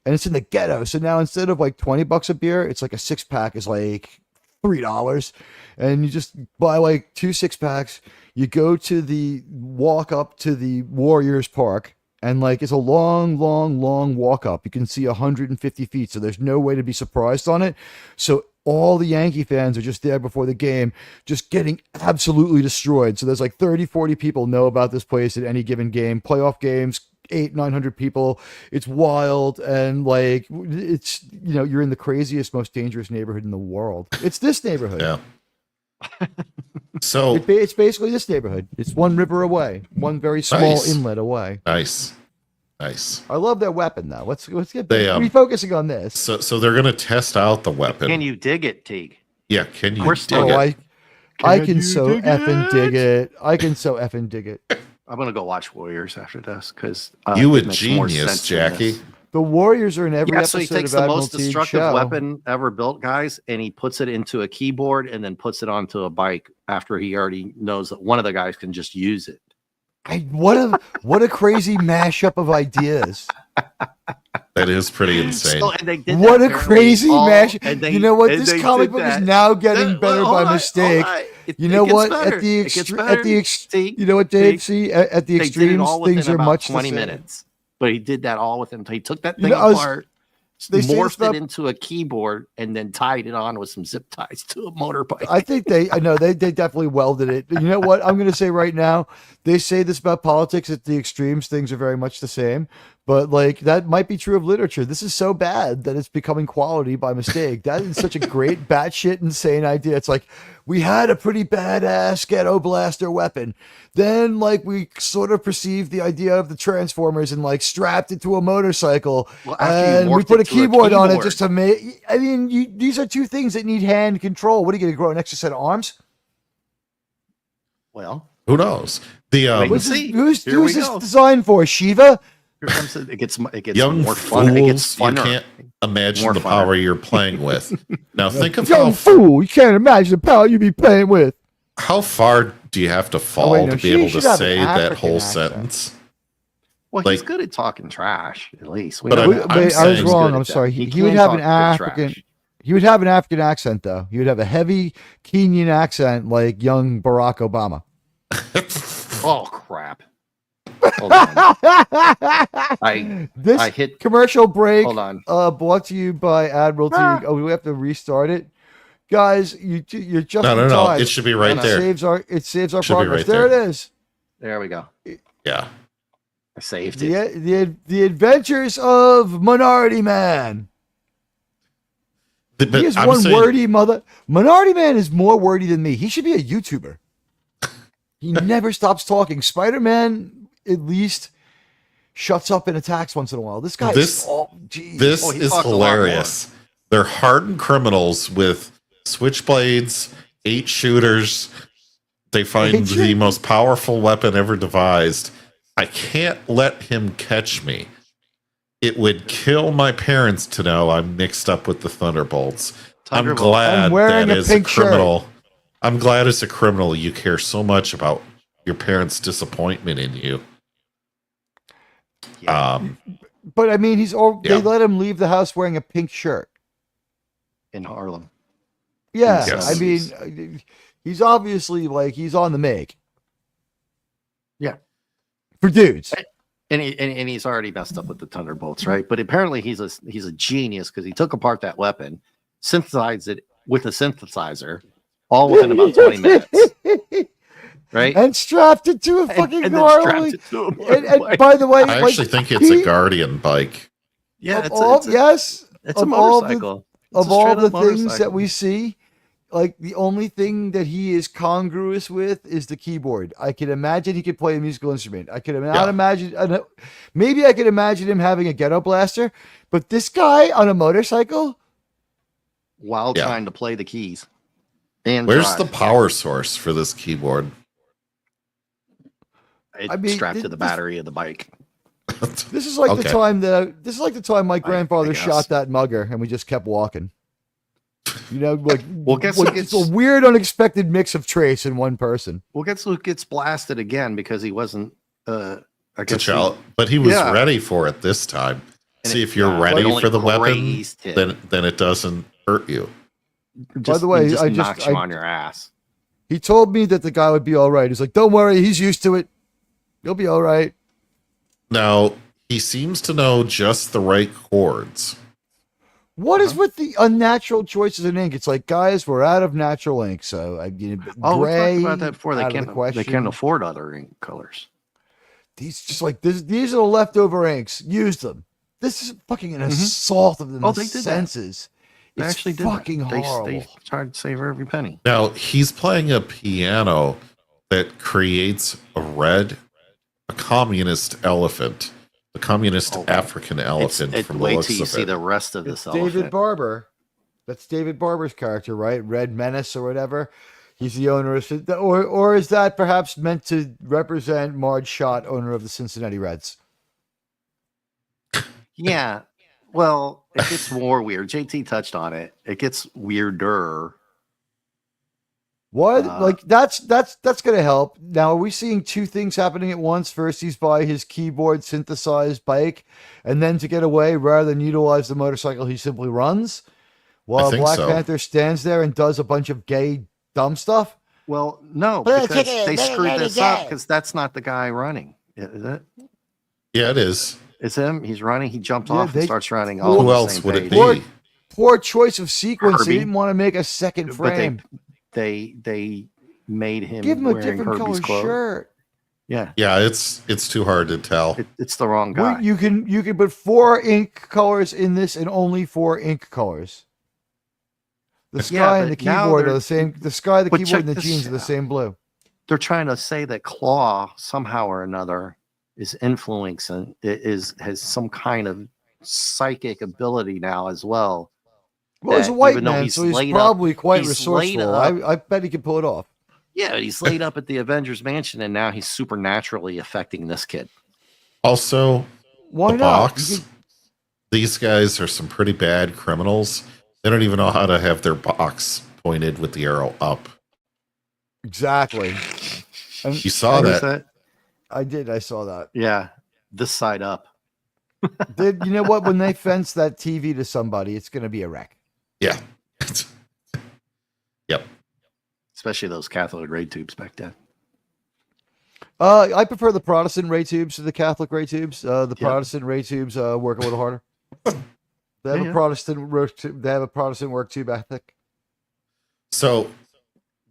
and it's in the ghetto. So now instead of like $20 a beer, it's like a 6-pack is like $3, and you just buy like 2 6-packs. You go to the walk up to the Warriors Park, and like it's a long walk up. You can see 150 feet, so there's no way to be surprised on it. So all the Yankee fans are just there before the game, just getting absolutely destroyed. So there's like 30, 40 people know about this place at any given game. Playoff games, 800-900 people. It's wild, and like it's, you know, you're in the craziest, most dangerous neighborhood in the world. It's this neighborhood. Yeah. So it's basically this neighborhood. It's one river away, one very small inlet away. Nice. I love their weapon though. Let's get refocusing on this. So they're gonna test out the weapon. Can you dig it, Teague? Yeah, can you dig it? I can so effing dig it. I can so effing dig it. I'm gonna go watch Warriors after this because you a genius, Jackie. The Warriors are in every episode. So he takes of the Admiral most Teague's destructive show. weapon ever built, guys, and he puts it into a keyboard and then puts it onto a bike after he already knows that one of the guys can just use it. What a crazy mashup of ideas. That is pretty insane. So, and they did What that a crazy mashup. You know what? and This they comic did book that. is now getting better by mistake. You know what? At the extreme, you know what, Dave? See, at the extremes, things are much 20 the same. minutes. But he did that all within. He took that thing know, apart, they say morphed this it into a keyboard, and then tied it on with some zip ties to a motorbike. I think they definitely welded it. You know what? I'm going to say right now, they say this about politics at the extremes. Things are very much the same, but like that might be true of literature. This is so bad that it's becoming quality by mistake. That is such a great batshit insane idea. It's like we had a pretty badass ghetto blaster weapon. Then like we sort of perceived the idea of the Transformers and like strapped it to a motorcycle, and we put a keyboard on it just to make. I mean, these are two things that need hand control. What are you going to grow an extra set of arms? Well, who knows? Who's this designed for? Shiva? Here comes it gets young more fun. It gets funner. You can't imagine the power you're playing with. Now think of young fool. You can't imagine the power you'd be playing with. How far do you have to fall to be able to say that whole sentence? Well, he's good at talking trash, at least. I was wrong. I'm sorry. He would have an African. He would have an African accent, though. He would have a heavy Kenyan accent, like young Barack Obama. Oh crap! Hold on. I hit commercial break. Hold on. Brought to you by Admiral Teague. Oh, we have to restart it. Guys, you're just no. It should be right there. It saves our progress. Right there. It is. There we go. Yeah, I saved it. The Adventures of Minority Man. He is wordy mother. Minority Man is more wordy than me. He should be a YouTuber. He never stops talking. Spider-Man at least shuts up and attacks once in a while. This guy is hilarious. They're hardened criminals with switchblades, 8 shooters. They find the most powerful weapon ever devised. I can't let him catch me. It would kill my parents to know I'm mixed up with the Thunderbolts. I'm glad that as a criminal. Shirt. I'm glad as a criminal you care so much about your parents' disappointment in you. Yeah. But I mean, they let him leave the house wearing a pink shirt in Harlem. Yeah, yes. I mean, he's obviously like he's on the make. Yeah, for dudes. And he's already messed up with the Thunderbolts, right? But apparently he's a genius because he took apart that weapon, synthesized it with a synthesizer, all within about 20 minutes, right? And strapped it to a fucking Harley. And by the way, I actually think it's a Guardian bike. Yeah, it's a motorcycle. Of all the things that we see, like the only thing that he is congruous with is the keyboard. I can imagine he could play a musical instrument. I could not imagine. Maybe I could imagine him having a ghetto blaster, but this guy on a motorcycle, while trying to play the keys. And where's the power source for this keyboard? It's strapped to the battery of the bike. This is like the time my grandfather shot that mugger, and we just kept walking. You know, like it's a weird, unexpected mix of trace in one person. Well, guess who gets blasted again because he wasn't. But he was ready for it this time. See, if you're ready for the weapon, then it doesn't hurt you. Just, By the way, just knocks you on your ass. He told me that the guy would be all right. He's like, don't worry, he's used to it. He'll be all right. Now, he seems to know just the right chords. What is with the unnatural choices in ink? It's like, guys, we're out of natural ink, so we talked about that before. They can't afford other ink colors. These are the leftover inks. Use them. This is fucking an assault of the senses. They actually did fucking horrible. They tried to save every penny. Now, he's playing a piano that creates a communist elephant, a communist African elephant from the wait looks till you of see it. the rest of this David elephant. Barber. That's David Barber's character, right? Red Menace or whatever. He's the owner of, or is that perhaps meant to represent Marge Schott, owner of the Cincinnati Reds? Yeah. Well, it gets more weird. JT touched on it. It gets weirder. What? That's gonna help. Now, are we seeing two things happening at once? First, he's by his keyboard synthesized bike, and then to get away, rather than utilize the motorcycle, he simply runs. While Black Panther stands there and does a bunch of gay dumb stuff. Well, no, because they screwed this up because that's not the guy running. Is it? Yeah, it is. It's him. He's running. He jumped off and starts running. Who else would it be? Poor choice of sequence. Kirby. They didn't want to make a second frame. They made him give him a wearing different Herbie's color shirt. Yeah, it's too hard to tell. It's the wrong guy. You can put 4 ink colors in this and only 4 ink colors. The sky and the keyboard are the same. The sky, the keyboard, and the jeans are the same blue. They're trying to say that Claw somehow or another is influencing, has some kind of psychic ability now as well. Well, he's a white man, so he's probably quite resourceful. I bet he can pull it off. Yeah, he's laid up at the Avengers Mansion, and now he's supernaturally affecting this kid. Also, why not? Box. These guys are some pretty bad criminals. They don't even know how to have their box pointed with the arrow up. Exactly. You saw that? I did. I saw that. Yeah, this side up. You know what? When they fence that TV to somebody, it's going to be a wreck. Yeah. Yep. Especially those Catholic ray tubes back then. I prefer the Protestant ray tubes to the Catholic ray tubes. Protestant ray tubes work a little harder. They have a Protestant work. They have a Protestant work tube ethic. So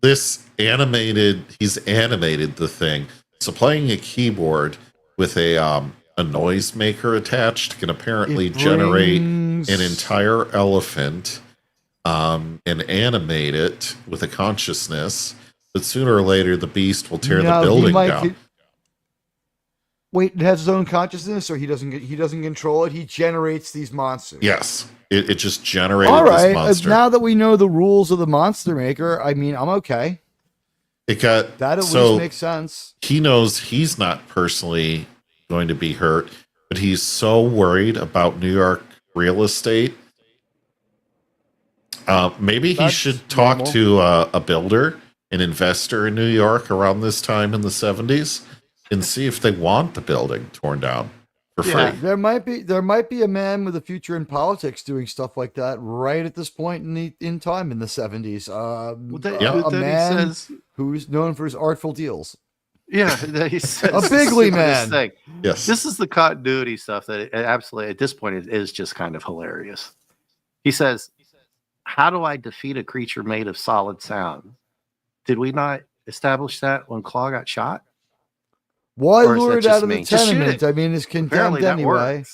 he's animated the thing. So playing a keyboard with a noisemaker attached can apparently generate an entire elephant and animate it with a consciousness. But sooner or later, the beast will tear the building down. Wait, it has its own consciousness, or he doesn't control it. He generates these monsters. Yes, it just generated All this monster. right, now that we know the rules of the monster maker, I mean, I'm okay. That at least makes sense. He knows he's not personally going to be hurt, but he's so worried about New York real estate. Maybe he should talk to a builder, an investor in New York around this time in the 70s. And see if they want the building torn down for free. There might be a man with a future in politics doing stuff like that right at this point in time in the 70s. A man who's known for his artful deals. Yeah, he says a bigly man. Thing. Yes, this is the continuity stuff that absolutely at this point is just kind of hilarious. He says, "How do I defeat a creature made of solid sound? Did we not establish that when Claw got shot?" Why lured out of the tenement? I mean, it's condemned anyway.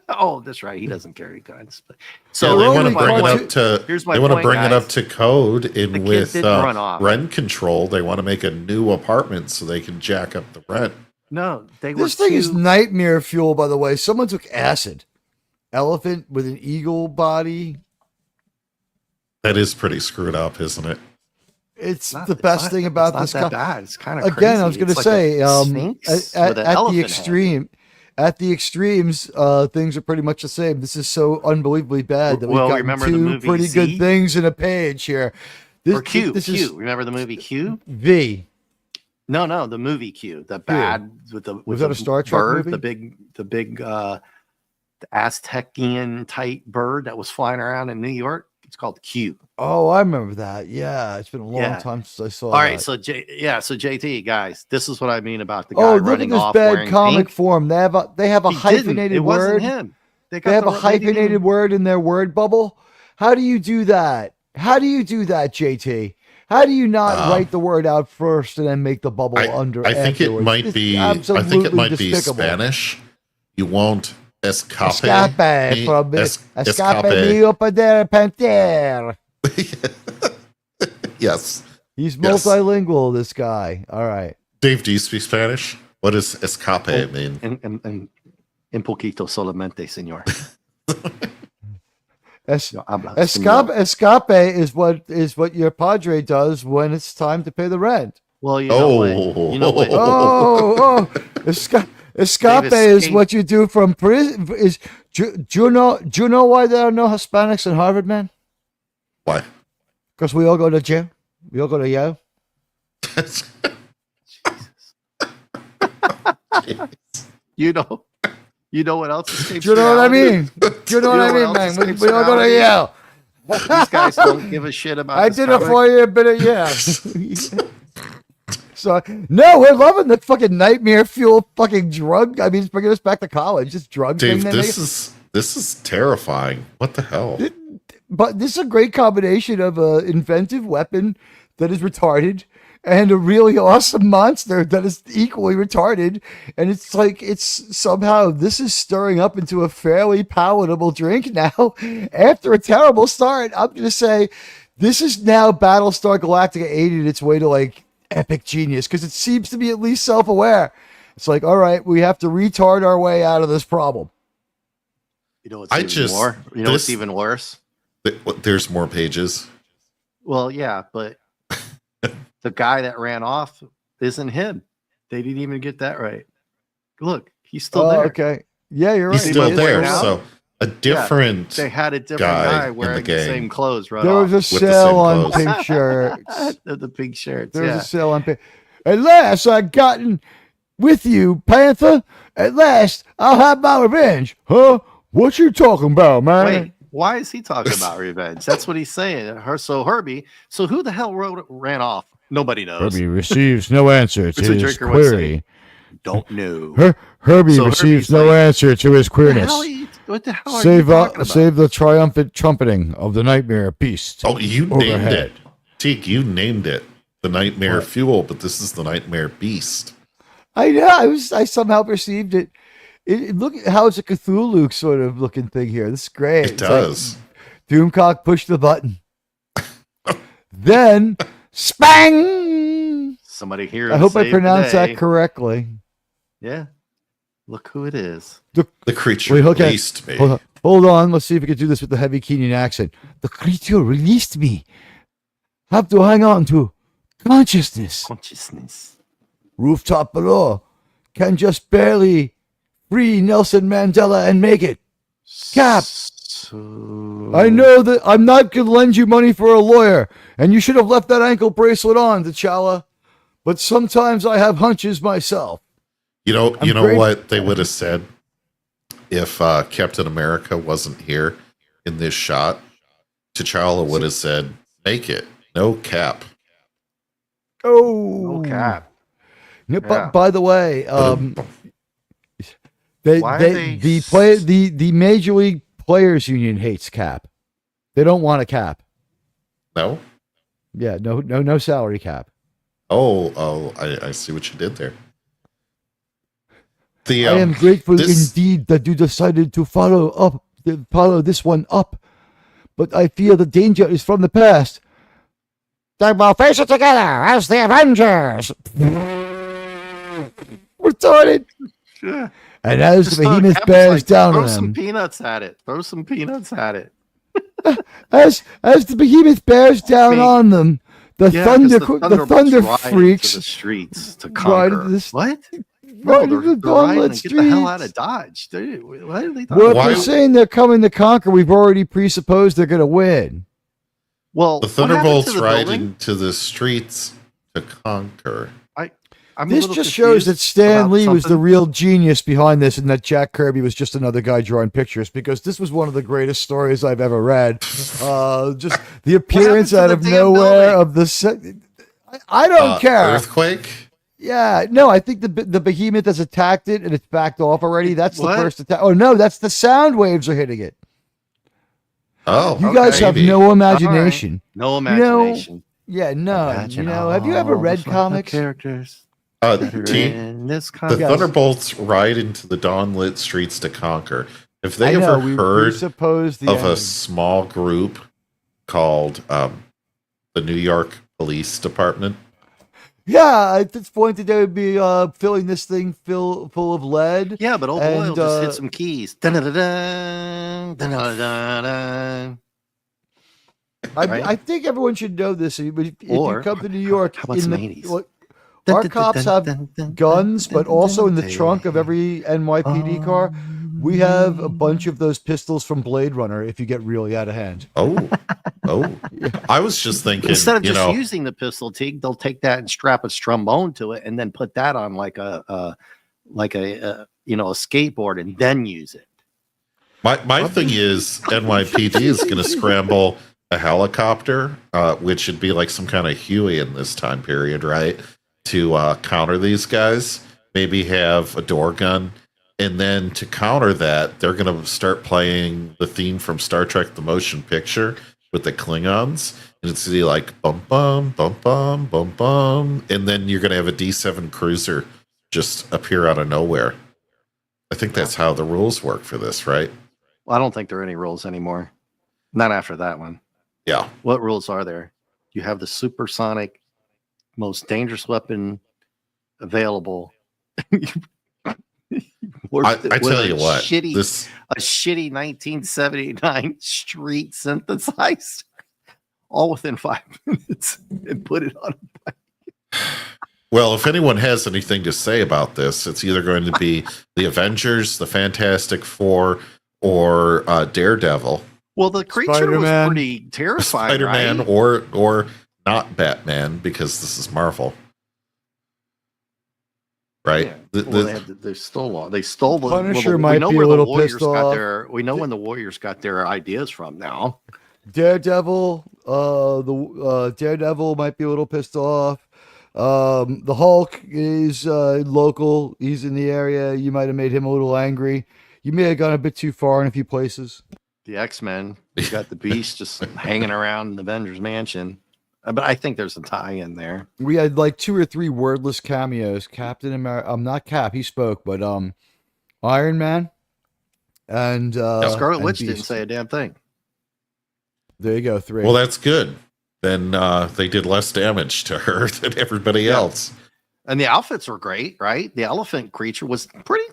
Oh, that's right. He doesn't carry guns. So they want to bring it up to. They want to bring it up to code in with rent control. They want to make a new apartment so they can jack up the rent. No, this thing is nightmare fuel. By the way, someone took acid. Elephant with an eagle body. That is pretty screwed up, isn't it? It's the best thing about this. It's not that bad. It's kind of again. Crazy. I was going to say, at the extreme, at the extremes, things are pretty much the same. This is so unbelievably bad that we've got two pretty good things in a page here. Q. Remember the movie Q? V. No, the movie Q. The bad with the was that a Star Trek bird, movie? The big Aztecian type bird that was flying around in New York. It's called Q. Oh, I remember that. Yeah, it's been a long time since I saw that. All right, so JT guys, this is what I mean about the guy look at running this off bad wearing comic pink. form. They have a hyphenated It word. wasn't him. They have a hyphenated word in their word bubble. How do you do that? How do you do that, JT? How do you not write the word out first and then make the bubble under? I think afterwards? it might It's be. absolutely I think it might be despicable. Spanish. You won't escape. Escape mio padre Panther. Yes. He's multilingual, this guy. All right. Dave, do you speak Spanish? What does escape mean? En poquito solamente, señor. Escape is what your padre does when it's time to pay the rent. Well, you know what? Escape is what you do from prison. Do you know why there are no Hispanics in Harvard, man? Why? Because we all go to jail. We all go to Yale. You know what else escapes? Do you know what I mean? Do you know what I mean, man? We all go to Yale. These guys don't give a shit about. I did a 4-year bit of So no, we're loving the fucking nightmare fuel fucking drug. I mean, it's bringing us back to college. This drug Dave, thing. this is terrifying. What the hell? But this is a great combination of an inventive weapon that is retarded and a really awesome monster that is equally retarded. And it's like, this is stirring up into a fairly palatable drink now. After a terrible start, I'm going to say this is now Battlestar Galactica aided its way to like epic genius because it seems to be at least self-aware. It's like, all right, we have to retard our way out of this problem. You know what's even worse? There's more pages. Well, yeah, but the guy that ran off isn't him. They didn't even get that right. Look, he's still there. Okay. Yeah, you're right. He's still there. So a different. They had a different guy wearing the same clothes. Right. There was a sale on pink shirts. The pink shirts. There was a sale on pink. At last, I gotten with you, Panther. At last, I'll have my revenge. Huh? What you talking about, man? Wait. Why is he talking about revenge? That's what he's saying. Herbie. So who the hell ran off? Nobody knows. Herbie receives no answer to his query. Don't know. Herbie receives no answer to his queerness. What the hell are you talking about? Save the triumphant trumpeting of the nightmare beast. Oh, you named it. Teak, you named it. The nightmare fuel, but this is the nightmare beast. I know. I somehow perceived it. Look at how it's a Cthulhu sort of looking thing here. This is great. It does. Like, Doomcock pushed the button. Then, spang! Somebody here. I hope I pronounced that correctly. Yeah. Look who it is. The creature released me. Hold on. Let's see if we can do this with the heavy Kenyan accent. The creature released me. Have to hang on to consciousness. Rooftop below. Can just barely free Nelson Mandela and make it. Cap. I know that I'm not going to lend you money for a lawyer, and you should have left that ankle bracelet on, T'Challa. But sometimes I have hunches myself. You know what they would have said if Captain America wasn't here in this shot? T'Challa would have said, make it. No cap. Oh. No cap. No, but by the way, the Major League Players Union hates cap. They don't want a cap. No? Yeah, no salary cap. I see what you did there. I am grateful indeed that you decided to follow this one up, but I feel the danger is from the past. They will face it together as the Avengers. Retarded. Yeah. And as the behemoth bears down on them, throw some peanuts at it. Throw some peanuts at it. as the behemoth bears down on them, the thunder freaks the streets to conquer. What? No, they're riding to get the hell out of Dodge. What are they talking about? They're saying they're coming to conquer. We've already presupposed they're going to win. Well, the Thunderbolts ride into the streets to conquer. This just shows that Stan Lee was the real genius behind this, and that Jack Kirby was just another guy drawing pictures, because this was one of the greatest stories I've ever read. Just the appearance out of nowhere of the... I don't care. Earthquake? Yeah, no, I think the behemoth has attacked it, and it's backed off already. That's the first attack. Oh, no, that's the sound waves are hitting it. Oh, you guys have no imagination. Right. No imagination. Yeah, no. Have you ever read comics? Characters. The Thunderbolts ride into the dawn-lit streets to conquer. Have they ever heard of a small group called the New York Police Department? Yeah, at this point they would be filling this thing full of lead. Yeah, but old Boyle just hit some keys. Dun-dun-dun-dun, dun-dun-dun-dun. I think everyone should know this. If you come to New York, how about some 80s? Our cops have guns, but also in the trunk of every NYPD car, we have a bunch of those pistols from Blade Runner if you get really out of hand. Oh. I was just thinking, instead of just using the pistol, Teague, they'll take that and strap a trombone to it and then put that on like a skateboard and then use it. My thing is NYPD is going to scramble a helicopter, which would be like some kind of Huey in this time period, right? To counter these guys, maybe have a door gun, and then to counter that, they're going to start playing the theme from Star Trek: The Motion Picture with the Klingons, and it's going to be like bum bum bum bum bum bum, and then you're going to have a D7 cruiser just appear out of nowhere. I think that's how the rules work for this, right? Well, I don't think there are any rules anymore. Not after that one. Yeah. What rules are there? You have the supersonic, most dangerous weapon available. I tell you what, a shitty 1979 street synthesizer, all within 5 minutes, and put it on a bike. Well, if anyone has anything to say about this, it's either going to be the Avengers, the Fantastic Four, or Daredevil. Well, the creature Spider-Man. was pretty terrifying, Spider-Man, right? or not Batman, because this is Marvel, right? Yeah. They stole the Punisher might be a little pissed off. We know when the Warriors got their ideas from now. Daredevil, Daredevil might be a little pissed off. The Hulk is local. He's in the area. You might have made him a little angry. You may have gone a bit too far in a few places. The X-Men, you got the Beast just hanging around in the Avengers Mansion. But I think there's a tie-in there. We had like 2 or 3 wordless cameos. Captain America, not Cap, he spoke, but Iron Man and Scarlet Witch Beast. didn't say a damn thing. There you go, 3. Well, that's good. Then they did less damage to her than everybody else. And the outfits were great, right? The elephant creature was pretty.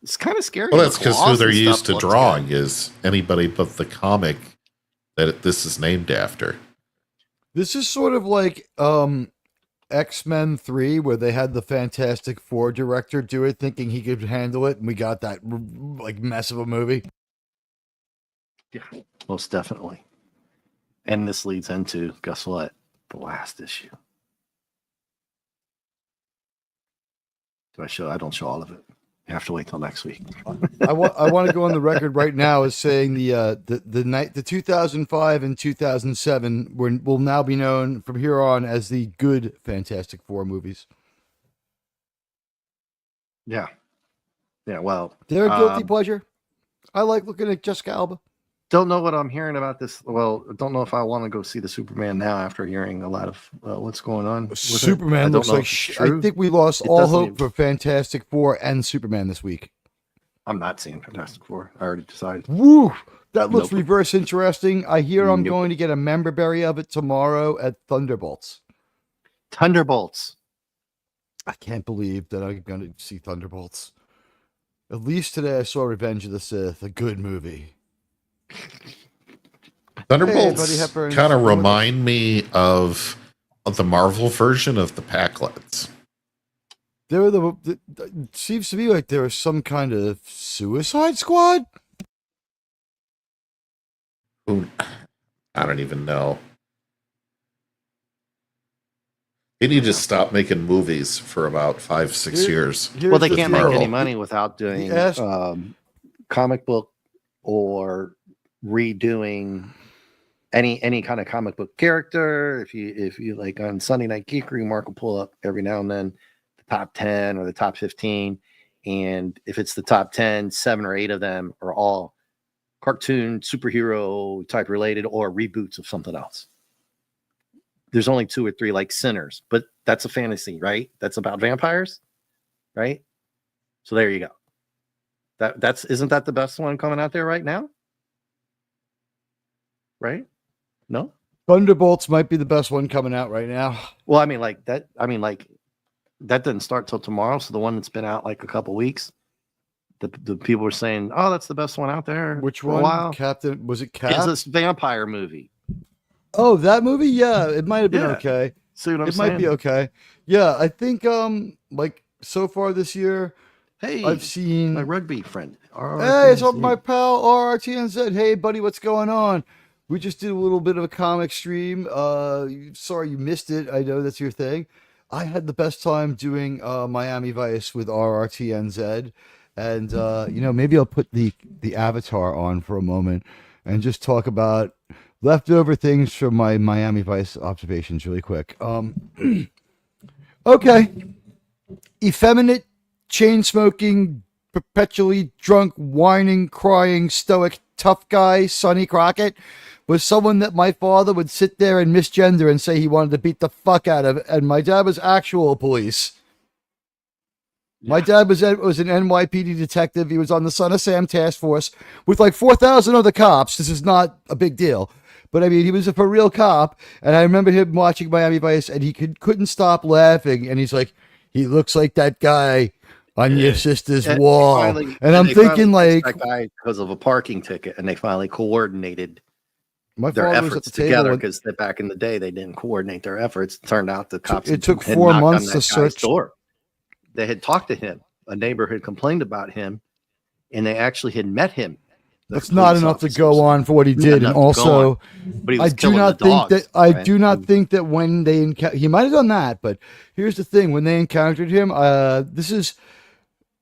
It's kind of scary. Well, that's because who they're used to drawing is anybody but the comic that this is named after. This is sort of like X-Men 3, where they had the Fantastic Four director do it, thinking he could handle it, and we got that like mess of a movie. Yeah, most definitely. And this leads into, guess what? The last issue. I don't show all of it. You have to wait till next week. I want to go on the record right now as saying the 2005 and 2007 will now be known from here on as the good Fantastic Four movies. Yeah. Well, they're a guilty pleasure. I like looking at Jessica Alba. Don't know what I'm hearing about this. Well, don't know if I want to go see the Superman now after hearing a lot of what's going on. Superman looks like I think we lost all hope for Fantastic Four and Superman this week. I'm not seeing Fantastic Four. I already decided. Woo! That looks reverse interesting. I hear I'm going to get a member berry of it tomorrow at Thunderbolts. Thunderbolts. I can't believe that I'm going to see Thunderbolts. At least today I saw Revenge of the Sith, a good movie. Thunderbolts kind of remind me of the Marvel version of the Packlets. It seems to me like there was some kind of Suicide Squad. Ooh, I don't even know. They need to stop making movies for about 5-6 years. Well, they can't make any money without doing comic book or redoing any kind of comic book character. If you like on Sunday Night Geekery, Mark will pull up every now and then the top 10 or the top 15, and if it's the top 10, 7 or 8 of them are all cartoon superhero type related or reboots of something else. There's only 2 or 3 like Sinners, but that's a fantasy, right? That's about vampires, right? So there you go. Isn't that the best one coming out there right now? Right? No? Thunderbolts might be the best one coming out right now. Well, I mean, like that doesn't start till tomorrow. So the one that's been out like a couple weeks, the people were saying, "Oh, that's the best one out there." Which for one? A while. Captain? Was it Cap? It's this vampire movie. Oh, that movie? Yeah, it might have been okay. See what I'm it saying? Might be okay. Yeah, I think like so far this year, hey, I've seen my rugby friend. Hey, it's my pal RRTNZ. Hey, buddy, what's going on? We just did a little bit of a comic stream. Sorry you missed it. I know that's your thing. I had the best time doing Miami Vice with RRTNZ, and maybe I'll put the avatar on for a moment and just talk about leftover things from my Miami Vice observations really quick. Okay. Effeminate, chain-smoking, perpetually drunk, whining, crying, stoic, tough guy, Sonny Crockett, was someone that my father would sit there and misgender and say he wanted to beat the fuck out of, and my dad was actual police. My dad was an NYPD detective. He was on the Son of Sam task force with like 4,000 other cops. This is not a big deal. But I mean, he was a for real cop. And I remember him watching Miami Vice and he couldn't stop laughing. And he's like, he looks like that guy on your sister's wall. And I'm thinking like, that guy because of a parking ticket, and they finally coordinated my their father was efforts at the together, table because back in the day they didn't coordinate their efforts. It turned out the cops it took had 4 knocked months on that to guy's search. door. They had talked to him. A neighbor had complained about him, and they actually had met him. That's not enough to go on for what he did, and also, I do not think that do not think that when they he might have done that, but here's the thing: when they encountered him, this is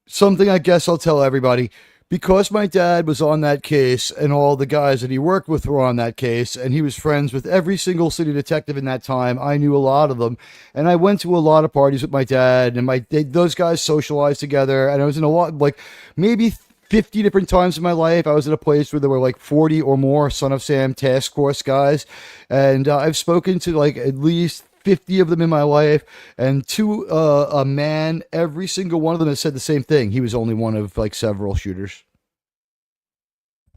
something I guess I'll tell everybody. Because my dad was on that case and all the guys that he worked with were on that case, and he was friends with every single city detective in that time, I knew a lot of them. And I went to a lot of parties with my dad, and those guys socialized together. And I was in a lot, like maybe 50 different times in my life. I was at a place where there were like 40 or more Son of Sam task force guys. And I've spoken to like at least 50 of them in my life, and to a man, every single one of them has said the same thing. He was only one of like several shooters.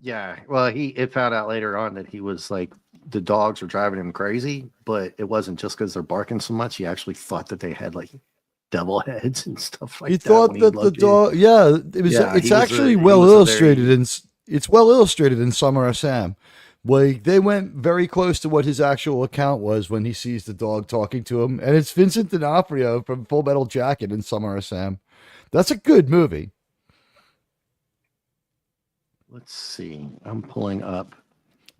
Yeah, well, it found out later on that he was like, the dogs were driving him crazy, but it wasn't just because they're barking so much. He actually thought that they had like devil heads and stuff like that. He thought that the dog, yeah, it was. Yeah, it's actually well illustrated, and it's well illustrated in Summer of Sam. Like, they went very close to what his actual account was when he sees the dog talking to him. And it's Vincent D'Onofrio from Full Metal Jacket in Summer of Sam. That's a good movie. Let's see. I'm pulling up.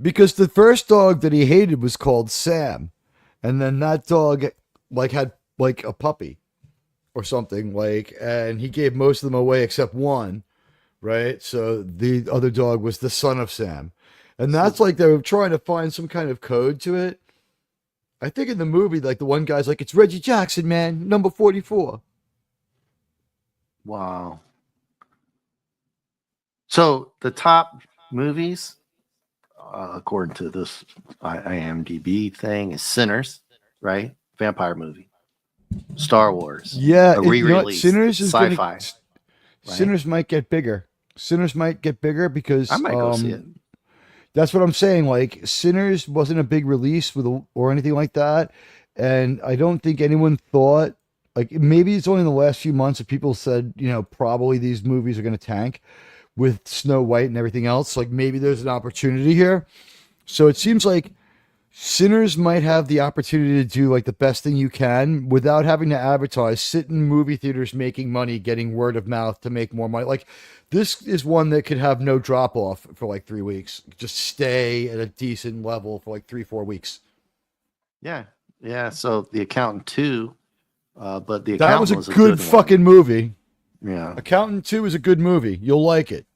Because the first dog that he hated was called Sam. And then that dog like had like a puppy or something, like, and he gave most of them away except one, right? So the other dog was the Son of Sam. And that's like they were trying to find some kind of code to it. I think in the movie, like the one guy's like, it's Reggie Jackson, man, number 44. Wow. So the top movies, according to this IMDb thing, is Sinners, right? Vampire movie. Star Wars. Yeah, a re-release. Sinners is sci-fi. Right? Sinners might get bigger. Sinners might get bigger because I might go see it. That's what I'm saying. Like, Sinners wasn't a big release or anything like that. And I don't think anyone thought, like, maybe it's only in the last few months that people said, probably these movies are going to tank with Snow White and everything else. Like, maybe there's an opportunity here. So it seems like Sinners might have the opportunity to do like the best thing you can without having to advertise, sit in movie theaters making money, getting word of mouth to make more money. Like, this is one that could have no drop off for like 3 weeks. Just stay at a decent level for like 3-4 weeks. Yeah. Yeah, so The Accountant 2, but The That Accountant was a good fucking movie. Yeah. Accountant 2 is a good movie. You'll like it.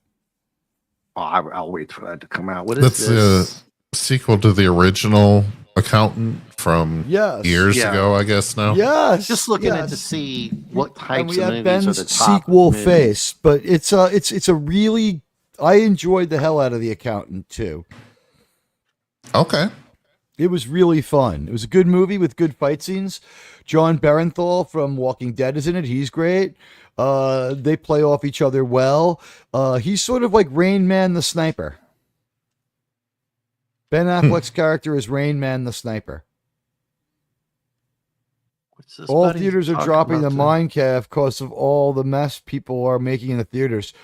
Oh, I'll wait for that to come out. What is That's this? a sequel to the original Accountant from years Yeah. ago, I guess now. Yes. Just looking at to see what And types we of have movies Ben's are the top sequel movies. face, but it's a really, I enjoyed the hell out of The Accountant too. Okay. It was really fun. It was a good movie with good fight scenes. John Barenthal from Walking Dead is in it. He's great. They play off each other well. He's sort of like Rain Man the Sniper. Ben Affleck's character is Rain Man the Sniper. What's this, All buddy, theaters are talking dropping the about Minecraft because of all the mess people are making in the theaters.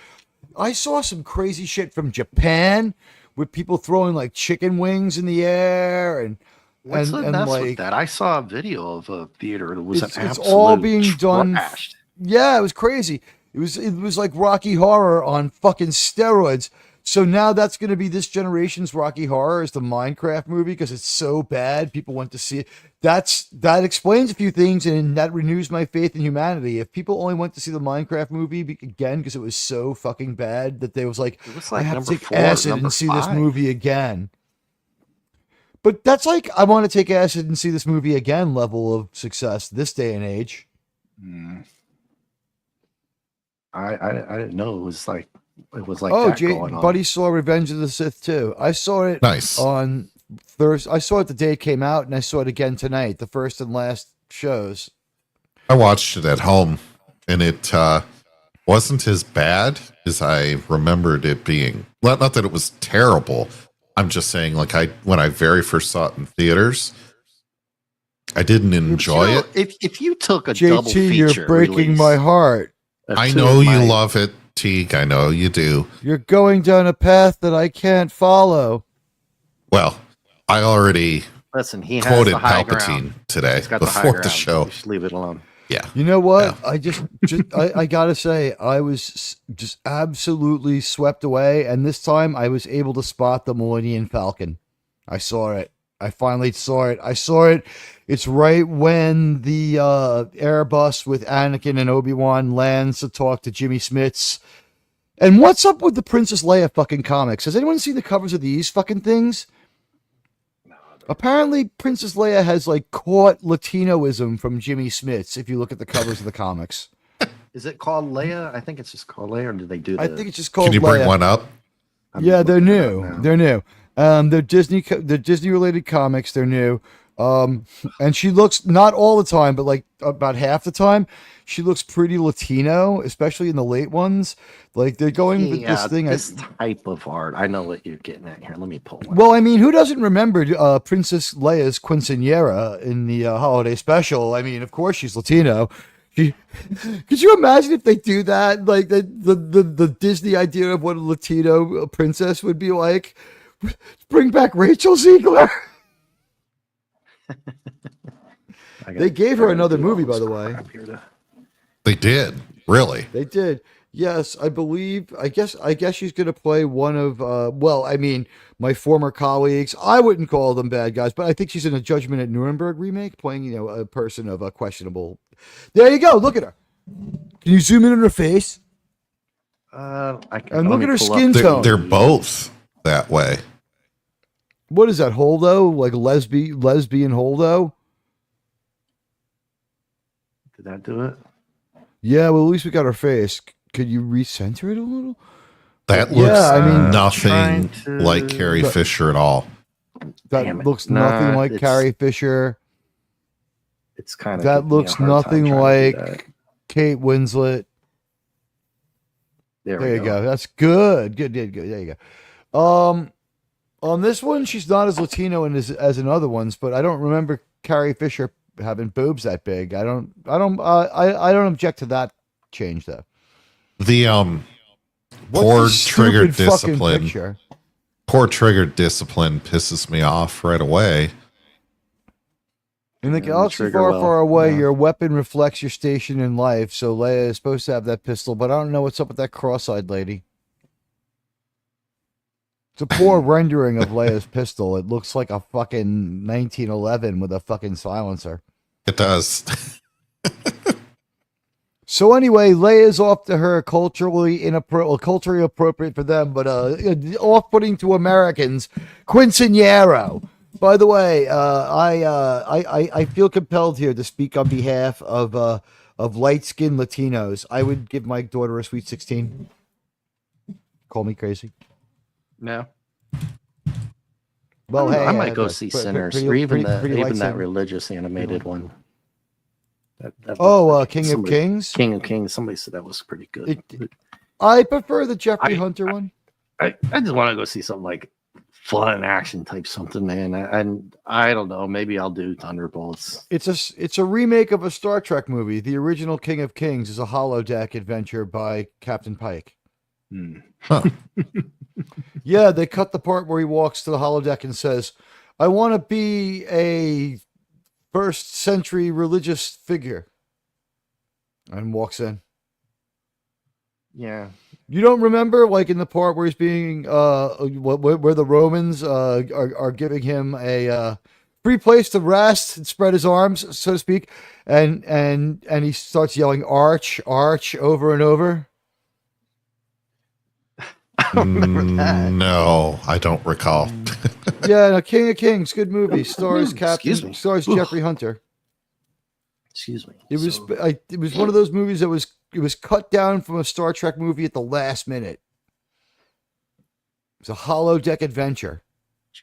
I saw some crazy shit from Japan with people throwing like chicken wings in the air and What's the and mess like with that? I saw a video of a theater that was an it's absolute all being done. trashed. Yeah, it was crazy. It was like Rocky Horror on fucking steroids. So now that's going to be this generation's Rocky Horror is the Minecraft movie because it's so bad. People went to see it. That explains a few things and that renews my faith in humanity. If people only went to see the Minecraft movie again because it was so fucking bad that they was like I have to take acid and see this movie again. But that's like I want to take acid and see this movie again level of success this day and age. I didn't know it was like Oh, that going on. Buddy saw Revenge of the Sith too. I saw it on Thursday. I saw it the day it came out, and I saw it again tonight. The first and last shows. I watched it at home, and it wasn't as bad as I remembered it being. Not that it was terrible. I'm just saying, like when I very first saw it in theaters, I didn't enjoy it. If you took a JT, double feature, you're breaking my heart. I know you love it, Teague. I know you do. You're going down a path that I can't follow. Well, I already he quoted has the high Palpatine ground. today He's got before the the show. Just leave it alone. Yeah. You know what? Yeah. I gotta say, I was just absolutely swept away, and this time I was able to spot the Millennium Falcon. I saw it. I finally saw it. I saw it. It's right when the Airbus with Anakin and Obi-Wan lands to talk to Jimmy Smits. And what's up with the Princess Leia fucking comics? Has anyone seen the covers of these fucking things? Apparently, Princess Leia has like caught Latinoism from Jimmy Smits. If you look at the covers of the comics, is it called Leia? I think it's just called Leia, or did they do? I think it's just called. Can you bring Leia. one up? Yeah, they're new. They're new. They're Disney related comics. They're new. And she looks not all the time, but like about half the time, she looks pretty Latino, especially in the late ones. Like they're going with this thing. This type of art. I know what you're getting at here. Let me pull one. Well, I mean, who doesn't remember Princess Leia's quinceañera in the holiday special? I mean, of course she's Latino. Could you imagine if they do that? Like the Disney idea of what a Latino princess would be like? Bring back Rachel Ziegler. They gave her another movie, by the way. They did. Really? They did. Yes, I believe. I guess she's going to play one of. Well, I mean, my former colleagues. I wouldn't call them bad guys, but I think she's in a Judgment at Nuremberg remake, playing a person of a questionable. There you go. Look at her. Can you zoom in on her face? And look at her skin tone. They're both that way. What is that, Holdo? Like lesbian Holdo? Did that do it? Yeah, well, at least we got her face. Could you recenter it a little? That looks nothing like Carrie Fisher at all. That looks nothing like Carrie Fisher. It's kind of that looks nothing like Kate Winslet. There you go. That's good. Good. There you go. On this one, she's not as Latino as in other ones, but I don't remember Carrie Fisher having boobs that big. I don't object to that change though. The poor triggered discipline. Poor triggered discipline pisses me off right away. In the galaxy far away, your weapon reflects your station in life. So Leia is supposed to have that pistol, but I don't know what's up with that cross-eyed lady. It's a poor rendering of Leia's pistol. It looks like a fucking 1911 with a fucking silencer. It does. So anyway, Leia's off to her culturally appropriate for them, but off-putting to Americans, quinceañero. By the way, I feel compelled here to speak on behalf of light-skinned Latinos. I would give my daughter a sweet 16. Call me crazy. No. Well, hey, I might go see Sinners, or even that religious animated one. King of Kings? King of Kings. Somebody said that was pretty good. I prefer the Jeffrey Hunter one. I just want to go see something like fun action type something, man. And I don't know. Maybe I'll do Thunderbolts. It's a remake of a Star Trek movie. The original King of Kings is a holodeck adventure by Captain Pike. Huh. Yeah, they cut the part where he walks to the holodeck and says, "I want to be a first century religious figure," and walks in. Yeah. You don't remember, like in the part where he's being, where the Romans are giving him a free place to rest and spread his arms, so to speak, and he starts yelling "Arch, Arch" over and over. No, I don't recall. Yeah, no, King of Kings, good movie. Stars Jeffrey Hunter. Excuse me. It was one of those movies that was cut down from a Star Trek movie at the last minute. It's a holodeck adventure.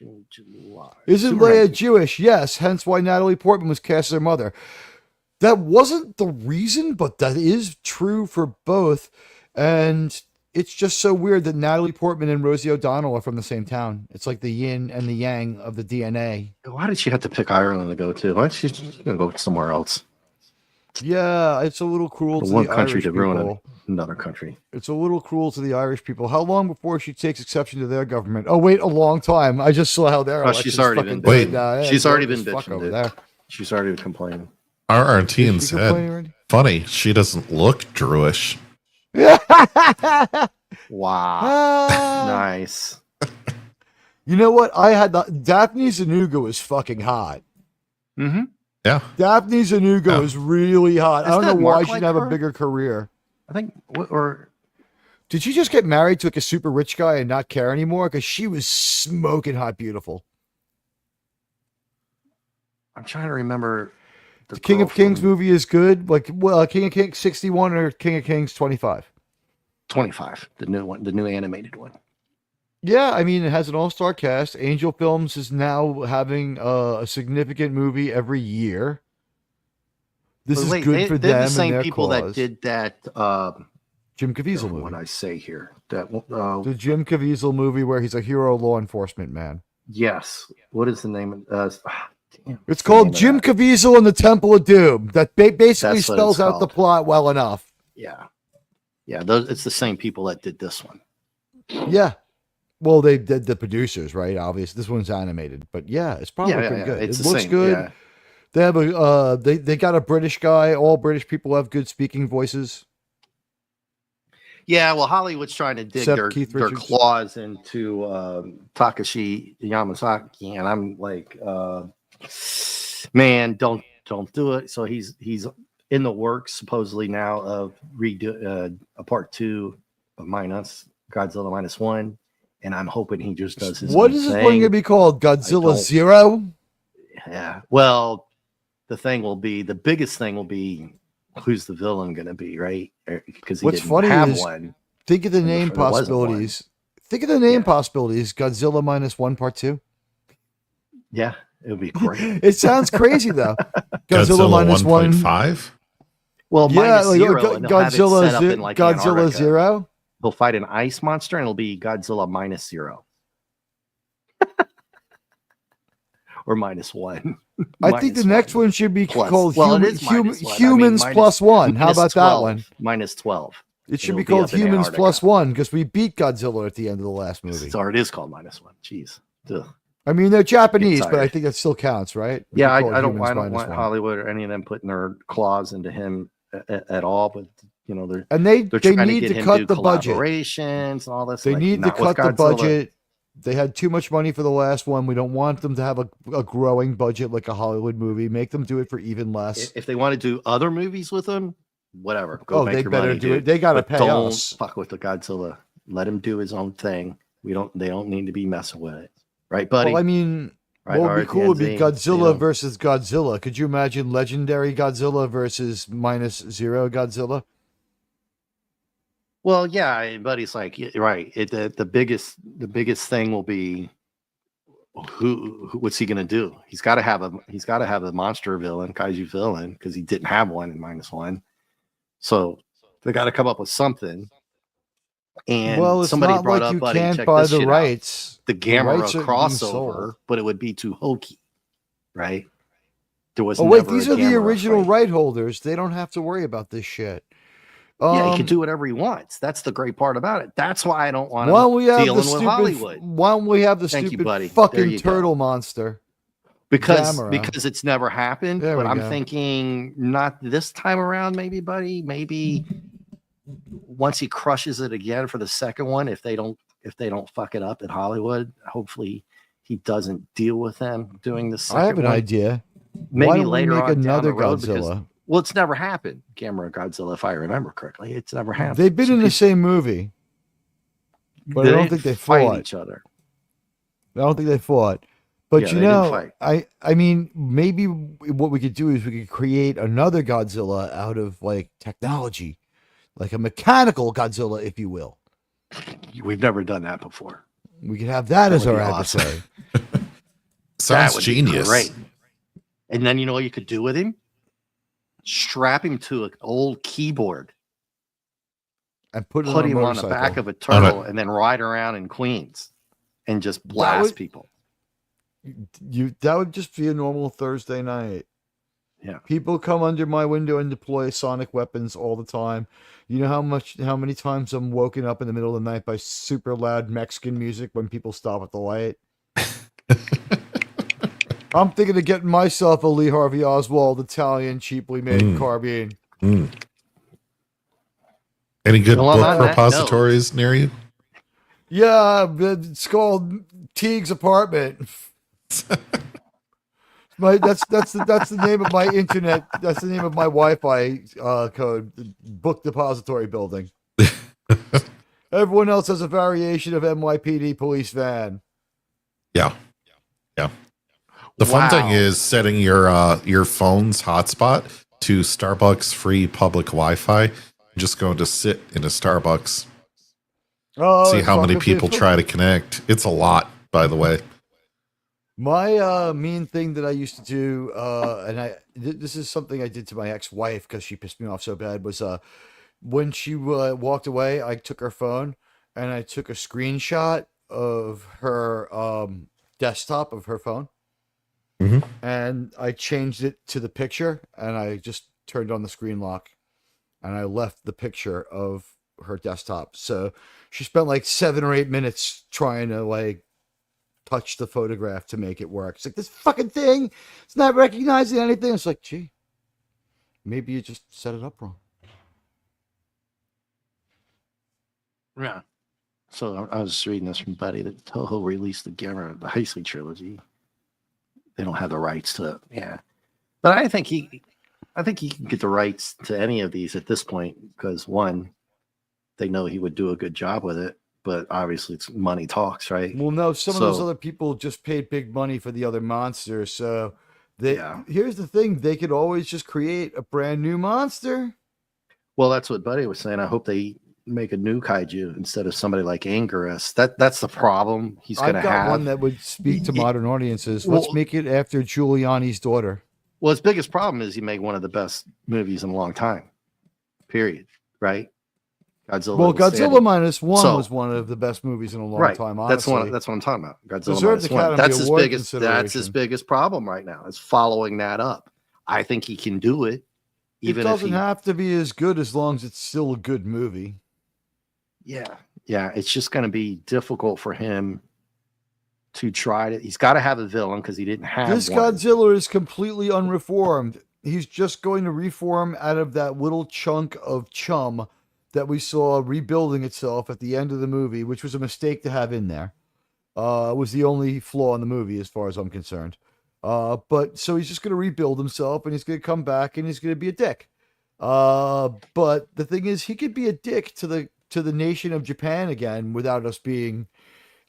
Isn't Leia Jewish? Yes, hence why Natalie Portman was cast as her mother. That wasn't the reason, but that is true for both. And it's just so weird that Natalie Portman and Rosie O'Donnell are from the same town. It's like the yin and the yang of the DNA. Why did she have to pick Ireland to go to? Why did she going to go somewhere else? Yeah, it's a little cruel to one the country Irish to ruin people. Another country. It's a little cruel to the Irish people. How long before she takes exception to their government? Oh, wait, a long time. I just saw how their she's already been. She's already been bitching over there. She's already been complaining. Our Artine said, "Funny, she doesn't look Jewish." Wow. Nice. You know what? Daphne Zanuga was fucking hot. Mm-hmm. Yeah. Daphne Zanuga was really hot. I don't know why she didn't have a bigger career. I think, or did she just get married to like a super rich guy and not care anymore? Because she was smoking hot beautiful. I'm trying to remember. The King of Kings movie is good. Like, well, King of Kings 61 or King of Kings 25? 25, the new one, the new animated one. Yeah, I mean, it has an all-star cast. Angel Films is now having a significant movie every year. This is good for them. They're the same and their people cause. that did that Jim Caviezel movie. What I say here, that the Jim Caviezel movie where he's a hero law enforcement man. Yes. What is the name of? It's called Jim Caviezel and the Temple of Doom. That basically spells out the plot well enough. Yeah. Yeah, it's the same people that did this one. Yeah. Well, they did the producers, right? Obviously, this one's animated, but yeah, it's probably pretty good. It looks good. Yeah. They have they got a British guy. All British people have good speaking voices. Yeah, well, Hollywood's trying to dig their claws into Takashi Yamazaki, and I'm like, man, don't do it. So he's in the works supposedly now of redo a part 2 of Godzilla -1, and I'm hoping he just does his. What is this one going to be called? Godzilla 0? Yeah. Well, the biggest thing will be who's the villain going to be, right? Because what's funny is one. Think of the name possibilities. Think of the name possibilities. Godzilla -1 part 2. Yeah, it would be great. It sounds crazy though. Godzilla -1.5. Well, yeah, -0, Godzilla 0. They'll fight an ice monster, and it'll be Godzilla -0 or -1. I think the next one should be called Humans +1. How about that one? -12. It should be called Humans +1 because we beat Godzilla at the end of the last movie. So it is called -1. Jeez. Ugh. I mean, they're Japanese, but I think that still counts, right? Yeah, I don't want Hollywood or any of them putting their claws into him at all. But you know, they're need trying to cut the budget. Collaborations and all this. They need to cut the budget. They had too much money for the last one. We don't want them to have a growing budget like a Hollywood movie. Make them do it for even less. If they want to do other movies with them, whatever. Go make they your better money, do dude. it. They got to pay don't us. Fuck with the Godzilla. Let him do his own thing. They don't need to be messing with it. Right, buddy? Well, I mean, right, what would be cool would be Godzilla know. versus Godzilla. Could you imagine legendary Godzilla versus -0 Godzilla? Well, yeah, buddy's like, right. The biggest thing will be who what's he gonna do? He's got to have a monster villain, kaiju villain, because he didn't have one in -1. So they got to come up with something. And well, it's somebody not brought like up, you buddy, can't check buy this the shit rights. out. The Gamera rights are being crossover, sold. but it would be too hokey, right? There was Oh wait, never these a are the Gamera original fight. right holders. They don't have to worry about this shit. Yeah, he can do whatever he wants. That's the great part about it. That's why I don't want why him don't we have dealing the with stupid? Hollywood. Why don't we have the Thank you, stupid buddy. There fucking you go. turtle monster? Because Gamera. it's never happened. There But we I'm go. thinking not this time around, maybe, buddy. Maybe once he crushes it again for the second one, if they don't fuck it up at Hollywood, hopefully he doesn't deal with them doing the second I have an one. idea. Maybe Why don't later we make on down another the road, because Godzilla? well, it's never happened. Gamera Godzilla, if I remember correctly, it's never happened. They've been So in the people- same movie, but I don't think they fight fought. each other. I don't think they fought. But Yeah, you they didn't know, fight. I mean, maybe what we could do is we could create another Godzilla out of like technology, like a mechanical Godzilla, if you will. We've never done that before. We could have that as would our be awesome. adversary. Sounds would be genius. great. And then you know what you could do with him? Strap him to an old keyboard, And put it put on him a on the back motorcycle. of a turtle, and then ride around in Queens and just blast would- people. That would just be a normal Thursday night. Yeah. People come under my window and deploy sonic weapons all the time. You know how many times I'm woken up in the middle of the night by super loud Mexican music when people stop at the light? I'm thinking of getting myself a Lee Harvey Oswald Italian cheaply made carbine. Mm. Any good Well, on book that repositories near you? Yeah, but it's called Teague's Apartment. That's the name of my internet. That's the name of my Wi-Fi code. Book depository building. Everyone else has a variation of NYPD police van. Yeah. The fun thing is setting your phone's hotspot to Starbucks free public Wi-Fi. Just going to sit in a Starbucks. Oh, See how many people try to connect. It's a lot, by the way. My mean thing that I used to do, and this is something I did to my ex-wife because she pissed me off so bad, was when she walked away, I took her phone and I took a screenshot of her desktop of her phone. Mhm. And I changed it to the picture, and I just turned on the screen lock, and I left the picture of her desktop. So she spent like 7 or 8 minutes trying to like touch the photograph to make it work. It's like, this fucking thing, it's not recognizing anything. It's like, gee, maybe you just set it up wrong. Yeah. So I was reading this from Buddy that Toho released the Gamera, the Heisei trilogy. They don't have the rights to it. Yeah. But I think he can get the rights to any of these at this point because one, they know he would do a good job with it, but obviously it's money talks, right? Well, no, some of those other people just paid big money for the other monsters. So here's the thing, they could always just create a brand new monster. Well, that's what Buddy was saying. I hope they make a new kaiju instead of somebody like Anguirus. That's the problem he's going to have. I've got one that would speak to modern audiences. Let's make it after Giuliani's daughter. Well, his biggest problem is he made one of the best movies in a long time. Period. Right? Godzilla. Well, Godzilla -1 was one of the best movies in a long time. Honestly, that's what I'm talking about. Godzilla Deserved -1. Academy That's his biggest problem right now. Is following that up. I think he can do it. Even it doesn't have to be as good as long as it's still a good movie. Yeah. It's just going to be difficult for him to try to. He's got to have a villain because he didn't have this one. Godzilla is completely unreformed. He's just going to reform out of that little chunk of chum that we saw rebuilding itself at the end of the movie, which was a mistake to have in there. Was the only flaw in the movie as far as I'm concerned. But so he's just going to rebuild himself, and he's going to come back, and he's going to be a dick. But the thing is, he could be a dick to the nation of Japan again without us being.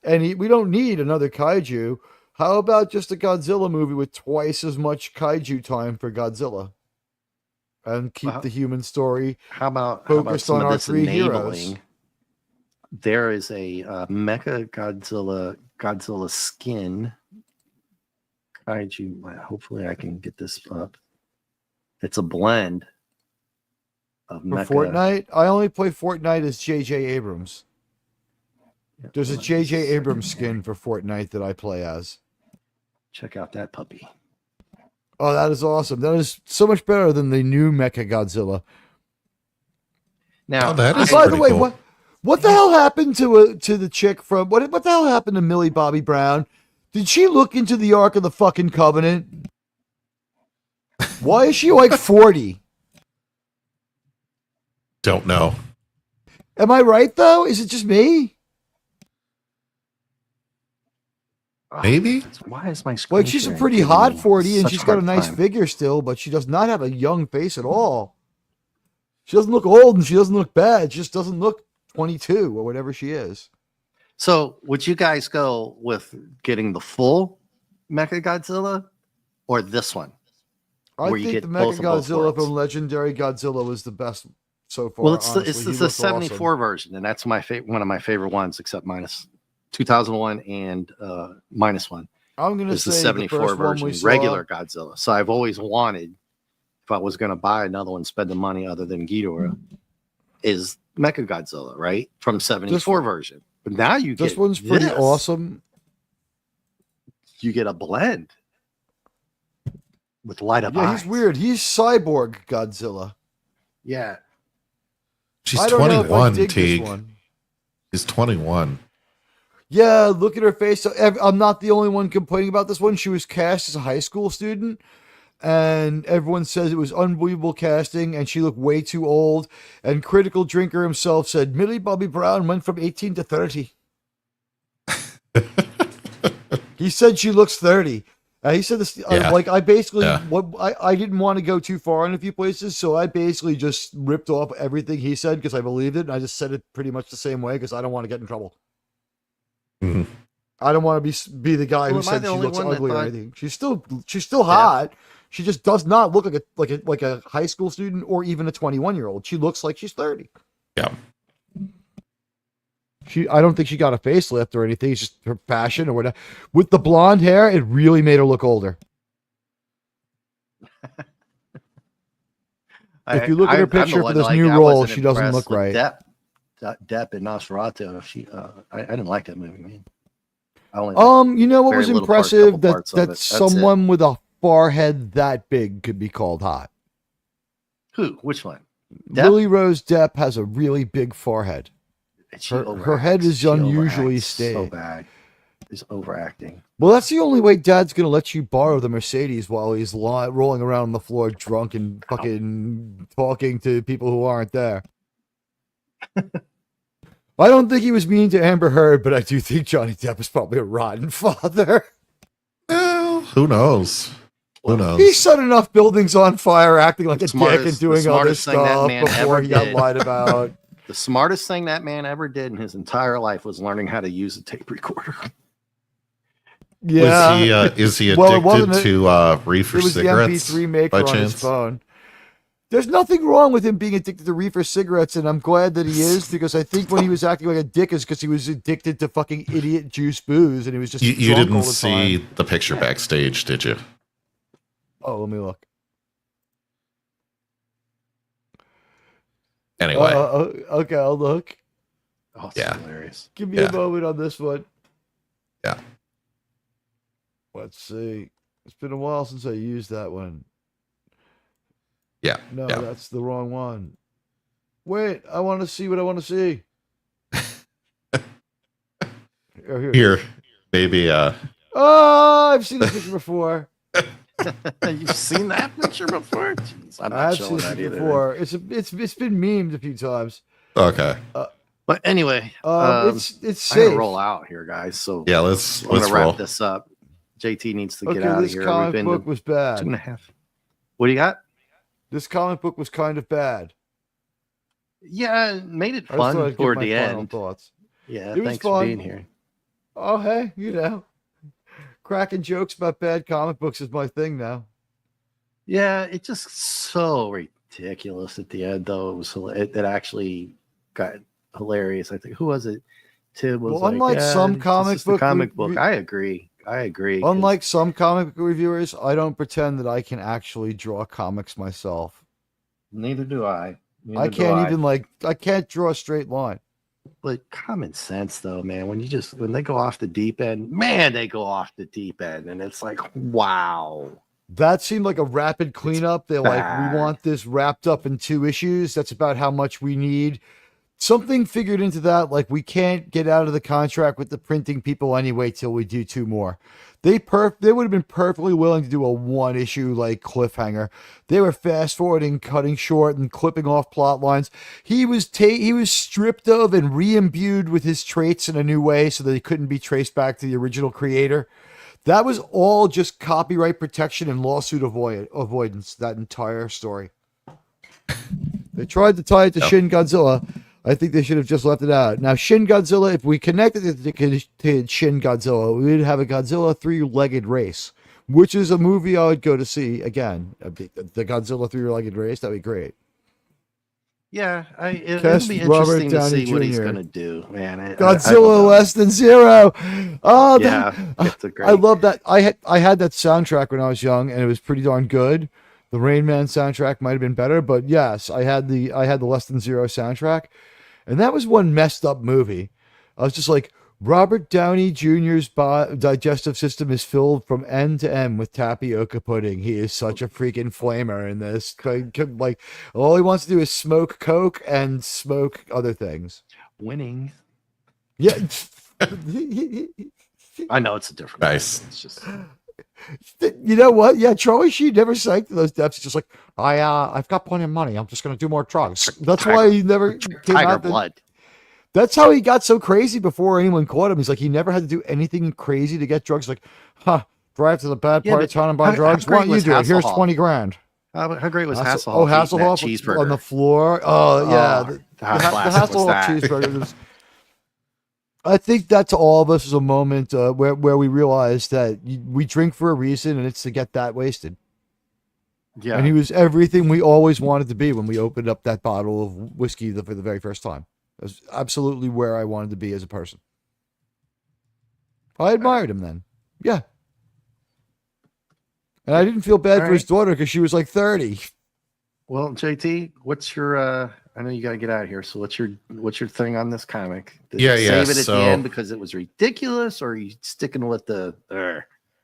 And we don't need another kaiju. How about just a Godzilla movie with twice as much kaiju time for Godzilla? And keep the human story focused on our three heroes. There is a Mecha Godzilla skin kaiju. Hopefully, I can get this up. It's a blend of Mecha. For Fortnite, I only play Fortnite as J.J. Abrams. There's a J.J. Abrams skin for Fortnite that I play as. Check out that puppy. Oh, that is awesome. That is so much better than the new Mecha Godzilla. Now, by the way, cool. What the hell happened to the chick from what the hell happened to Millie Bobby Brown? Did she look into the Ark of the fucking Covenant? Why is she like 40? Don't know. Am I right though? Is it just me? Maybe. Why is my screen? Like she's a pretty hot 40 and she's got a nice figure still, but she does not have a young face at all. She doesn't look old and she doesn't look bad. She just doesn't look 22 or whatever she is. So would you guys go with getting the full Mecha Godzilla or this one? I think the Mecha Godzilla from Legendary Godzilla was the best so far. Well, it's the 74 version, and that's one of my favorite ones, except minus 2001 and minus one. I'm going to say the 74 version, regular Godzilla. So I've always wanted, if I was going to buy another one, spend the money other than Ghidorah, is Mecha Godzilla, right? From 74 version. But now you get this one's pretty awesome. You get a blend with light up eyes. He's weird. He's cyborg Godzilla. Yeah. She's 21, Teague. She's 21. Yeah, look at her face. I'm not the only one complaining about this one. She was cast as a high school student, and everyone says it was unbelievable casting, and she looked way too old. And Critical Drinker himself said Millie Bobby Brown went from 18 to 30. He said she looks 30. He said this, I basically, I didn't want to go too far in a few places, so I basically just ripped off everything he said because I believed it, and I just said it pretty much the same way because I don't want to get in trouble. Mm-hmm. I don't want to be the guy who said she looks ugly or anything. She's still hot. She just does not look like a high school student or even a 21-year-old. She looks like she's 30. Yeah. I don't think she got a facelift or anything. It's just her fashion or whatever. With the blonde hair, it really made her look older. If you look at her picture for this new role, she doesn't look right. Depp and Nosferatu. I didn't like that movie, man. You know what was impressive? That someone with a forehead that big could be called hot. Who? Which one? Lily Rose Depp has a really big forehead. Her head is unusually stayed. So bad. He's overacting. Well, that's the only way Dad's going to let you borrow the Mercedes while he's rolling around on the floor drunk and fucking talking to people who aren't there. I don't think he was mean to Amber Heard, but I do think Johnny Depp is probably a rotten father. Well, who knows? Who knows? He set enough buildings on fire acting like a dick and doing all this stuff before he got lied about. The smartest thing that man ever did in his entire life was learning how to use a tape recorder. Yeah. Is he addicted to reefer cigarettes? It was the MP3 maker on his phone. There's nothing wrong with him being addicted to reefer cigarettes, and I'm glad that he is, because I think when he was acting like a dick is because he was addicted to fucking idiot juice booze, and he was just You didn't see the picture backstage, did you? Oh, let me look. Anyway. Okay, I'll look. Oh, it's hilarious. Give me a moment on this one. Yeah. Let's see. It's been a while since I used that one. Yeah. No, that's the wrong one. Wait, I want to see what I want to see. Here, maybe. Oh, I've seen this picture before. You've seen that picture before? Jeez, I'm not I've seen it before. It's been memed a few times. Okay. But But anyway, it's I'm safe. gonna roll out here, guys. So yeah, let's wrap roll this up. JT needs to get Okay, out of this here. comic book was bad. 2.5. What do you got? This comic book was kind of bad. Yeah, it made it I just thought fun I'd toward give my the final end. thoughts. Yeah, It was thanks for fun. being here. Oh, hey, cracking jokes about bad comic books is my thing now. Yeah, it's just so ridiculous at the end, though. It actually got hilarious. I think who was it? Tim was Well, unlike some comic book. I agree. Unlike some comic book reviewers, I don't pretend that I can actually draw comics myself. Neither do I. I can't draw a straight line. But common sense, though, man. When they go off the deep end, man, they go off the deep end, and it's like, wow. That seemed like a rapid cleanup. They're like, we want this wrapped up in 2 issues. That's about how much we need. Something figured into that, like we can't get out of the contract with the printing people anyway till we do 2 more. They would have been perfectly willing to do a 1 issue like cliffhanger. They were fast forwarding, cutting short, and clipping off plot lines. He was stripped of and re-imbued with his traits in a new way so that he couldn't be traced back to the original creator. That was all just copyright protection and lawsuit avoidance, that entire story. They tried to tie it to Shin Godzilla. I think they should have just left it out. Now, Shin Godzilla, if we connected it to Shin Godzilla, we would have a Godzilla 3-legged race, which is a movie I would go to see again. The Godzilla 3-legged race, that'd be great. Yeah, it'll be interesting to see what he's going to do, man. Godzilla less than zero. Oh, yeah, it's a great. I love that. I had that soundtrack when I was young, and it was pretty darn good. The Rain Man soundtrack might have been better, but yes, I had the Less Than Zero soundtrack, and that was one messed up movie. I was just like, Robert Downey Jr.'s digestive system is filled from end to end with tapioca pudding. He is such a freaking flamer in this. Like, all he wants to do is smoke coke and smoke other things. Winning. Yeah. I know it's a different. Nice. It's just. You know what? Yeah, Charlie Sheen never sank to those depths. He's just like, I've got plenty of money. I'm just going to do more drugs. That's why he never came out. Blood. That's how he got so crazy before anyone caught him. He's like, he never had to do anything crazy to get drugs. Like, drive to the bad part of town and buy drugs. Why don't you do it? Here's $20,000. How great was Hasselhoff? Oh, Hasselhoff cheeseburger on the floor. Oh, yeah. The Hasselhoff cheeseburger was. I think that to all of us is a moment where we realize that we drink for a reason, and it's to get that wasted. Yeah. And he was everything we always wanted to be when we opened up that bottle of whiskey for the very first time. It was absolutely where I wanted to be as a person. I admired him then. Yeah. And I didn't feel bad for his daughter because she was like 30. Well, JT, what's your I know you got to get out of here. So what's your thing on this comic? Did you save it at the end because it was ridiculous, or are you sticking with the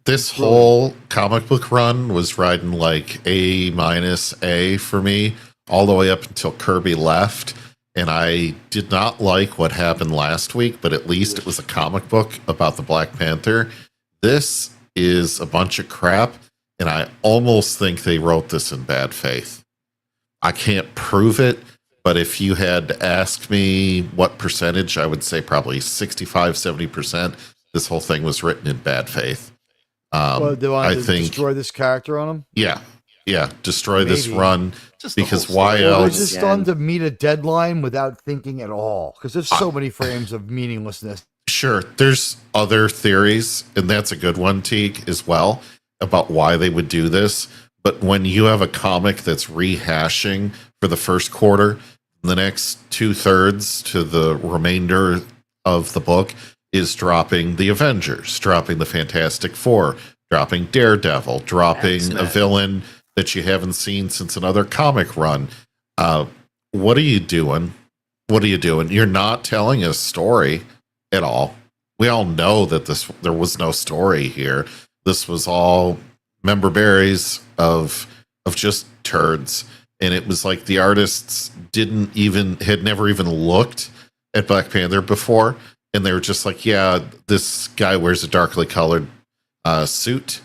This whole comic book run was riding like A- for me all the way up until Kirby left. And I did not like what happened last week, but at least it was a comic book about the Black Panther. This is a bunch of crap, and I almost think they wrote this in bad faith. I can't prove it, but if you had asked me what percentage, I would say probably 65, 70%. This whole thing was written in bad faith. They wanted to destroy this character on him? Yeah, destroy this run. Because why Or else? just done to meet a deadline without thinking at all. Because there's so many frames of meaninglessness. Sure, there's other theories, and that's a good one, Teague, as well, about why they would do this. But when you have a comic that's rehashing for the first quarter, the next 2/3 to the remainder of the book is dropping the Avengers, dropping the Fantastic Four, dropping Daredevil, dropping X-Men. A villain that you haven't seen since another comic run. What are you doing? You're not telling a story at all. We all know that there was no story here. This was all member berries of just turds. And it was like the artists had never even looked at Black Panther before. And they were just like, yeah, this guy wears a darkly colored suit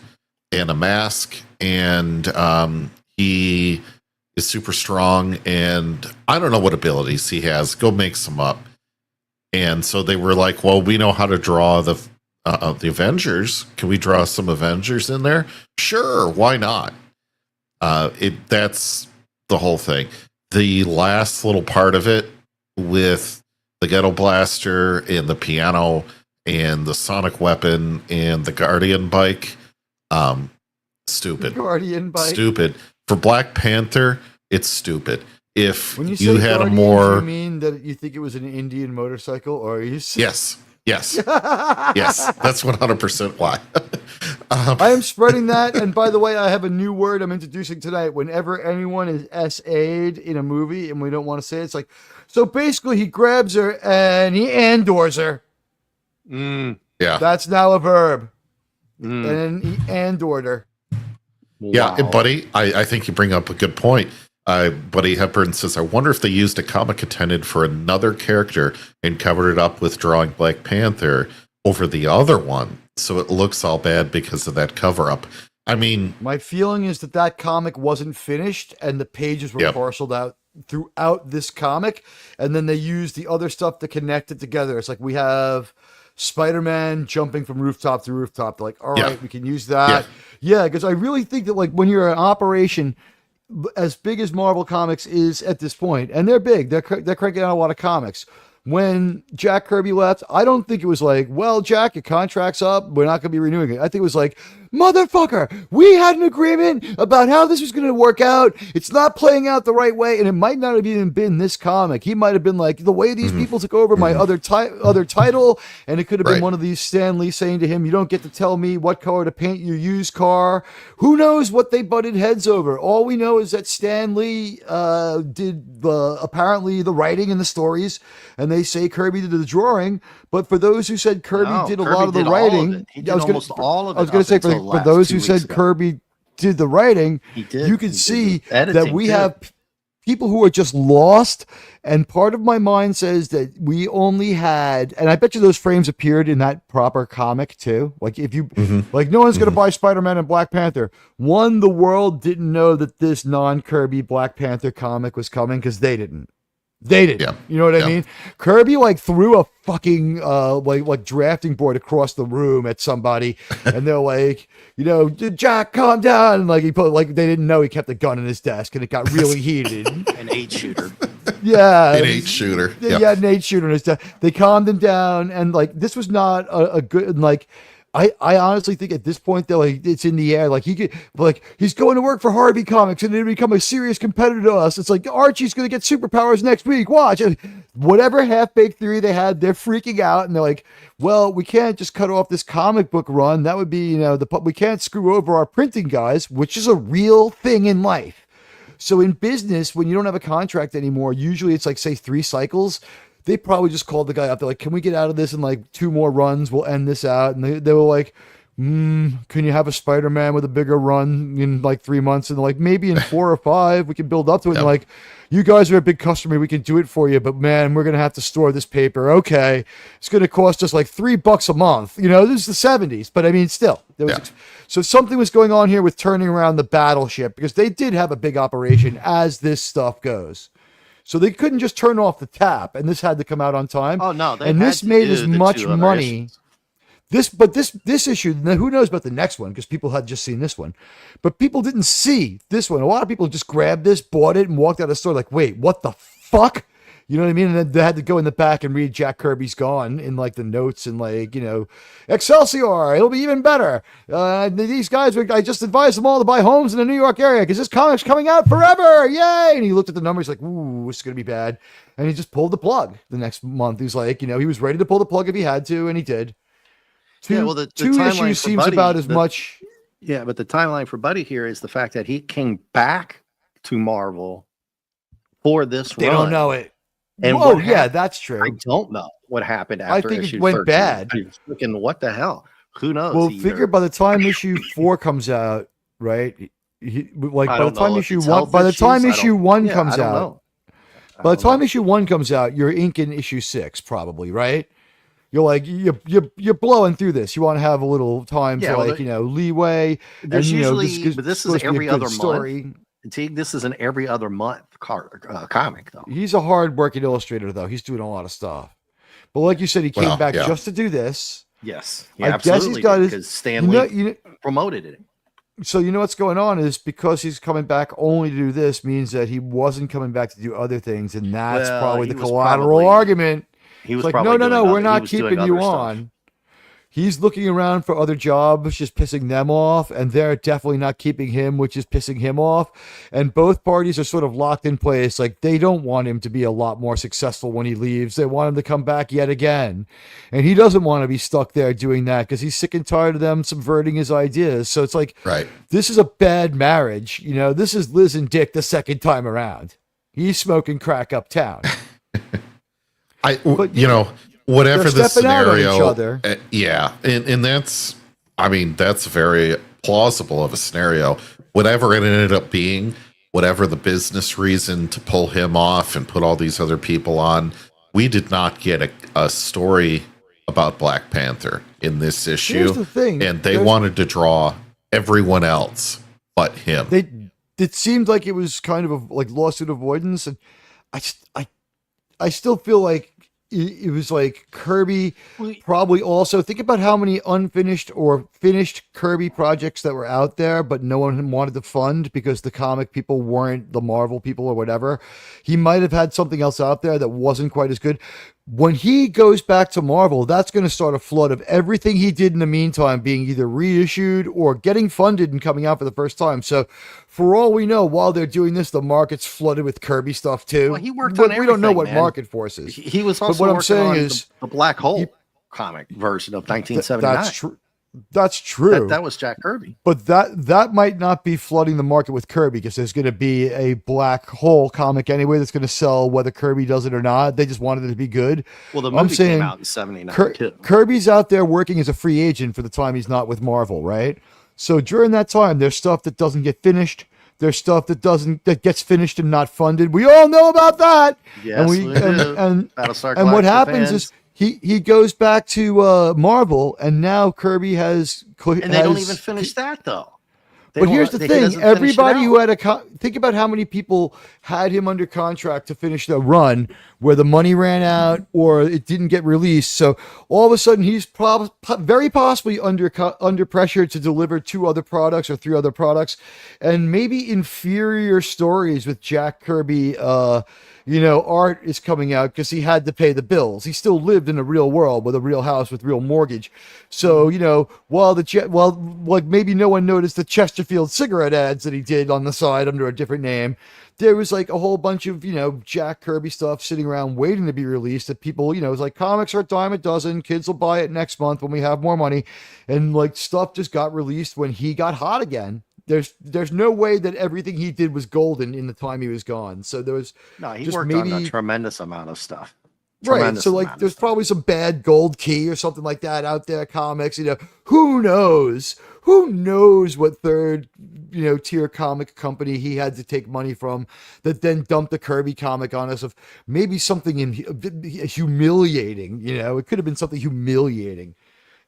and a mask, and he is super strong, and I don't know what abilities he has. Go make some up. And so they were like, well, we know how to draw the Avengers. Can we draw some Avengers in there? Sure, why not? That's the whole thing. The last little part of it with the ghetto blaster and the piano and the sonic weapon and the Guardian bike, stupid. Guardian bike. Stupid. For Black Panther, it's stupid. If when you had Guardians, a more, you mean that you think it was an Indian motorcycle, or are you? Yes. Yes. That's 100% why. I am spreading that. And by the way, I have a new word I'm introducing tonight. Whenever anyone is SA'd in a movie and we don't want to say it, it's like, so basically he grabs her and he andors her. Yeah. That's now a verb. And then he andored her. Yeah, wow. Buddy, I think you bring up a good point. Buddy Hepburn says, I wonder if they used a comic intended for another character and covered it up with drawing Black Panther over the other one, so it looks all bad because of that cover-up. I mean... My feeling is that comic wasn't finished, and the pages were parceled out throughout this comic, and then they used the other stuff to connect it together. It's like we have Spider-Man jumping from rooftop to rooftop. They're like, all right, we can use that. Yeah, because I really think that, like, when you're an operation as big as Marvel Comics is at this point, and they're big, they're cranking out a lot of comics. When Jack Kirby left, I don't think it was like, well, Jack, your contract's up, we're not going to be renewing it. I think it was like, motherfucker, we had an agreement about how this was going to work out. It's not playing out the right way, and it might not have even been this comic. He might have been like, the way these people took over my other title, and it could have been one of these Stan Lee saying to him, you don't get to tell me what color to paint your used car. Who knows what they butted heads over? All we know is that Stan Lee did apparently the writing and the stories, and they say Kirby did the drawing, but for those who said Kirby did a lot of the writing, he did almost all of it. I was going to say for those who said Kirby did the writing, you can see that we have people who are just lost. And part of my mind says that we only had, and I bet you those frames appeared in that proper comic too. Like if you, like no one's going to buy Spider-Man and Black Panther. One, the world didn't know that this non-Kirby Black Panther comic was coming because they didn't. You know what I mean? Kirby like threw a fucking like drafting board across the room at somebody, and they're like, you know, Jack, calm down. And like he put like they didn't know he kept a gun in his desk, and it got really heated. An 8-shooter. Yeah, an 8-shooter. Yeah, an 8-shooter in his desk. They calmed him down, and like this was not a good like. I honestly think at this point though, like it's in the air. Like he's going to work for Harvey Comics and it'll become a serious competitor to us. It's like Archie's going to get superpowers next week. Watch. Whatever half-baked theory they had, they're freaking out and they're like, well, we can't just cut off this comic book run. That would be, you know, we can't screw over our printing guys, which is a real thing in life. So in business, when you don't have a contract anymore, usually it's like say 3 cycles. They probably just called the guy up. They're like, can we get out of this in like 2 more runs? We'll end this out. And they were like, can you have a Spider-Man with a bigger run in like 3 months? And they're like, maybe in 4 or 5, we can build up to it. And like, you guys are a big customer. We can do it for you. But man, we're going to have to store this paper. Okay. It's going to cost us like $3 a month. You know, this is the 70s. But I mean, still. So something was going on here with turning around the battleship because they did have a big operation as this stuff goes. So they couldn't just turn off the tap, and this had to come out on time. Oh no! And this made as much money. This issue. Who knows about the next one? Because people had just seen this one, but people didn't see this one. A lot of people just grabbed this, bought it, and walked out of the store like, "Wait, what the fuck?" You know what I mean? And then they had to go in the back and read Jack Kirby's Gone in like the notes and like, you know, Excelsior, it'll be even better. These guys, I just advised them all to buy homes in the New York area because this comic's coming out forever. Yay. And he looked at the numbers like, ooh, it's going to be bad. And he just pulled the plug the next month. He's like, you know, he was ready to pull the plug if he had to, and he did. The two issues seems Buddy, about as much. Yeah, but the timeline for Buddy here is the fact that he came back to Marvel for this They don't know it. And that's true. I don't know what happened after. I think it went bad. Freaking what the hell? Who knows? Well, figure by the time issue 4 comes out, right? By the time issue 1 comes out, by the time issue 1 comes out, you're inking issue 6, probably, right? You're like you're blowing through this. You want to have a little time for leeway. There's and, usually, but this is every other month. Teague, this is an every other month comic, though. He's a hard-working illustrator, though. He's doing a lot of stuff. But like you said, he came back yeah. just to do this. Yes. I guess he's got because Stanley promoted it. So you know what's going on is because he's coming back only to do this means that he wasn't coming back to do other things, and that's probably the collateral argument. He was like, probably no, we're not keeping you on. He's looking around for other jobs, which is pissing them off, and they're definitely not keeping him, which is pissing him off. And both parties are sort of locked in place. Like, they don't want him to be a lot more successful when he leaves. They want him to come back yet again. And he doesn't want to be stuck there doing that because he's sick and tired of them subverting his ideas. So it's like, this is a bad marriage. You know, this is Liz and Dick the second time around. He's smoking crack uptown. You know, whatever the scenario, and that's, I mean, that's very plausible of a scenario. Whatever it ended up being, whatever the business reason to pull him off and put all these other people on, we did not get a story about Black Panther in this issue. Here's the thing, and they wanted to draw everyone else but him. It seemed like it was kind of a like lawsuit avoidance, and I still feel like it was like Kirby probably also think about how many unfinished or finished Kirby projects that were out there, but no one wanted to fund because the comic people weren't the Marvel people or whatever. He might have had something else out there that wasn't quite as good. When he goes back to Marvel, that's going to start a flood of everything he did in the meantime being either reissued or getting funded and coming out for the first time. So for all we know, while they're doing this, the market's flooded with Kirby stuff too. Well, he worked on everything, we don't know what man. market forces. He was also working on the Black Hole comic version of 1979. That's true. That's true. That was Jack Kirby. But that might not be flooding the market with Kirby because there's going to be a Black Hole comic anyway that's going to sell whether Kirby does it or not. They just wanted it to be good. Well, the movie came out in 79 too. Kirby's out there working as a free agent for the time he's not with Marvel, right? So during that time, there's stuff that doesn't get finished. There's stuff that gets finished and not funded. We all know about that. Yes, we do. And what happens is he goes back to Marvel, and now Kirby has. And they don't even finish that though. But here's the thing: everybody who had think about how many people had him under contract to finish the run, where the money ran out or it didn't get released. So all of a sudden, he's very possibly under pressure to deliver 2 other products or 3 other products, and maybe inferior stories with Jack Kirby. Art is coming out because he had to pay the bills. He still lived in a real world with a real house with real mortgage. So, while maybe no one noticed the Chesterfield cigarette ads that he did on the side under a different name, there was like a whole bunch of, Jack Kirby stuff sitting around waiting to be released that people, it's like comics are a dime a dozen. Kids will buy it next month when we have more money. And like stuff just got released when he got hot again. There's no way that everything he did was golden in the time he was gone. So there was he worked on a tremendous amount of stuff. Right. So like there's probably some bad gold key or something like that out there, comics, who knows? Who knows what third, tier comic company he had to take money from that then dumped a Kirby comic on us of maybe something humiliating, it could have been something humiliating.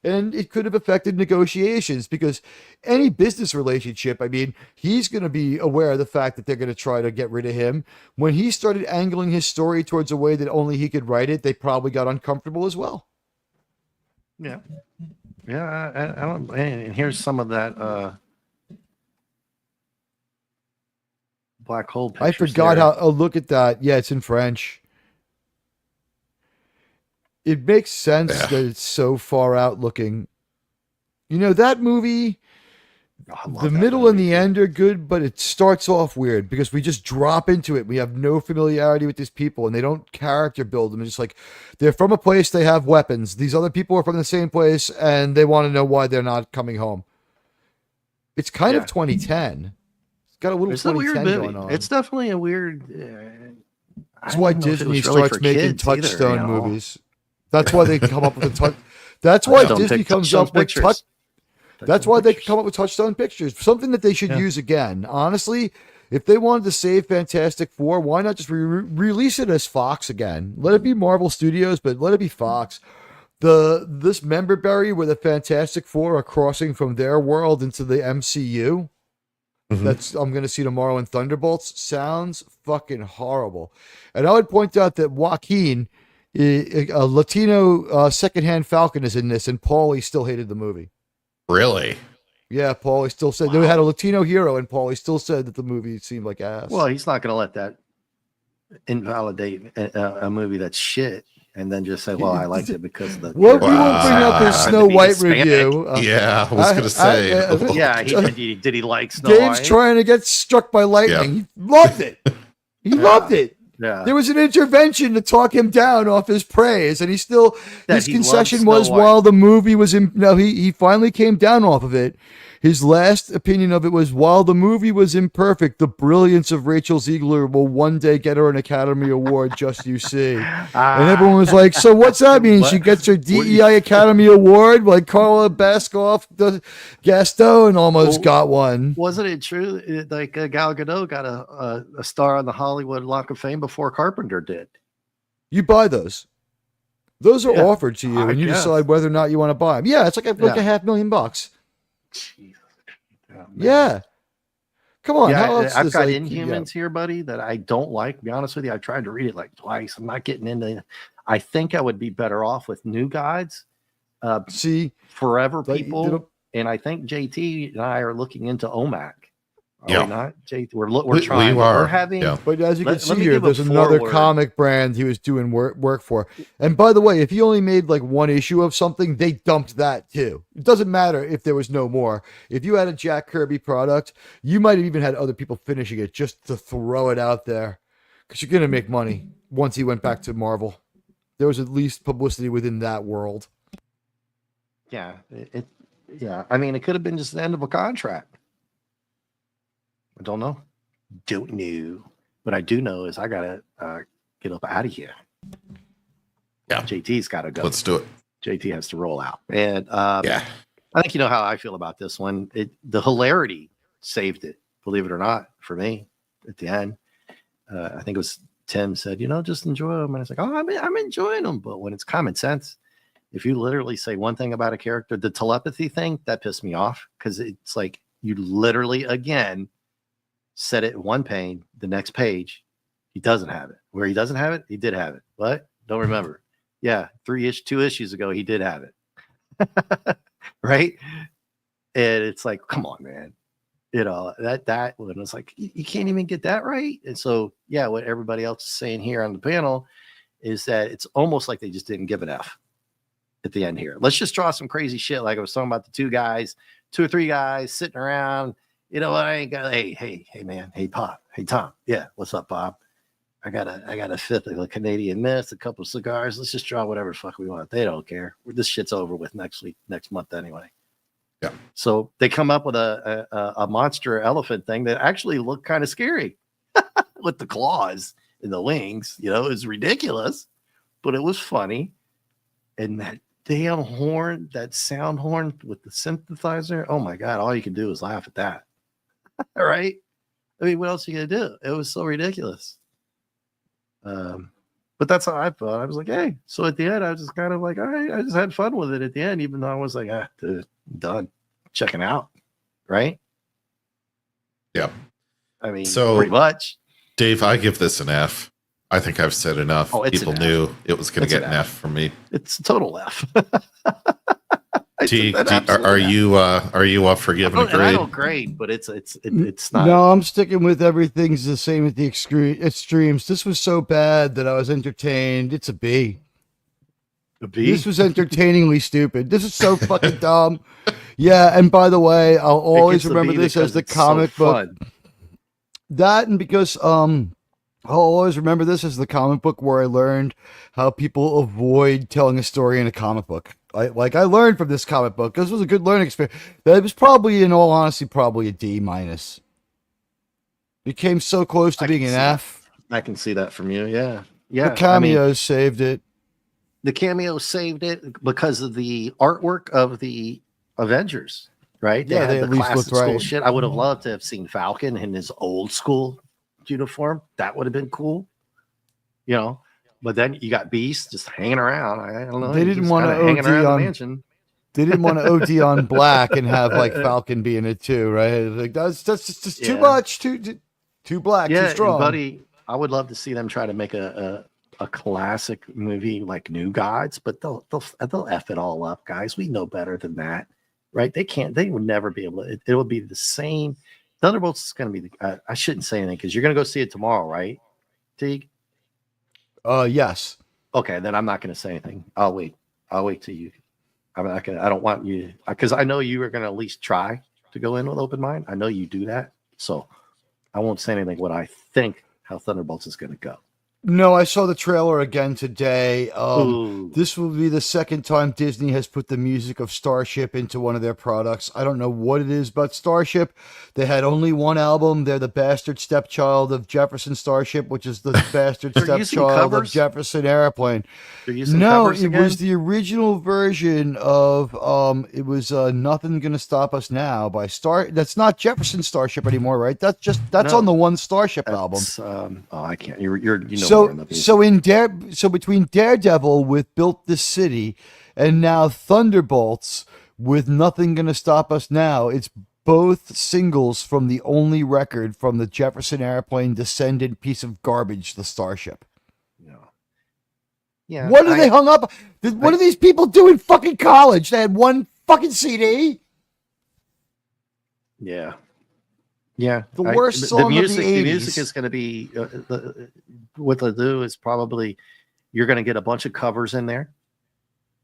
And it could have affected negotiations because any business relationship, I mean, he's going to be aware of the fact that they're going to try to get rid of him. When he started angling his story towards a way that only he could write it, they probably got uncomfortable as well. Yeah. Yeah. I don't, and here's some of that Black Hole pictures. I forgot how, look at that. Yeah, it's in French. It makes sense that it's so far out looking. That movie, the middle and the end are good, but it starts off weird because we just drop into it. We have no familiarity with these people and they don't character build them. It's just like they're from a place, they have weapons. These other people are from the same place and they want to know why they're not coming home. It's kind of 2010. It's got a little 2010 going on. It's definitely a weird. That's why Disney starts making Touchstone movies. That's why they come up with the touch. That's why Disney comes up with touch. That's why they come up with Touchstone Pictures. Something that they should use again. Honestly, if they wanted to save Fantastic Four, why not just release it as Fox again? Let it be Marvel Studios, but let it be Fox. This member berry where the Fantastic Four are crossing from their world into the MCU. That's I'm going to see tomorrow in Thunderbolts. Sounds fucking horrible. And I would point out that Joaquin A Latino secondhand Falcon is in this, and Paulie still hated the movie. Really? Yeah, Paulie still said they had a Latino hero, and Paulie still said that the movie seemed like ass. Well, he's not going to let that invalidate a movie that's shit, and then just say, "Well, I liked it because of the." Well, we won't bring up his Snow White review. Yeah, I was going to say. Yeah, did he like Snow Dave's White? trying to get struck by lightning. He loved it. He loved it. Yeah. There was an intervention to talk him down off his praise, and his concession was while the movie was he finally came down off of it. His last opinion of it was, while the movie was imperfect, the brilliance of Rachel Ziegler will one day get her an Academy Award, just you see. And everyone was like, so what's that mean? She gets her DEI Academy Award? Like Carla Baskoff, Gaston almost got one. Wasn't it true? Like Gal Gadot got a star on the Hollywood Walk of Fame before Carpenter did. You buy those. Those are offered to you, and you decide whether or not you want to buy them. Yeah, it's like $500,000. Jesus. Yeah. Come on. Yeah, I've got Inhumans here, buddy, that I don't like. To be honest with you, I tried to read it like twice. I'm not getting into it. I think I would be better off with New Gods. Forever People. And I think JT and I are looking into OMAC. Are we not? JT, we're trying. We're having. Yeah. But as you can see here, there's another comic brand he was doing work for. And by the way, if he only made like one issue of something, they dumped that too. It doesn't matter if there was no more. If you had a Jack Kirby product, you might have even had other people finishing it just to throw it out there, because you're gonna make money once he went back to Marvel. There was at least publicity within that world. Yeah, I mean, it could have been just the end of a contract. I don't know. What I do know is I gotta get up out of here. Yeah, JT's got to go. Let's do it. JT has to roll out, and I think you know how I feel about this one. The hilarity saved it, believe it or not, for me at the end. I think it was Tim said, just enjoy them, and it's like, oh, I'm enjoying them, but when it's common sense, if you literally say one thing about a character, the telepathy thing that pissed me off, because it's like you literally again said it in one page, the next page, he doesn't have it. Where he doesn't have it, he did have it. What? Don't remember. Yeah, 2 issues ago, he did have it. Right? And it's like, come on, man. That one was like, you can't even get that right. And so, yeah, what everybody else is saying here on the panel is that it's almost like they just didn't give an F at the end here. Let's just draw some crazy shit. Like I was talking about the two or three guys sitting around. You know what? I ain't got. Hey, man. Hey, Pop. Hey, Tom. Yeah, what's up, Bob? I got a fifth of a Canadian Mist, a couple of cigars. Let's just draw whatever the fuck we want. They don't care. This shit's over with next month anyway. Yeah. So they come up with a monster elephant thing that actually looked kind of scary with the claws and the wings. It was ridiculous, but it was funny. And that damn horn, that sound horn with the synthesizer. Oh my God! All you can do is laugh at that. All right. I mean, what else are you gonna do? It was so ridiculous. But that's how I felt. I was like, hey. So at the end, I was just kind of like, all right, I just had fun with it at the end, even though I was like, dude, done checking out. Right. Yeah. I mean, so pretty much. Dave, I give this an F. I think I've said enough. People knew it was going to get an F from me. It's a total F. Are you up for giving a grade? I don't grade, but it's not. No, I'm sticking with everything's the same at the extremes. This was so bad that I was entertained. It's a B. A B? This was entertainingly stupid. This is so fucking dumb. Yeah, and by the way, I'll always remember this as the comic book. That, and because I'll always remember this as the comic book where I learned how people avoid telling a story in a comic book. I learned from this comic book. This was a good learning experience. That was probably, in all honesty, probably a D-. It came so close to being an F. I can see that from you. Yeah. Yeah. The cameos saved it. The cameos saved it because of the artwork of the Avengers, right? They had the classic school shit. I would have loved to have seen Falcon in his old school uniform. That would have been cool. But then you got Beast just hanging around. I don't know. They didn't want to OD on mansion. They didn't want to OD on Black and have like Falcon be in it too, right? Like that's just too much, too black, too strong. Buddy, I would love to see them try to make a a classic movie like New Gods, but they'll F it all up, guys. We know better than that, right? They would never be able to. It will be the same. Thunderbolts is going to be. I shouldn't say anything because you're going to go see it tomorrow, right, Teague? Yes. Okay, then I'm not going to say anything. I'll wait till you. I'm not gonna. I don't want you because I know you are going to at least try to go in with open mind. I know you do that, so I won't say anything. What I think how Thunderbolts is going to go. No, I saw the trailer again today. Ooh. This will be the second time Disney has put the music of Starship into one of their products. I don't know what it is about Starship. They had only one album. They're the bastard stepchild of Jefferson Starship, which is the bastard stepchild of Jefferson Airplane. No, it was the original version of it was Nothing Gonna Stop Us Now by That's not Jefferson Starship anymore, right? That's on the one Starship album. I can't. You know. So between Daredevil with Built This City and now Thunderbolts with Nothing Gonna Stop Us Now, it's both singles from the only record from the Jefferson Airplane descendant piece of garbage, the Starship. Yeah. What are they hung up? What do these people do in fucking college? They had one fucking CD. Yeah. Yeah, the worst song the music, of the 80s. The music is going to be what they'll do is probably you're going to get a bunch of covers in there,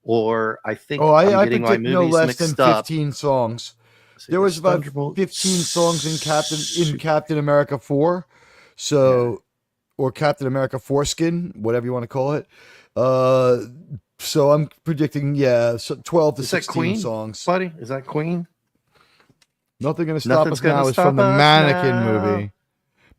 or I think I getting my movies no less mixed than 15 up. songs. There was about 15 songs in Captain America 4, or Captain America Foreskin, whatever you want to call it. So I'm predicting 12 to 16 songs. Buddy, is that Queen? Nothing Gonna Stop Us Now is from the Mannequin movie.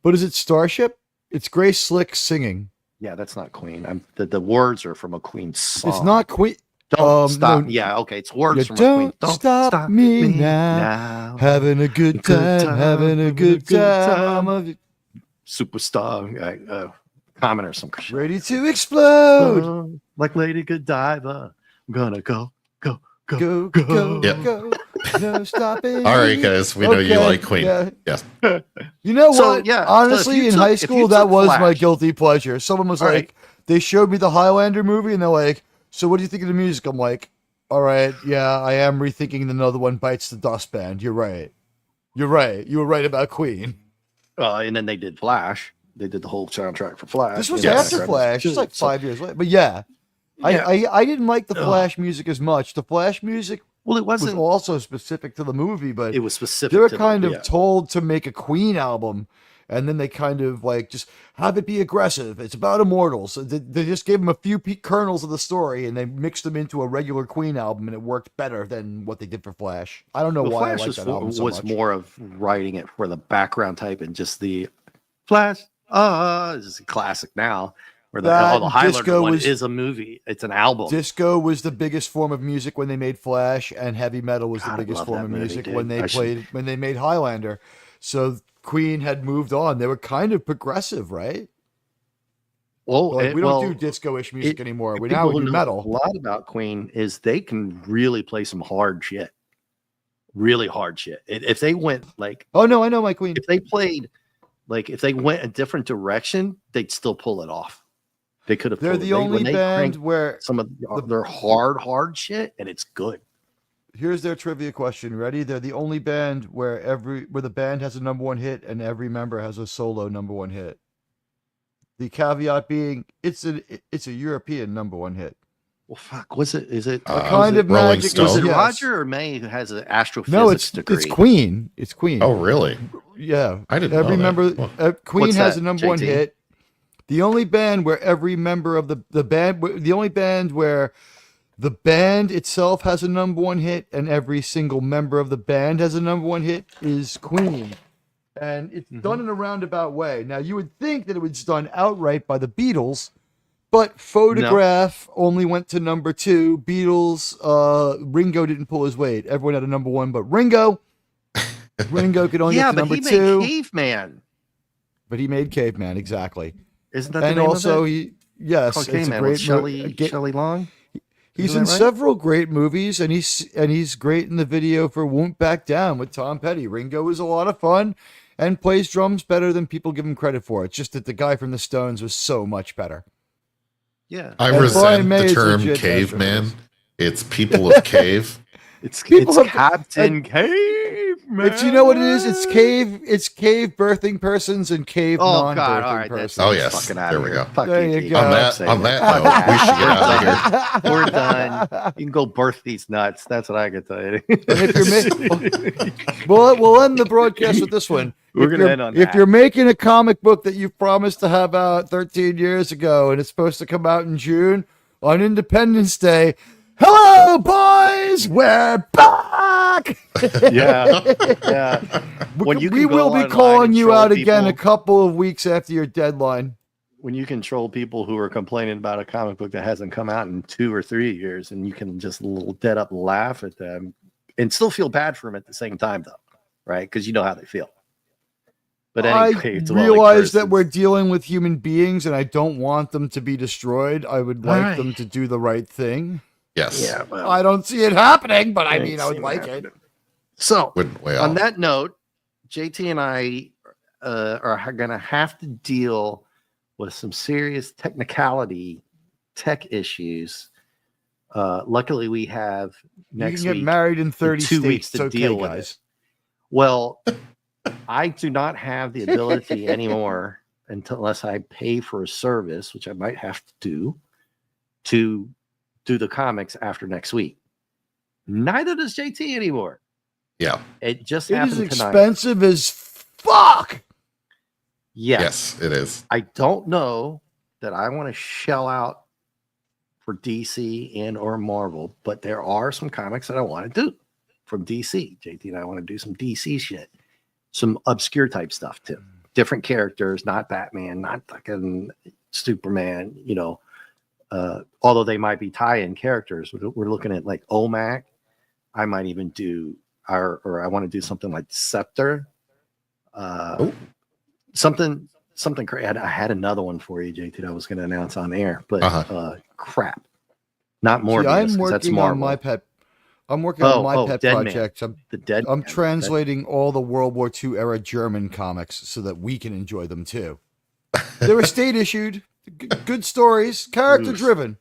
But is it Starship? It's Grace Slick singing. Yeah, that's not Queen. The words are from a Queen song. It's not Queen. Don't stop. No, yeah, okay. It's words from a Queen. Don't stop me now. Having a good time. Having a good time. Superstar. Comment or some shit. Ready to explode. Like Lady Godiva. I'm gonna go. Go. No stopping. All right, guys. We know you like Queen. Yeah. Yes. You know what? Honestly, in high school, that was my guilty pleasure. Someone was like, they showed me the Highlander movie, and they're like, so what do you think of the music? I'm like, all right, yeah, I am rethinking Another One Bites the Dust Band. You're right. You were right about Queen. And then they did Flash. They did the whole soundtrack for Flash. This was after Flash. It's like 5 years later. But yeah. I didn't like the Flash music as much. The Flash music was also specific to the movie, but it was specific. They were kind of told to make a Queen album, and then they kind of like just have it be aggressive. It's about immortals. They just gave them a few kernels of the story, and they mixed them into a regular Queen album, and it worked better than what they did for Flash. I don't know why Flash I like that album so was much. more of writing it for the background type and just the Flash. This is a classic now. Where the Highlander one is a movie. It's an album. Disco was the biggest form of music when they made Flash, and heavy metal was the biggest form of music when they made Highlander. So Queen had moved on. They were kind of progressive, right? Well, we don't do disco-ish music anymore. We now do metal. A lot about Queen is they can really play some hard shit. Really hard shit. If they went like, oh no, I know my Queen. If they played like, if they went a different direction, they'd still pull it off. They could have. They're the only band where some of their hard shit, and it's good. Here's their trivia question. Ready? They're the only band where the band has a number one hit and every member has a solo number one hit. The caveat being, it's a European number one hit. Well, fuck. Was it? Is it a kind of Rolling magic? Stone? Was it Roger or May who has an astrophysics No, it's degree? It's Queen. It's Queen. Oh, really? Yeah. I didn't every know member. that. Queen has a number one hit. The only band where every member of the band itself has a number one hit and every single member of the band has a number one hit is Queen. And it's done in a roundabout way. Now, you would think that it was done outright by the Beatles, but Photograph only went to number 2. Beatles, Ringo didn't pull his weight. Everyone had a number 1, but Ringo could only get to number 2. Yeah, but he made Caveman. But he made Caveman, exactly. Isn't that the name of it? It's a great Shelley Long. He's in several great movies, and he's great in the video for "Won't Back Down" with Tom Petty. Ringo is a lot of fun and plays drums better than people give him credit for. It's just that the guy from the Stones was so much better. Yeah. I And Brian resent May the is term legit caveman. masterpiece. It's people of cave. It's People have- Captain Caveman. It's, you know what it is? It's cave birthing persons and cave Oh non-birthing God! All right, that's persons. Oh, yes. fucking out There of we here. go. Fuck There you JT. go. On I'm that saying note, Fuck we should get out of here. We're done. You can go birth these nuts. That's what I can tell you. And if you're we'll end the broadcast with this one. We're If gonna you're- end on If that. you're making a comic book that you promised to have out 13 years ago and it's supposed to come out in June on Independence Day, hello, boys, we're back. yeah. When you we can go will be online calling and you troll out again a people- couple of weeks after your deadline. When you control people who are complaining about a comic book that hasn't come out in 2 or 3 years, and you can just little dead up laugh at them and still feel bad for them at the same time, though, right? Because you know how they feel. But anyway, I it's well, realize like that we're dealing with human beings, and I don't want them to be destroyed. I would like Right. them to do the right thing. Yes. yeah. Well, I don't see it happening, but I ain't mean, I would seen like that. it. So Wouldn't we on all? that note, JT and I are going to have to deal with some serious tech issues. Luckily, we have next you can get week married in 30 2 states. weeks to It's okay, deal with guys. it. Well, I do not have the ability anymore unless I pay for a service, which I might have to do the comics after next week. Neither does JT anymore. Yeah. It just It happened is tonight. expensive as fuck. Yes. Yes, it is. I don't know that I want to shell out for DC and or Marvel, but there are some comics that I want to do from DC. JT and I want to do some DC shit, some obscure type stuff too. Different characters, not Batman, not fucking Superman, you know. Although they might be tie-in characters, we're looking at like OMAC. I might even do I want to do something like Scepter. Something crazy. I had another one for you, JT, that I was going to announce on air, but crap. Not more. See, I'm that's working on Marvel. my pet. I'm working on my pet Dead Man. project. The I'm translating all the World War II era German comics so that we can enjoy them too. They were state issued, good stories, character driven.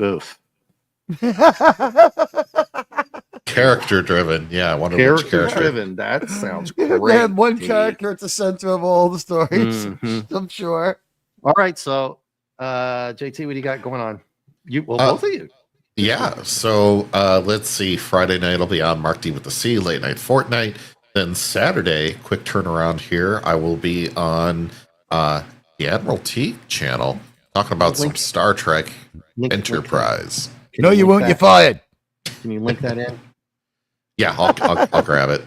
Oof. Character driven. Yeah, I wonder which Character character. driven. That sounds They great. had one dude. character at the center of all the stories. Mhm. I'm sure. All right, so JT, what do you got going on? Both of you. Yeah. So let's see. Friday night I'll be on Mark D with the C, Late Night Fortnite. Then Saturday, quick turnaround here, I will be on the Admiral T channel talking about some Star Trek Enterprise. No, you won't. You're fired. Can you link that in? Yeah, I'll grab it.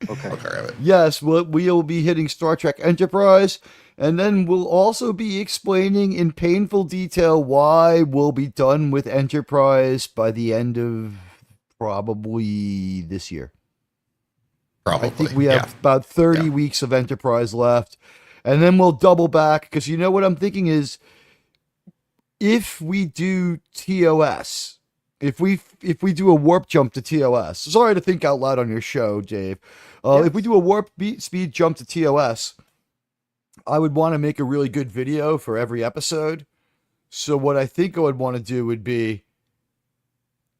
Okay. I'll grab it. Yes, we'll be hitting Star Trek Enterprise, and then we'll also be explaining in painful detail why we'll be done with Enterprise by the end of probably this year. Probably. I think we have about 30 weeks of Enterprise left, and then we'll double back, because you know what I'm thinking is, if we do TOS, if we do a warp jump to TOS, sorry to think out loud on your show, Dave. If we do a warp speed jump to TOS, I would want to make a really good video for every episode. So what I think I would want to do would be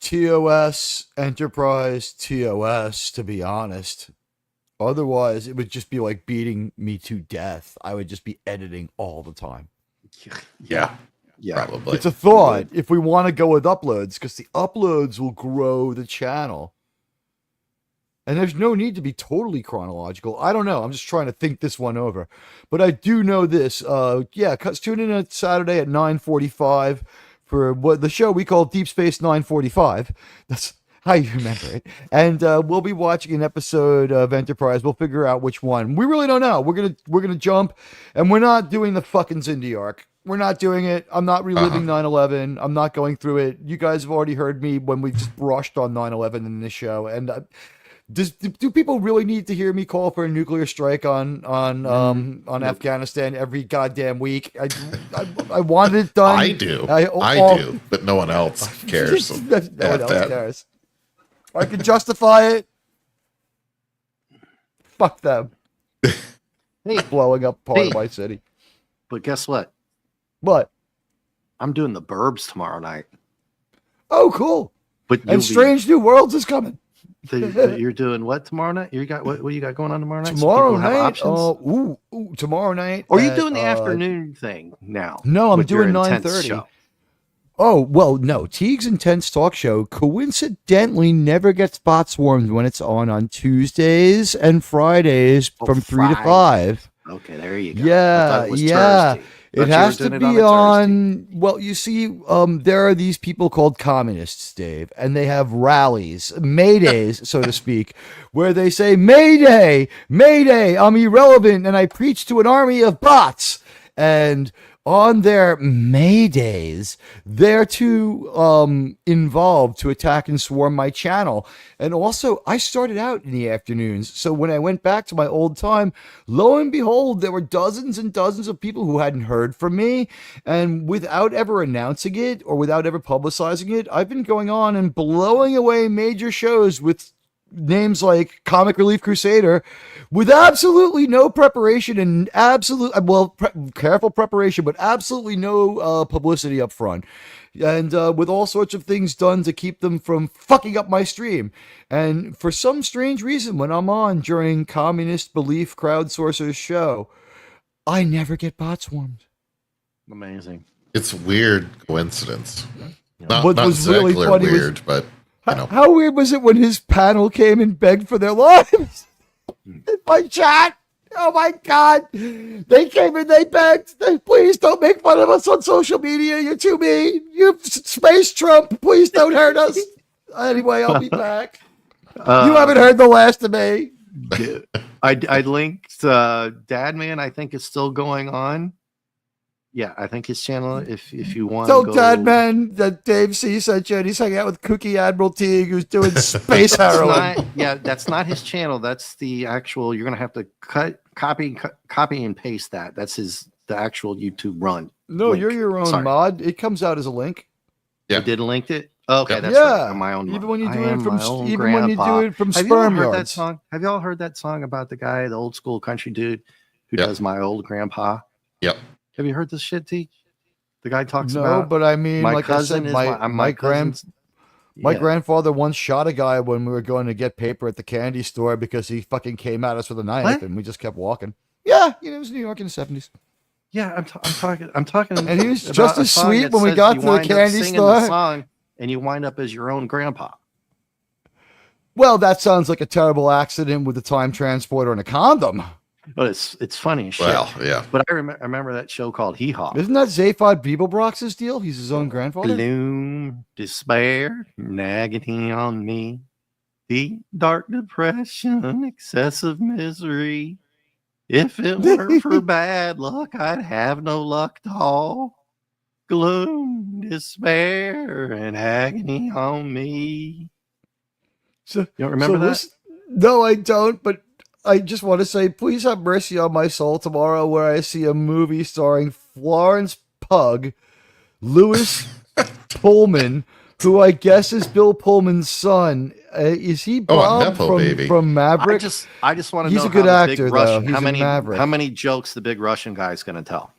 TOS, Enterprise, TOS, to be honest. Otherwise, it would just be like beating me to death. I would just be editing all the time. Yeah. Yeah. Probably. It's a thought if we want to go with uploads, because the uploads will grow the channel. And there's no need to be totally chronological. I don't know. I'm just trying to think this one over. But I do know this. Tune in on Saturday at 9:45 for what the show we call Deep Space 945. That's how you remember it. And we'll be watching an episode of Enterprise. We'll figure out which one. We really don't know. We're gonna jump, and we're not doing the fucking Xindi arc. We're not doing it. I'm not reliving 9/11. I'm not going through it. You guys have already heard me when we've just brushed on 9/11 in this show. And do people really need to hear me call for a nuclear strike on Afghanistan every goddamn week? I wanted it done. I do. I do, but no one else cares. No one else cares. I can justify it. Fuck them. Hey, Blowing up part of my city. but guess what? What? I'm doing The Burbs tomorrow night. Oh, cool. But Strange New Worlds is coming. You're doing what tomorrow night? You got what you got going on tomorrow night? Tomorrow night? Tomorrow night. Or are you doing the afternoon thing now? No, I'm doing 9:30. Oh, well, no. Teague's Intense Talk Show coincidentally never gets bot swarmed when it's on Tuesdays and Fridays from 3 to 5. Okay, there you go. Yeah, yeah. It has to be on. Well, you see, there are these people called communists, Dave, and they have rallies, Maydays, so to speak, where they say, Mayday, Mayday, I'm irrelevant, and I preach to an army of bots. And on their Maydays, they're too involved to attack and swarm my channel. And also, I started out in the afternoons. So when I went back to my old time, lo and behold, there were dozens and dozens of people who hadn't heard from me. And without ever announcing it or without ever publicizing it, I've been going on and blowing away major shows with names like Comic Relief Crusader with absolutely no preparation and careful preparation, but absolutely no publicity up front. And with all sorts of things done to keep them from fucking up my stream. And for some strange reason, when I'm on during Communist Belief Crowdsourcer's show, I never get bot swarmed. Amazing. It's weird coincidence. What was really funny weird, but how weird was it when his panel came and begged for their lives? In my chat. Oh my God. They came and they begged. Please don't make fun of us on social media. You're too mean. You space Trump. Please don't hurt us. Anyway, I'll be back. You haven't heard the last of me. I linked Dadman. I think it's still going on. Yeah, I think his channel, if you want to Dadman that Dave C sent you, and he's hanging out with Kooky Admiral Teague, who's doing space heroin. That's not his channel. That's the actual. You're gonna have to copy and paste that. That's the actual YouTube run. No, link. You're your own mod. It comes out as a link. Yeah, you did link it. Okay, that's right. On my own. Even when you do it from sperm yards. That song? Have you all heard that song about the guy, the old school country dude who does My Old Grandpa? Yep. Have you heard this shit, T? The guy talks about. No, but I mean, like cousin I said, my grandfather once shot a guy when we were going to get paper at the candy store because he fucking came at us with a knife, and we just kept walking. Yeah, it was New York in the 70s. Yeah, I'm talking. And he was just as sweet when we got to the candy store. The song, and you wind up as your own grandpa. Well, that sounds like a terrible accident with a time transporter and a condom. But it's funny as shit. Well, yeah. But I remember that show called Hee Haw. Isn't that Zaphod Beeblebrox's deal? He's his own grandfather? Gloom, despair, nagging on me. Deep, dark depression, excessive misery. If it weren't for bad luck, I'd have no luck at all. Gloom, despair, and agony on me. So, you don't remember that? No, I don't, but I just want to say, please have mercy on my soul tomorrow where I see a movie starring Florence Pugh, Louis Pullman, who I guess is Bill Pullman's son. Is he Bob from Maverick? I just want to know. He's a good actor, though. He's how many jokes the big Russian guy is going to tell?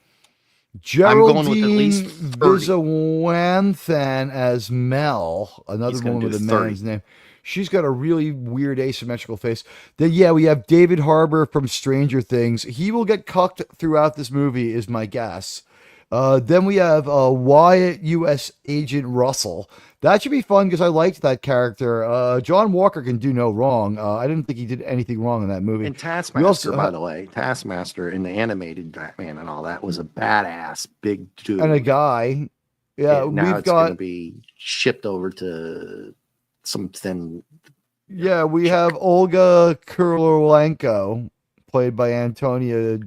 Geraldine Viswanathan as Mel, another woman with a man's name. She's got a really weird asymmetrical face. Then, we have David Harbour from Stranger Things. He will get cucked throughout this movie, is my guess. Then we have Wyatt U.S. Agent Russell. That should be fun because I liked that character. John Walker can do no wrong. I didn't think he did anything wrong in that movie. And Taskmaster, by the way, Taskmaster in the animated Batman and all that was a badass big dude. And a guy. Yeah, now it's going to be shipped over to something. Yeah, we have Olga Kurylenko, played by Antonia.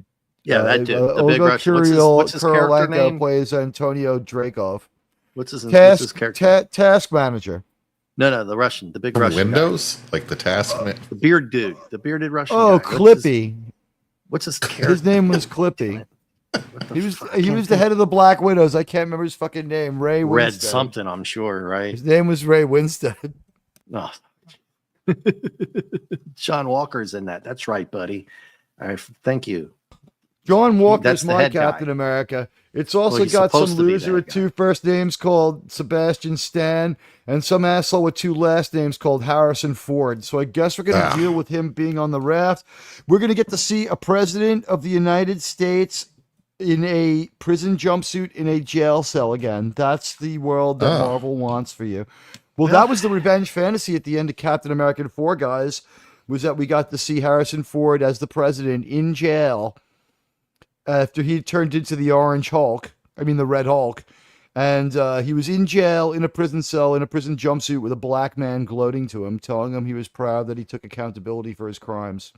Yeah, that dude. The Olga big Russian. What's his character name? Plays Antonio Dreykov. What's his character? Task manager. No, the Russian, the big Russian. Windows, guy. Like the task. The beard dude, the bearded Russian. Oh, guy. Clippy. What's his character? His name was Clippy. He was the head of the Black Widows. I can't remember his fucking name. Ray Winstead. Red something, I'm sure, right? His name was Ray Winstead. Oh. John Walker's in that. That's right, buddy. All right, thank you. John Walker's That's the my head guy. Captain America. It's also he's got some supposed to be loser that with guy. 2 first names called Sebastian Stan and some asshole with 2 last names called Harrison Ford. So I guess we're going to deal with him being on the raft. We're going to get to see a president of the United States in a prison jumpsuit in a jail cell again. That's the world that Marvel wants for you. Well, that was the revenge fantasy at the end of Captain America 4, guys, was that we got to see Harrison Ford as the president in jail after he turned into the Red Hulk. And he was in jail in a prison cell, in a prison jumpsuit with a black man gloating to him, telling him he was proud that he took accountability for his crimes.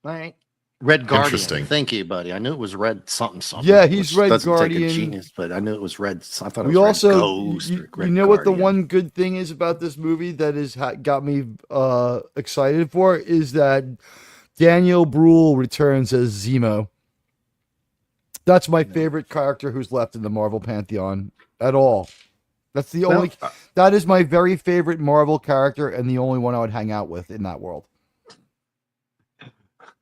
Right. Red Guardian. Interesting. Thank you, buddy. I knew it was Red something. Yeah, he's Red doesn't Guardian. Take a genius, but I knew it was Red. I thought it was We also, Red Ghost. you Red know what the Guardian. one good thing is about this movie that is got me excited for is that Daniel Bruhl returns as Zemo. That's my favorite character who's left in the Marvel pantheon at all. That's the only. That is my very favorite Marvel character and the only one I would hang out with in that world.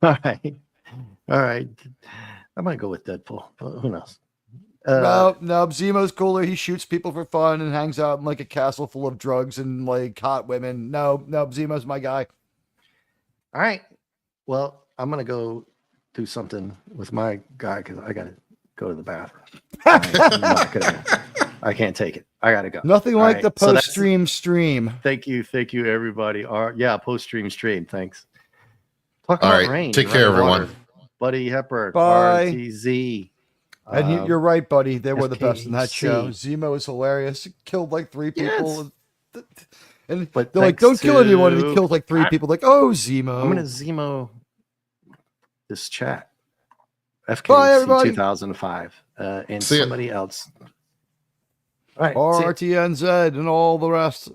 All right. I might go with Deadpool, but who knows? No, Zemo's cooler. He shoots people for fun and hangs out in like a castle full of drugs and like hot women. No, Zemo's my guy. All right. Well, I'm gonna go do something with my guy because I gotta go to the bathroom. I can't take it. I gotta go. Nothing like the post-stream stream. Thank you, everybody. Post-stream stream. Thanks. Talk All about right. rain. Take care, everyone. Buddy Hepburn. Bye. RTZ. And you're right, buddy. They were the best FKC. in that show. Zemo is hilarious. He killed like 3 people. Yes. And But they're like, don't kill anyone. And he kills like 3 people. Like, oh, Zemo. I'm going to Zemo this chat. Bye, FKC everybody. 2005. And See ya. somebody else. All right. RTNZ and all the rest.